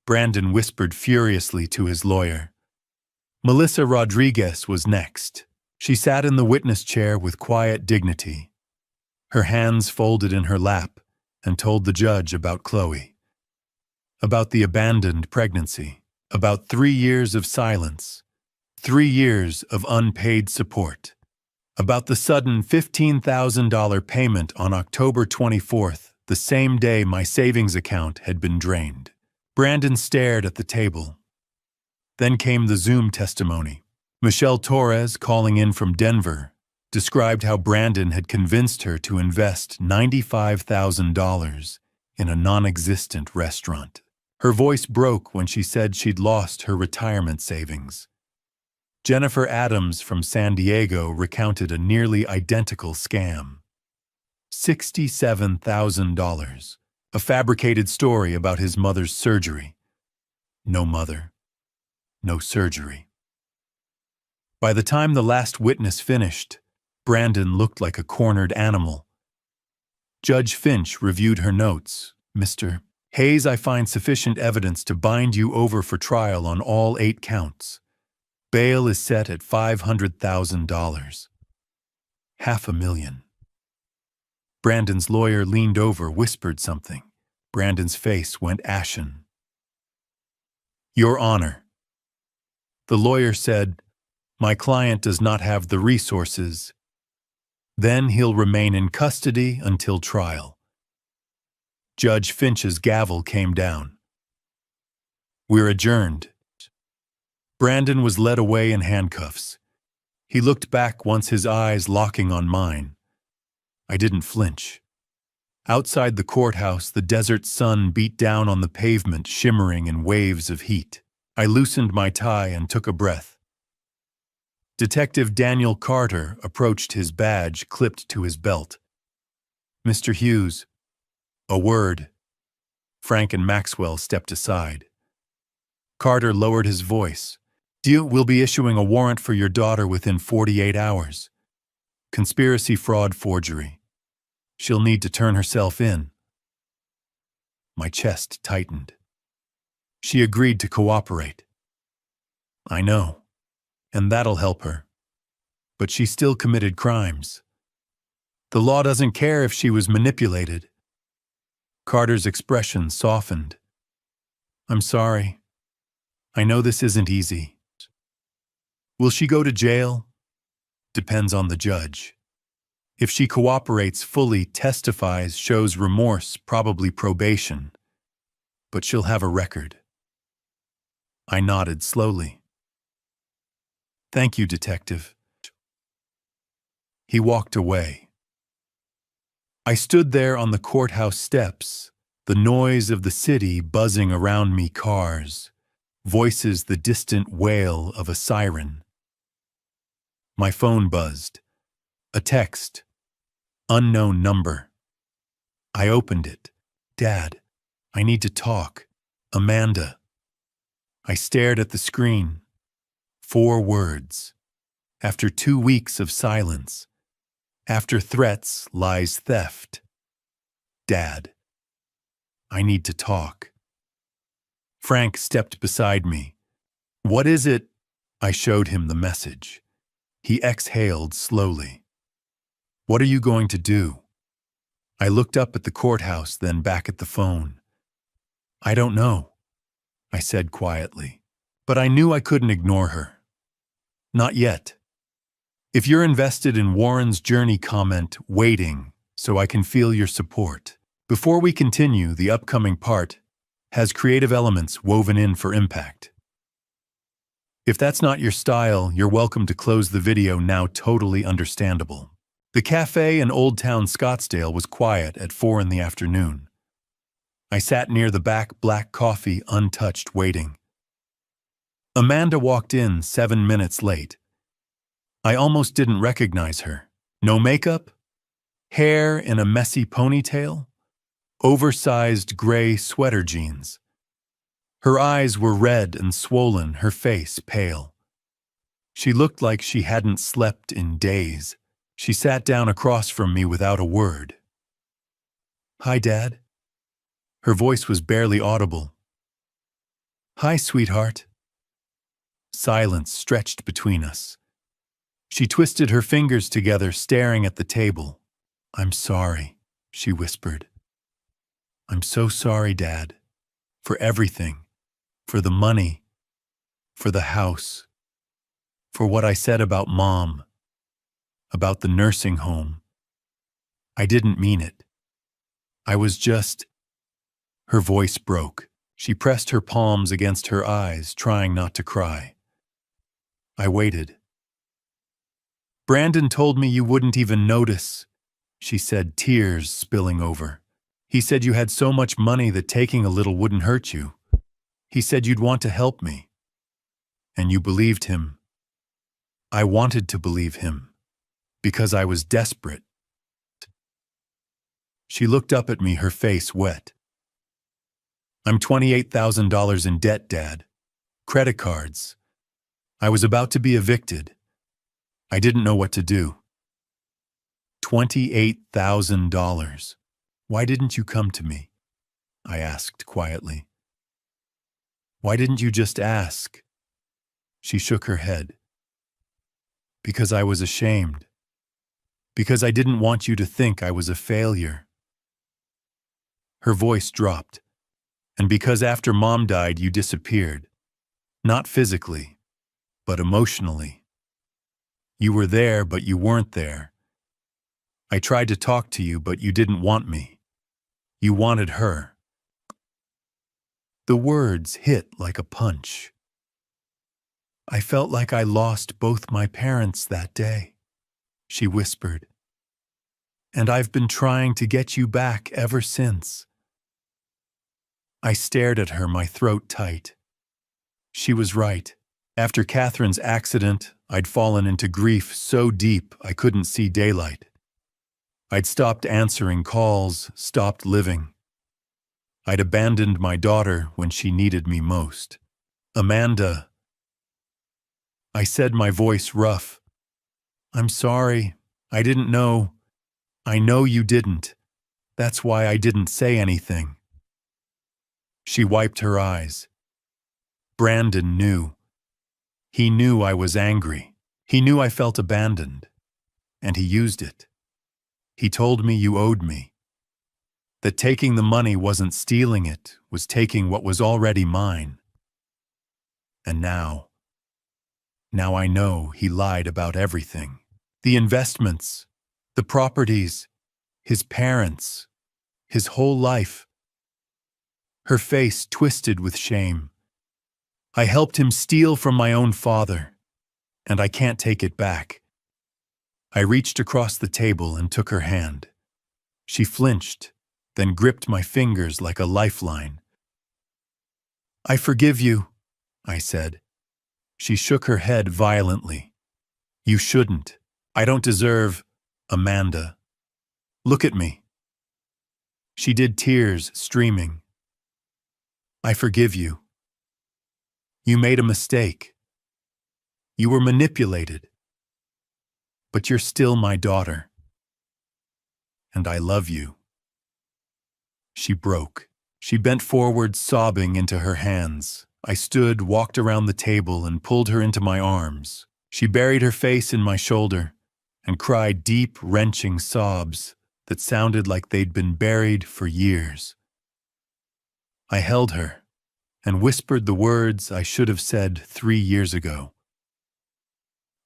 [SPEAKER 1] Brandon whispered furiously to his lawyer. Melissa Rodriguez was next. She sat in the witness chair with quiet dignity. Her hands folded in her lap, and told the judge about Chloe. About the abandoned pregnancy. About 3 years of silence. 3 years of unpaid support. About the sudden $15,000 payment on October 24th, the same day my savings account had been drained. Brandon stared at the table. Then came the Zoom testimony. Michelle Torres, calling in from Denver, described how Brandon had convinced her to invest $95,000 in a non-existent restaurant. Her voice broke when she said she'd lost her retirement savings. Jennifer Adams from San Diego recounted a nearly identical scam. $67,000, a fabricated story about his mother's surgery. No mother, no surgery. By the time the last witness finished, Brandon looked like a cornered animal. Judge Finch reviewed her notes. Mr. Hayes, I find sufficient evidence to bind you over for trial on all 8 counts. Bail is set at $500,000. $500,000. Brandon's lawyer leaned over, whispered something. Brandon's face went ashen. Your Honor. The lawyer said, my client does not have the resources. Then he'll remain in custody until trial. Judge Finch's gavel came down. We're adjourned. Brandon was led away in handcuffs. He looked back once, his eyes locking on mine. I didn't flinch. Outside the courthouse, the desert sun beat down on the pavement, shimmering in waves of heat. I loosened my tie and took a breath. Detective Daniel Carter approached, his badge clipped to his belt. Mr. Hughes. A word. Frank and Maxwell stepped aside. Carter lowered his voice. We'll be issuing a warrant for your daughter within 48 hours. Conspiracy, fraud, forgery. She'll need to turn herself in. My chest tightened. She agreed to cooperate. I know, and that'll help her. But she still committed crimes. The law doesn't care if she was manipulated. Carter's expression softened. I'm sorry. I know this isn't easy. Will she go to jail? Depends on the judge. If she cooperates fully, testifies, shows remorse, probably probation. But she'll have a record. I nodded slowly. Thank you, Detective. He walked away. I stood there on the courthouse steps, the noise of the city buzzing around me, cars, voices, the distant wail of a siren. My phone buzzed. A text. Unknown number. I opened it. Dad, I need to talk. Amanda. I stared at the screen. 4 words. After 2 weeks of silence. After threats lies theft. Dad. I need to talk. Frank stepped beside me. What is it? I showed him the message. He exhaled slowly. What are you going to do? I looked up at the courthouse, then back at the phone. I don't know, I said quietly. But I knew I couldn't ignore her. Not yet. If you're invested in Warren's journey, comment waiting so I can feel your support. Before we continue, the upcoming part has creative elements woven in for impact. If that's not your style, you're welcome to close the video now. Totally understandable. The cafe in Old Town Scottsdale was quiet at 4 in the afternoon. I sat near the back, black coffee untouched, waiting. Amanda walked in 7 minutes late. I almost didn't recognize her. No makeup, hair in a messy ponytail, oversized gray sweater jeans. Her eyes were red and swollen, her face pale. She looked like she hadn't slept in days. She sat down across from me without a word. "Hi, Dad." Her voice was barely audible. "Hi, sweetheart." Silence stretched between us. She twisted her fingers together, staring at the table. "I'm sorry," she whispered. "I'm so sorry, Dad. For everything. For the money. For the house. For what I said about Mom. About the nursing home. I didn't mean it. I was just..." Her voice broke. She pressed her palms against her eyes, trying not to cry. I waited. "Brandon told me you wouldn't even notice," she said, tears spilling over. "He said you had so much money that taking a little wouldn't hurt you. He said you'd want to help me. And you believed him." I wanted to believe him, because I was desperate. She looked up at me, her face wet. "I'm $28,000 in debt, Dad. Credit cards. I was about to be evicted. I didn't know what to do." $28,000. "Why didn't you come to me?" I asked quietly. "Why didn't you just ask?" She shook her head. "Because I was ashamed. Because I didn't want you to think I was a failure." Her voice dropped. "And because after Mom died, you disappeared. Not physically, but emotionally. You were there, but you weren't there. I tried to talk to you, but you didn't want me. You wanted her." The words hit like a punch. "I felt like I lost both my parents that day," she whispered. "And I've been trying to get you back ever since." I stared at her, my throat tight. She was right. After Catherine's accident, I'd fallen into grief so deep I couldn't see daylight. I'd stopped answering calls, stopped living. I'd abandoned my daughter when she needed me most. "Amanda," I said, my voice rough. "I'm sorry. I didn't know. I know you didn't. That's why I didn't say anything." She wiped her eyes. "Brandon knew. He knew I was angry. He knew I felt abandoned. And he used it. He told me you owed me. That taking the money wasn't stealing it, was taking what was already mine. And now I know he lied about everything. The investments, the properties, his parents, his whole life." Her face twisted with shame. "I helped him steal from my own father, and I can't take it back." I reached across the table and took her hand. She flinched, then gripped my fingers like a lifeline. "I forgive you," I said. She shook her head violently. "You shouldn't. I don't deserve..." "Amanda, look at me." She did, tears streaming. "I forgive you. You made a mistake. You were manipulated. But you're still my daughter. And I love you." She broke. She bent forward, sobbing into her hands. I stood, walked around the table, and pulled her into my arms. She buried her face in my shoulder and cried deep, wrenching sobs that sounded like they'd been buried for years. I held her and whispered the words I should have said 3 years ago.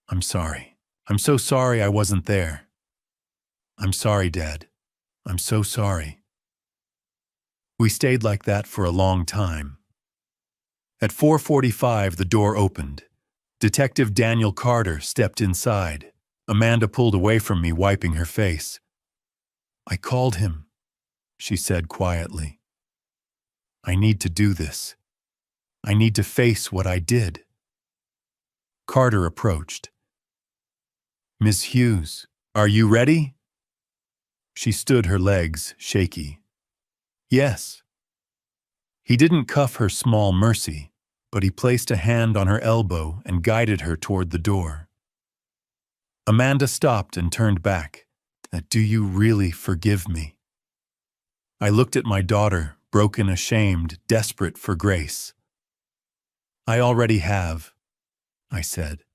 [SPEAKER 1] "I'm sorry. I'm so sorry I wasn't there. I'm sorry, Dad. I'm so sorry." We stayed like that for a long time. At 4:45, the door opened. Detective Daniel Carter stepped inside. Amanda pulled away from me, wiping her face. "I called him," she said quietly. "I need to do this. I need to face what I did." Carter approached. "Miss Hughes, are you ready?" She stood, her legs shaky. "Yes." He didn't cuff her small mercy, but he placed a hand on her elbow and guided her toward the door. Amanda stopped and turned back. "Do you really forgive me?" I looked at my daughter, broken, ashamed, desperate for grace. "I already have," I said.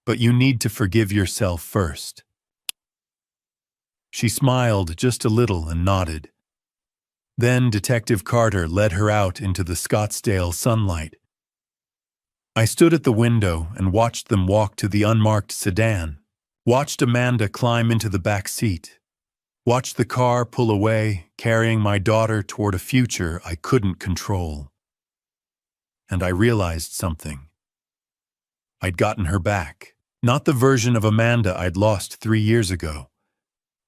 [SPEAKER 1] "But you need to forgive yourself first." She smiled just a little and nodded. Then Detective Carter led her out into the Scottsdale sunlight. I stood at the window and watched them walk to the unmarked sedan, watched Amanda climb into the back seat, watched the car pull away, carrying my daughter toward a future I couldn't control. And I realized something. I'd gotten her back. Not the version of Amanda I'd lost 3 years ago.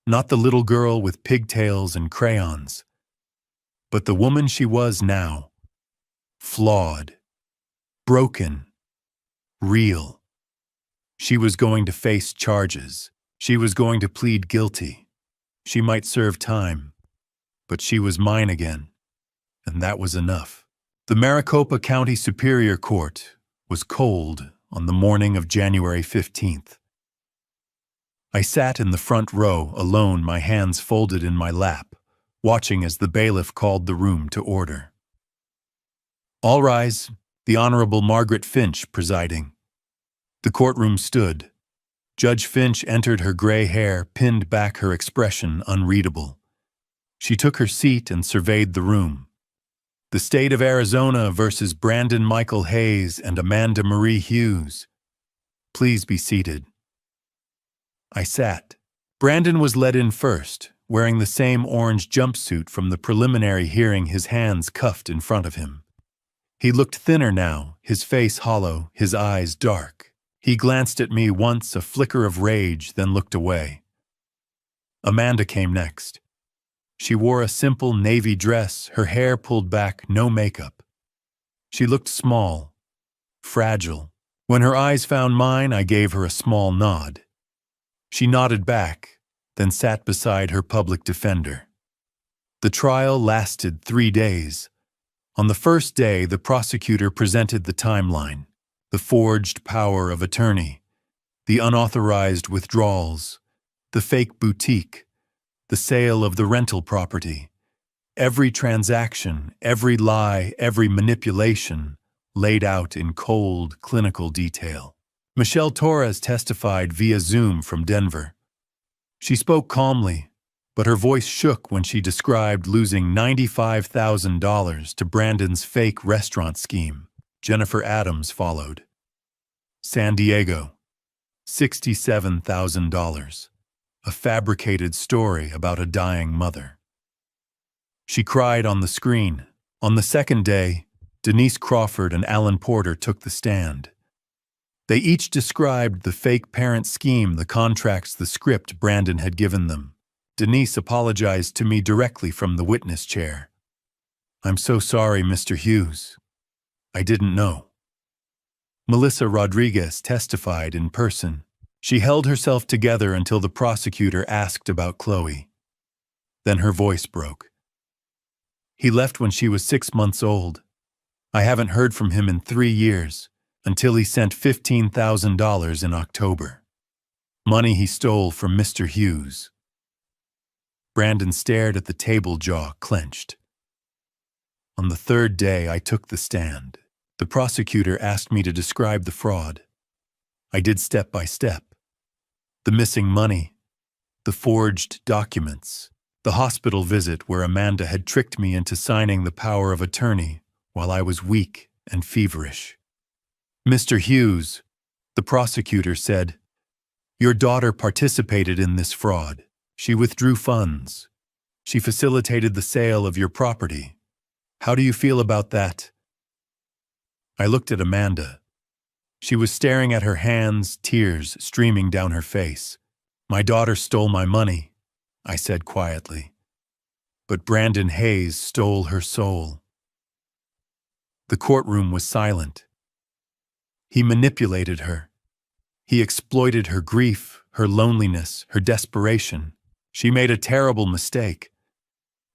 [SPEAKER 1] Not the little girl with pigtails and crayons. But the woman she was now. Flawed. Broken. Real. She was going to face charges. She was going to plead guilty. She might serve time. But she was mine again. And that was enough. The Maricopa County Superior Court was cold on the morning of January 15th. I sat in the front row, alone, my hands folded in my lap, watching as the bailiff called the room to order. "All rise," the Honorable Margaret Finch presiding. The courtroom stood. Judge Finch entered, her gray hair pinned back, her expression unreadable. She took her seat and surveyed the room. The state of Arizona versus Brandon Michael Hayes and Amanda Marie Hughes. Please be seated. I sat. Brandon was led in first, wearing the same orange jumpsuit from the preliminary hearing, his hands cuffed in front of him. He looked thinner now, his face hollow, his eyes dark. He glanced at me once, a flicker of rage, then looked away. Amanda came next. She wore a simple navy dress, her hair pulled back, no makeup. She looked small, fragile. When her eyes found mine, I gave her a small nod. She nodded back, then sat beside her public defender. The trial lasted 3 days. On the first day, the prosecutor presented the timeline, the forged power of attorney, the unauthorized withdrawals, the fake boutique, the sale of the rental property. Every transaction, every lie, every manipulation laid out in cold, clinical detail. Michelle Torres testified via Zoom from Denver. She spoke calmly, but her voice shook when she described losing $95,000 to Brandon's fake restaurant scheme. Jennifer Adams followed. San Diego, $67,000. A fabricated story about a dying mother. She cried on the screen. On the second day, Denise Crawford and Alan Porter took the stand. They each described the fake parent scheme, the contracts, the script Brandon had given them. Denise apologized to me directly from the witness chair. "I'm so sorry, Mr. Hughes. I didn't know." Melissa Rodriguez testified in person. She held herself together until the prosecutor asked about Chloe. Then her voice broke. "He left when she was 6 months old. I haven't heard from him in 3 years, until he sent $15,000 in October. Money he stole from Mr. Hughes." Brandon stared at the table, jaw clenched. On the third day, I took the stand. The prosecutor asked me to describe the fraud. I did step by step. The missing money, the forged documents, the hospital visit where Amanda had tricked me into signing the power of attorney while I was weak and feverish. "Mr. Hughes," the prosecutor said, "your daughter participated in this fraud. She withdrew funds. She facilitated the sale of your property. How do you feel about that?" I looked at Amanda. She was staring at her hands, tears streaming down her face. "My daughter stole my money," I said quietly. "But Brandon Hayes stole her soul." The courtroom was silent. He manipulated her. He exploited her grief, her loneliness, her desperation. She made a terrible mistake,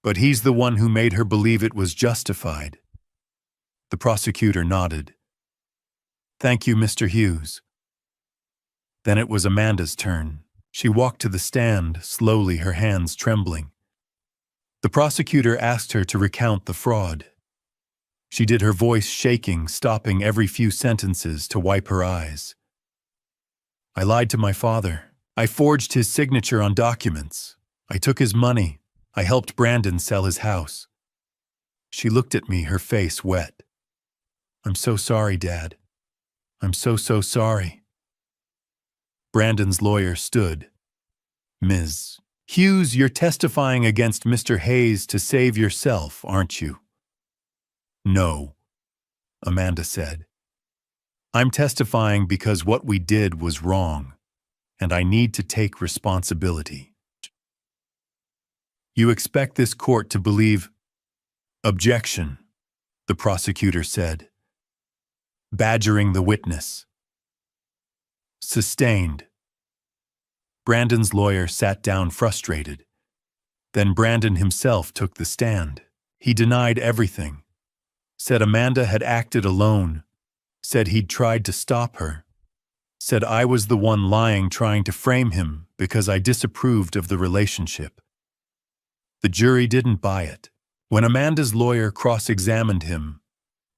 [SPEAKER 1] but he's the one who made her believe it was justified. The prosecutor nodded. "Thank you, Mr. Hughes." Then it was Amanda's turn. She walked to the stand, slowly, her hands trembling. The prosecutor asked her to recount the fraud. She did, her voice shaking, stopping every few sentences to wipe her eyes. "I lied to my father. I forged his signature on documents. I took his money. I helped Brandon sell his house." She looked at me, her face wet. "I'm so sorry, Dad. I'm so sorry." Brandon's lawyer stood. "Ms. Hughes, you're testifying against Mr. Hayes to save yourself, aren't you?" "No," Amanda said. "I'm testifying because what we did was wrong, and I need to take responsibility." "You expect this court to believe—" "Objection," the prosecutor said, badgering the witness. "Sustained." Brandon's lawyer sat down frustrated. Then Brandon himself took the stand. He denied everything. Said Amanda had acted alone. Said he'd tried to stop her. Said I was the one lying, trying to frame him because I disapproved of the relationship. The jury didn't buy it. When Amanda's lawyer cross-examined him,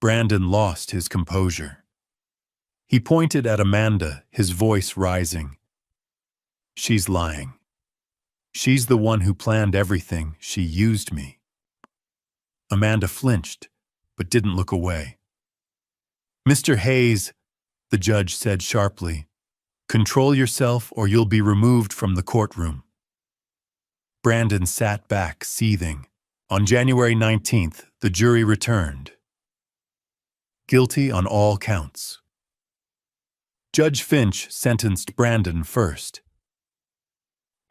[SPEAKER 1] Brandon lost his composure. He pointed at Amanda, his voice rising. "She's lying. She's the one who planned everything. She used me." Amanda flinched, but didn't look away. "Mr. Hayes," the judge said sharply, "control yourself or you'll be removed from the courtroom." Brandon sat back, seething. On January 19th, the jury returned. Guilty on all counts. Judge Finch sentenced Brandon first.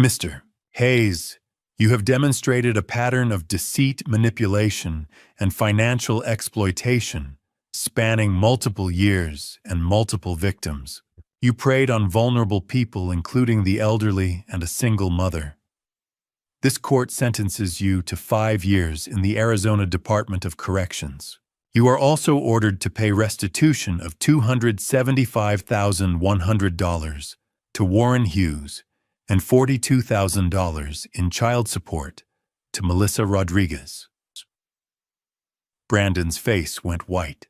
[SPEAKER 1] "Mr. Hayes, you have demonstrated a pattern of deceit, manipulation, and financial exploitation spanning multiple years and multiple victims. You preyed on vulnerable people, including the elderly and a single mother. This court sentences you to 5 years in the Arizona Department of Corrections. You are also ordered to pay restitution of $275,100 to Warren Hughes and $42,000 in child support to Melissa Rodriguez." Brandon's face went white.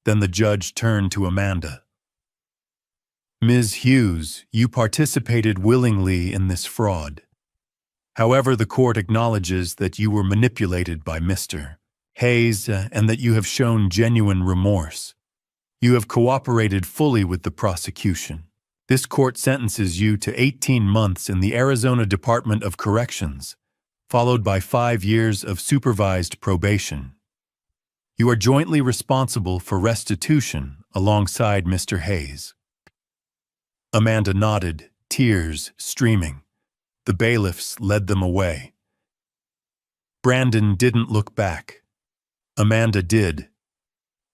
[SPEAKER 1] Then the judge turned to Amanda. "Ms. Hughes, you participated willingly in this fraud. However, the court acknowledges that you were manipulated by Mr. Hayes and that you have shown genuine remorse. You have cooperated fully with the prosecution. This court sentences you to 18 months in the Arizona Department of Corrections, followed by 5 years of supervised probation. You are jointly responsible for restitution alongside Mr. Hayes." Amanda nodded, tears streaming. The bailiffs led them away. Brandon didn't look back. Amanda did.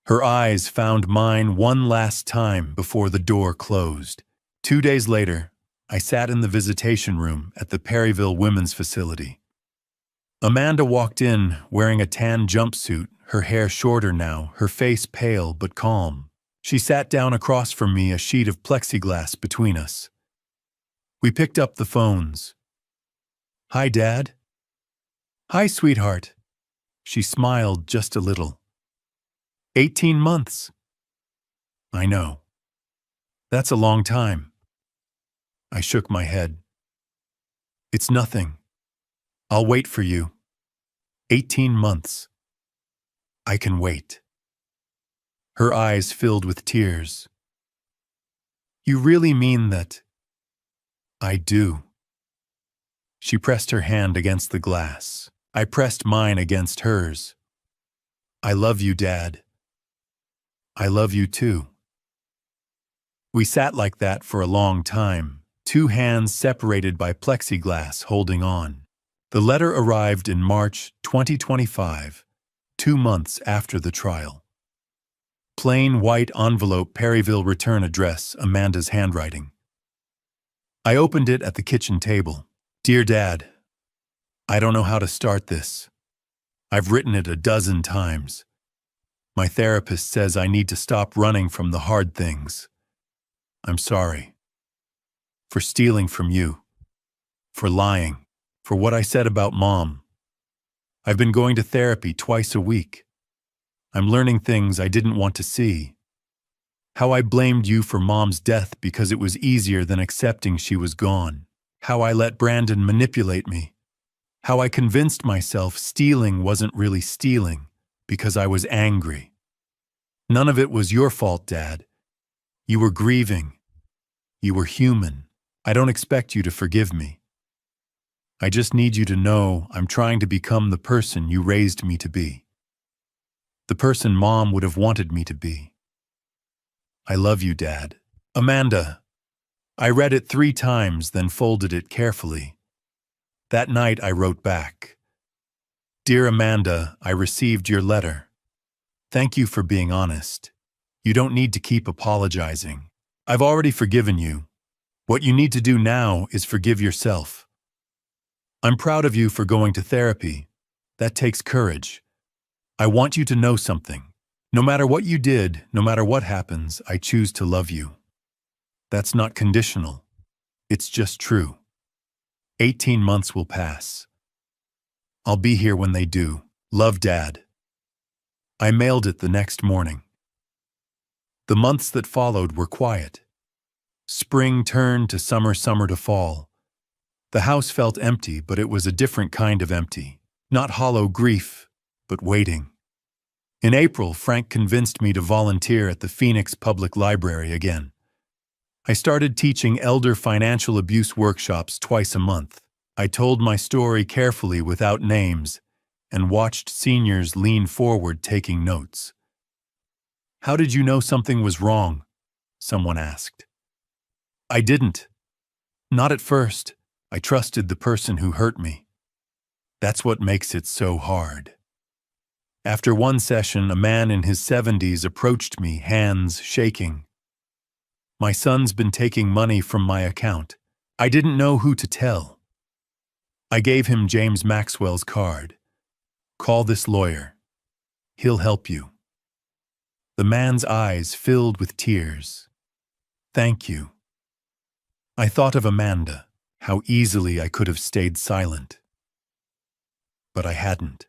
[SPEAKER 1] Her eyes found mine one last time before the door closed. 2 days later, I sat in the visitation room at the Perryville Women's Facility. Amanda walked in wearing a tan jumpsuit, her hair shorter now, her face pale but calm. She sat down across from me, a sheet of plexiglass between us. We picked up the phones. "Hi, Dad." "Hi, sweetheart." She smiled just a little. 18 months. "I know. That's a long time." I shook my head. "It's nothing. I'll wait for you. 18 months. I can wait." Her eyes filled with tears. "You really mean that?" "I do." She pressed her hand against the glass. I pressed mine against hers. "I love you, Dad." "I love you too." We sat like that for a long time, two hands separated by plexiglass holding on. The letter arrived in March 2025, 2 months after the trial. Plain white envelope, Perryville return address, Amanda's handwriting. I opened it at the kitchen table. Dear Dad, I don't know how to start this. I've written it a dozen times. My therapist says I need to stop running from the hard things. I'm sorry. For stealing from you. For lying. For what I said about Mom. I've been going to therapy twice a week. I'm learning things I didn't want to see. How I blamed you for Mom's death because it was easier than accepting she was gone. How I let Brandon manipulate me. How I convinced myself stealing wasn't really stealing because I was angry. None of it was your fault, Dad. You were grieving. You were human. I don't expect you to forgive me. I just need you to know I'm trying to become the person you raised me to be. The person Mom would have wanted me to be. I love you, Dad. Amanda. I read it 3 times, then folded it carefully. That night I wrote back. Dear Amanda, I received your letter. Thank you for being honest. You don't need to keep apologizing. I've already forgiven you. What you need to do now is forgive yourself. I'm proud of you for going to therapy. That takes courage. I want you to know something. No matter what you did, no matter what happens, I choose to love you. That's not conditional. It's just true. 18 months will pass. I'll be here when they do. Love, Dad. I mailed it the next morning. The months that followed were quiet. Spring turned to summer, summer to fall. The house felt empty, but it was a different kind of empty. Not hollow grief, but waiting. In April, Frank convinced me to volunteer at the Phoenix Public Library again. I started teaching elder financial abuse workshops twice a month. I told my story carefully without names and watched seniors lean forward taking notes. How did you know something was wrong? Someone asked. I didn't. Not at first. I trusted the person who hurt me. That's what makes it so hard. After one session, a man in his 70s approached me, hands shaking. My son's been taking money from my account. I didn't know who to tell. I gave him James Maxwell's card. Call this lawyer. He'll help you. The man's eyes filled with tears. Thank you. I thought of Amanda, how easily I could have stayed silent. But I hadn't.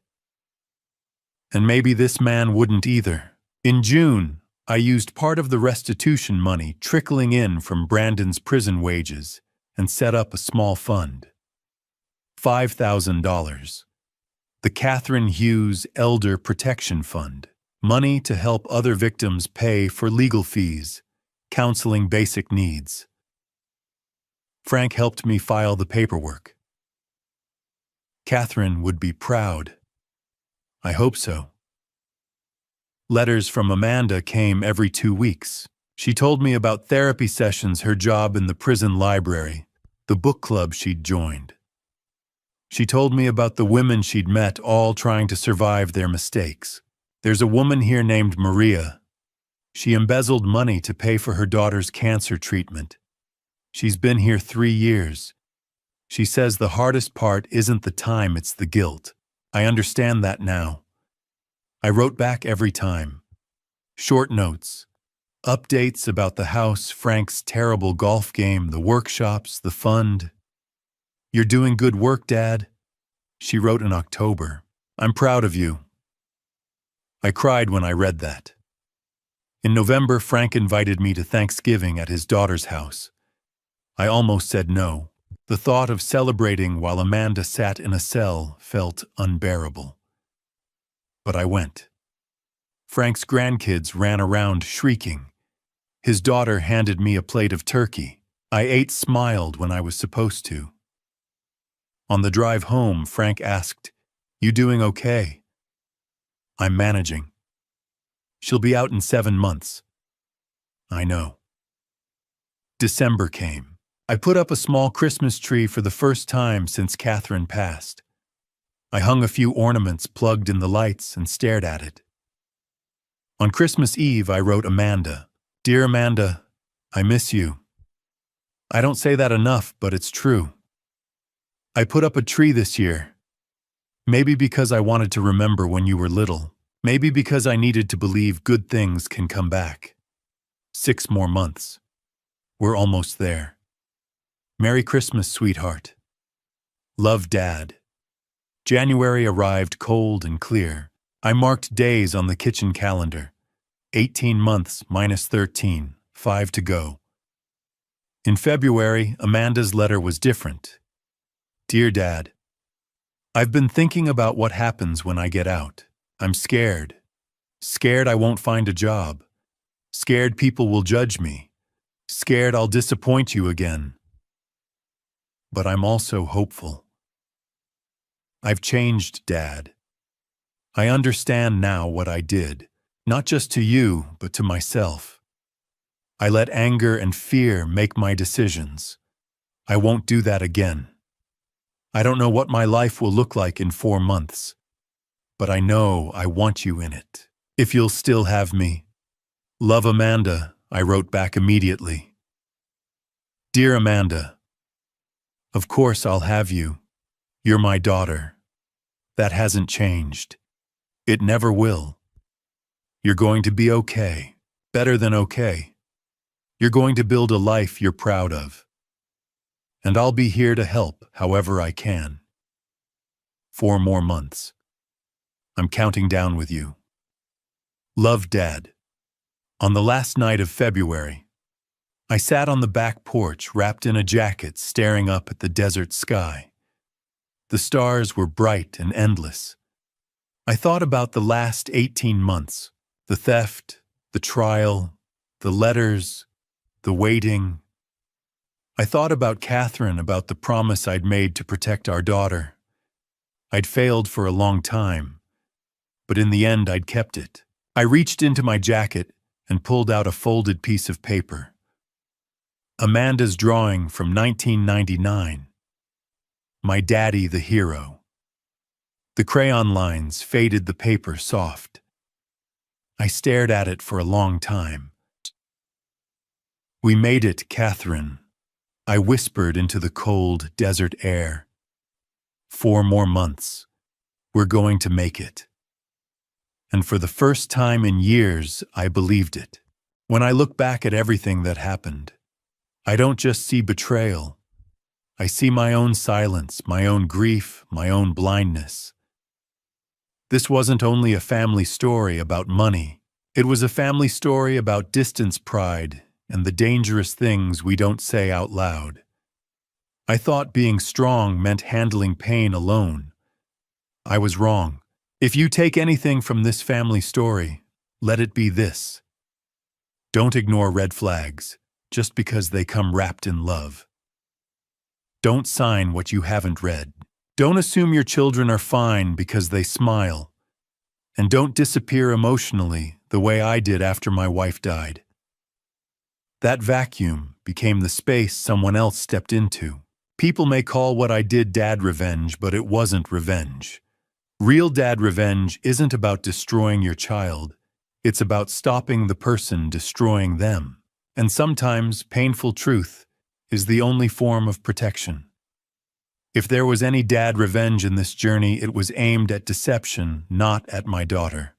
[SPEAKER 1] And maybe this man wouldn't either. In June, I used part of the restitution money trickling in from Brandon's prison wages and set up a small fund. $5,000. The Catherine Hughes Elder Protection Fund. Money to help other victims pay for legal fees, counseling, basic needs. Frank helped me file the paperwork. Catherine would be proud. I hope so. Letters from Amanda came every 2 weeks. She told me about therapy sessions, her job in the prison library, the book club she'd joined. She told me about the women she'd met, all trying to survive their mistakes. There's a woman here named Maria. She embezzled money to pay for her daughter's cancer treatment. She's been here 3 years. She says the hardest part isn't the time, it's the guilt. I understand that now. I wrote back every time. Short notes. Updates about the house, Frank's terrible golf game, the workshops, the fund. You're doing good work, Dad. She wrote in October. I'm proud of you. I cried when I read that. In November, Frank invited me to Thanksgiving at his daughter's house. I almost said no. The thought of celebrating while Amanda sat in a cell felt unbearable. But I went. Frank's grandkids ran around shrieking. His daughter handed me a plate of turkey. I ate, smiled when I was supposed to. On the drive home, Frank asked, "You doing okay?" I'm managing. She'll be out in 7 months. I know. December came. I put up a small Christmas tree for the first time since Catherine passed. I hung a few ornaments plugged in the lights and stared at it. On Christmas Eve, I wrote Amanda. Dear Amanda, I miss you. I don't say that enough, but it's true. I put up a tree this year. Maybe because I wanted to remember when you were little. Maybe because I needed to believe good things can come back. 6 more months. We're almost there. Merry Christmas, sweetheart. Love, Dad. January arrived cold and clear. I marked days on the kitchen calendar. 18 months minus 13, 5 to go. In February, Amanda's letter was different. Dear Dad, I've been thinking about what happens when I get out. I'm scared. Scared I won't find a job. Scared people will judge me. Scared I'll disappoint you again. But I'm also hopeful. I've changed, Dad. I understand now what I did, not just to you, but to myself. I let anger and fear make my decisions. I won't do that again. I don't know what my life will look like in 4 months, but I know I want you in it. If you'll still have me. Love, Amanda, I wrote back immediately. Dear Amanda, of course I'll have you. You're my daughter. That hasn't changed. It never will. You're going to be okay, better than okay. You're going to build a life you're proud of. And I'll be here to help however I can. 4 more months. I'm counting down with you. Love, Dad. On the last night of February, I sat on the back porch wrapped in a jacket staring up at the desert sky. The stars were bright and endless. I thought about the last 18 months, the theft, the trial, the letters, the waiting. I thought about Catherine, about the promise I'd made to protect our daughter. I'd failed for a long time, but in the end I'd kept it. I reached into my jacket and pulled out a folded piece of paper. Amanda's drawing from 1999. My daddy the hero. The crayon lines faded the paper soft. I stared at it for a long time. We made it, Catherine. I whispered into the cold desert air. 4 more months. We're going to make it. And for the first time in years, I believed it. When I look back at everything that happened, I don't just see betrayal. I see my own silence, my own grief, my own blindness. This wasn't only a family story about money. It was a family story about distance pride and the dangerous things we don't say out loud. I thought being strong meant handling pain alone. I was wrong. If you take anything from this family story, let it be this. Don't ignore red flags just because they come wrapped in love. Don't sign what you haven't read. Don't assume your children are fine because they smile. And don't disappear emotionally the way I did after my wife died. That vacuum became the space someone else stepped into. People may call what I did dad revenge, but it wasn't revenge. Real dad revenge isn't about destroying your child. It's about stopping the person destroying them. And sometimes painful truth is the only form of protection. If there was any dad revenge in this journey, it was aimed at deception, not at my daughter.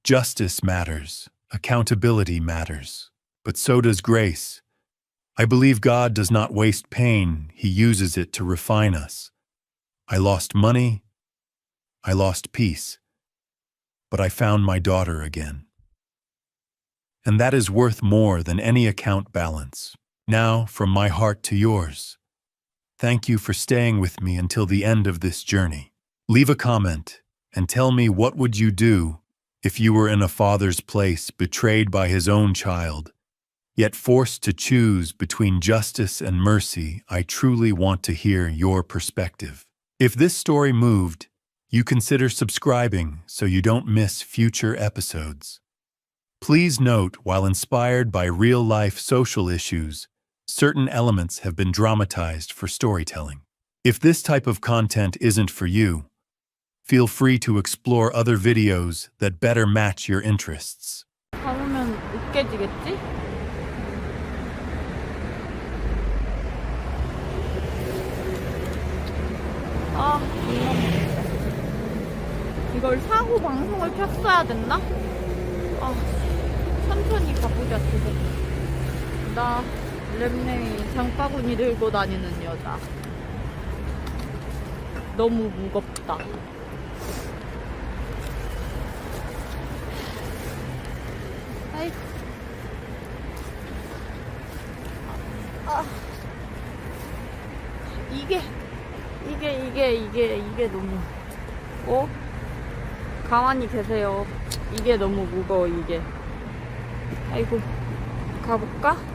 [SPEAKER 1] Justice matters. Accountability matters. But so does grace. I believe God does not waste pain. He uses it to refine us. I lost money. I lost peace. But I found my daughter again. And that is worth more than any account balance. Now, from my heart to yours, thank you for staying with me until the end of this journey. Leave a comment and tell me, what would you do if you were in a father's place, betrayed by his own child, yet forced to choose between justice and mercy? I truly want to hear your perspective. If this story moved, you consider subscribing so you don't miss future episodes. Please note, while inspired by real-life social issues, Certain elements have been dramatized for storytelling. If this type of content isn't for you, feel free to explore other videos that better match your interests.
[SPEAKER 2] 가보면 으깨지겠지? 아, 이걸 사고 방송을 켰어야 됐나? 아, 천천히 가보자, 지금. 나 랩네이 장바구니 들고 다니는 여자. 너무 무겁다. 아이고. 아. 이게 너무. 가만히 계세요. 이게 너무 무거워, 이게. 아이고. 가볼까?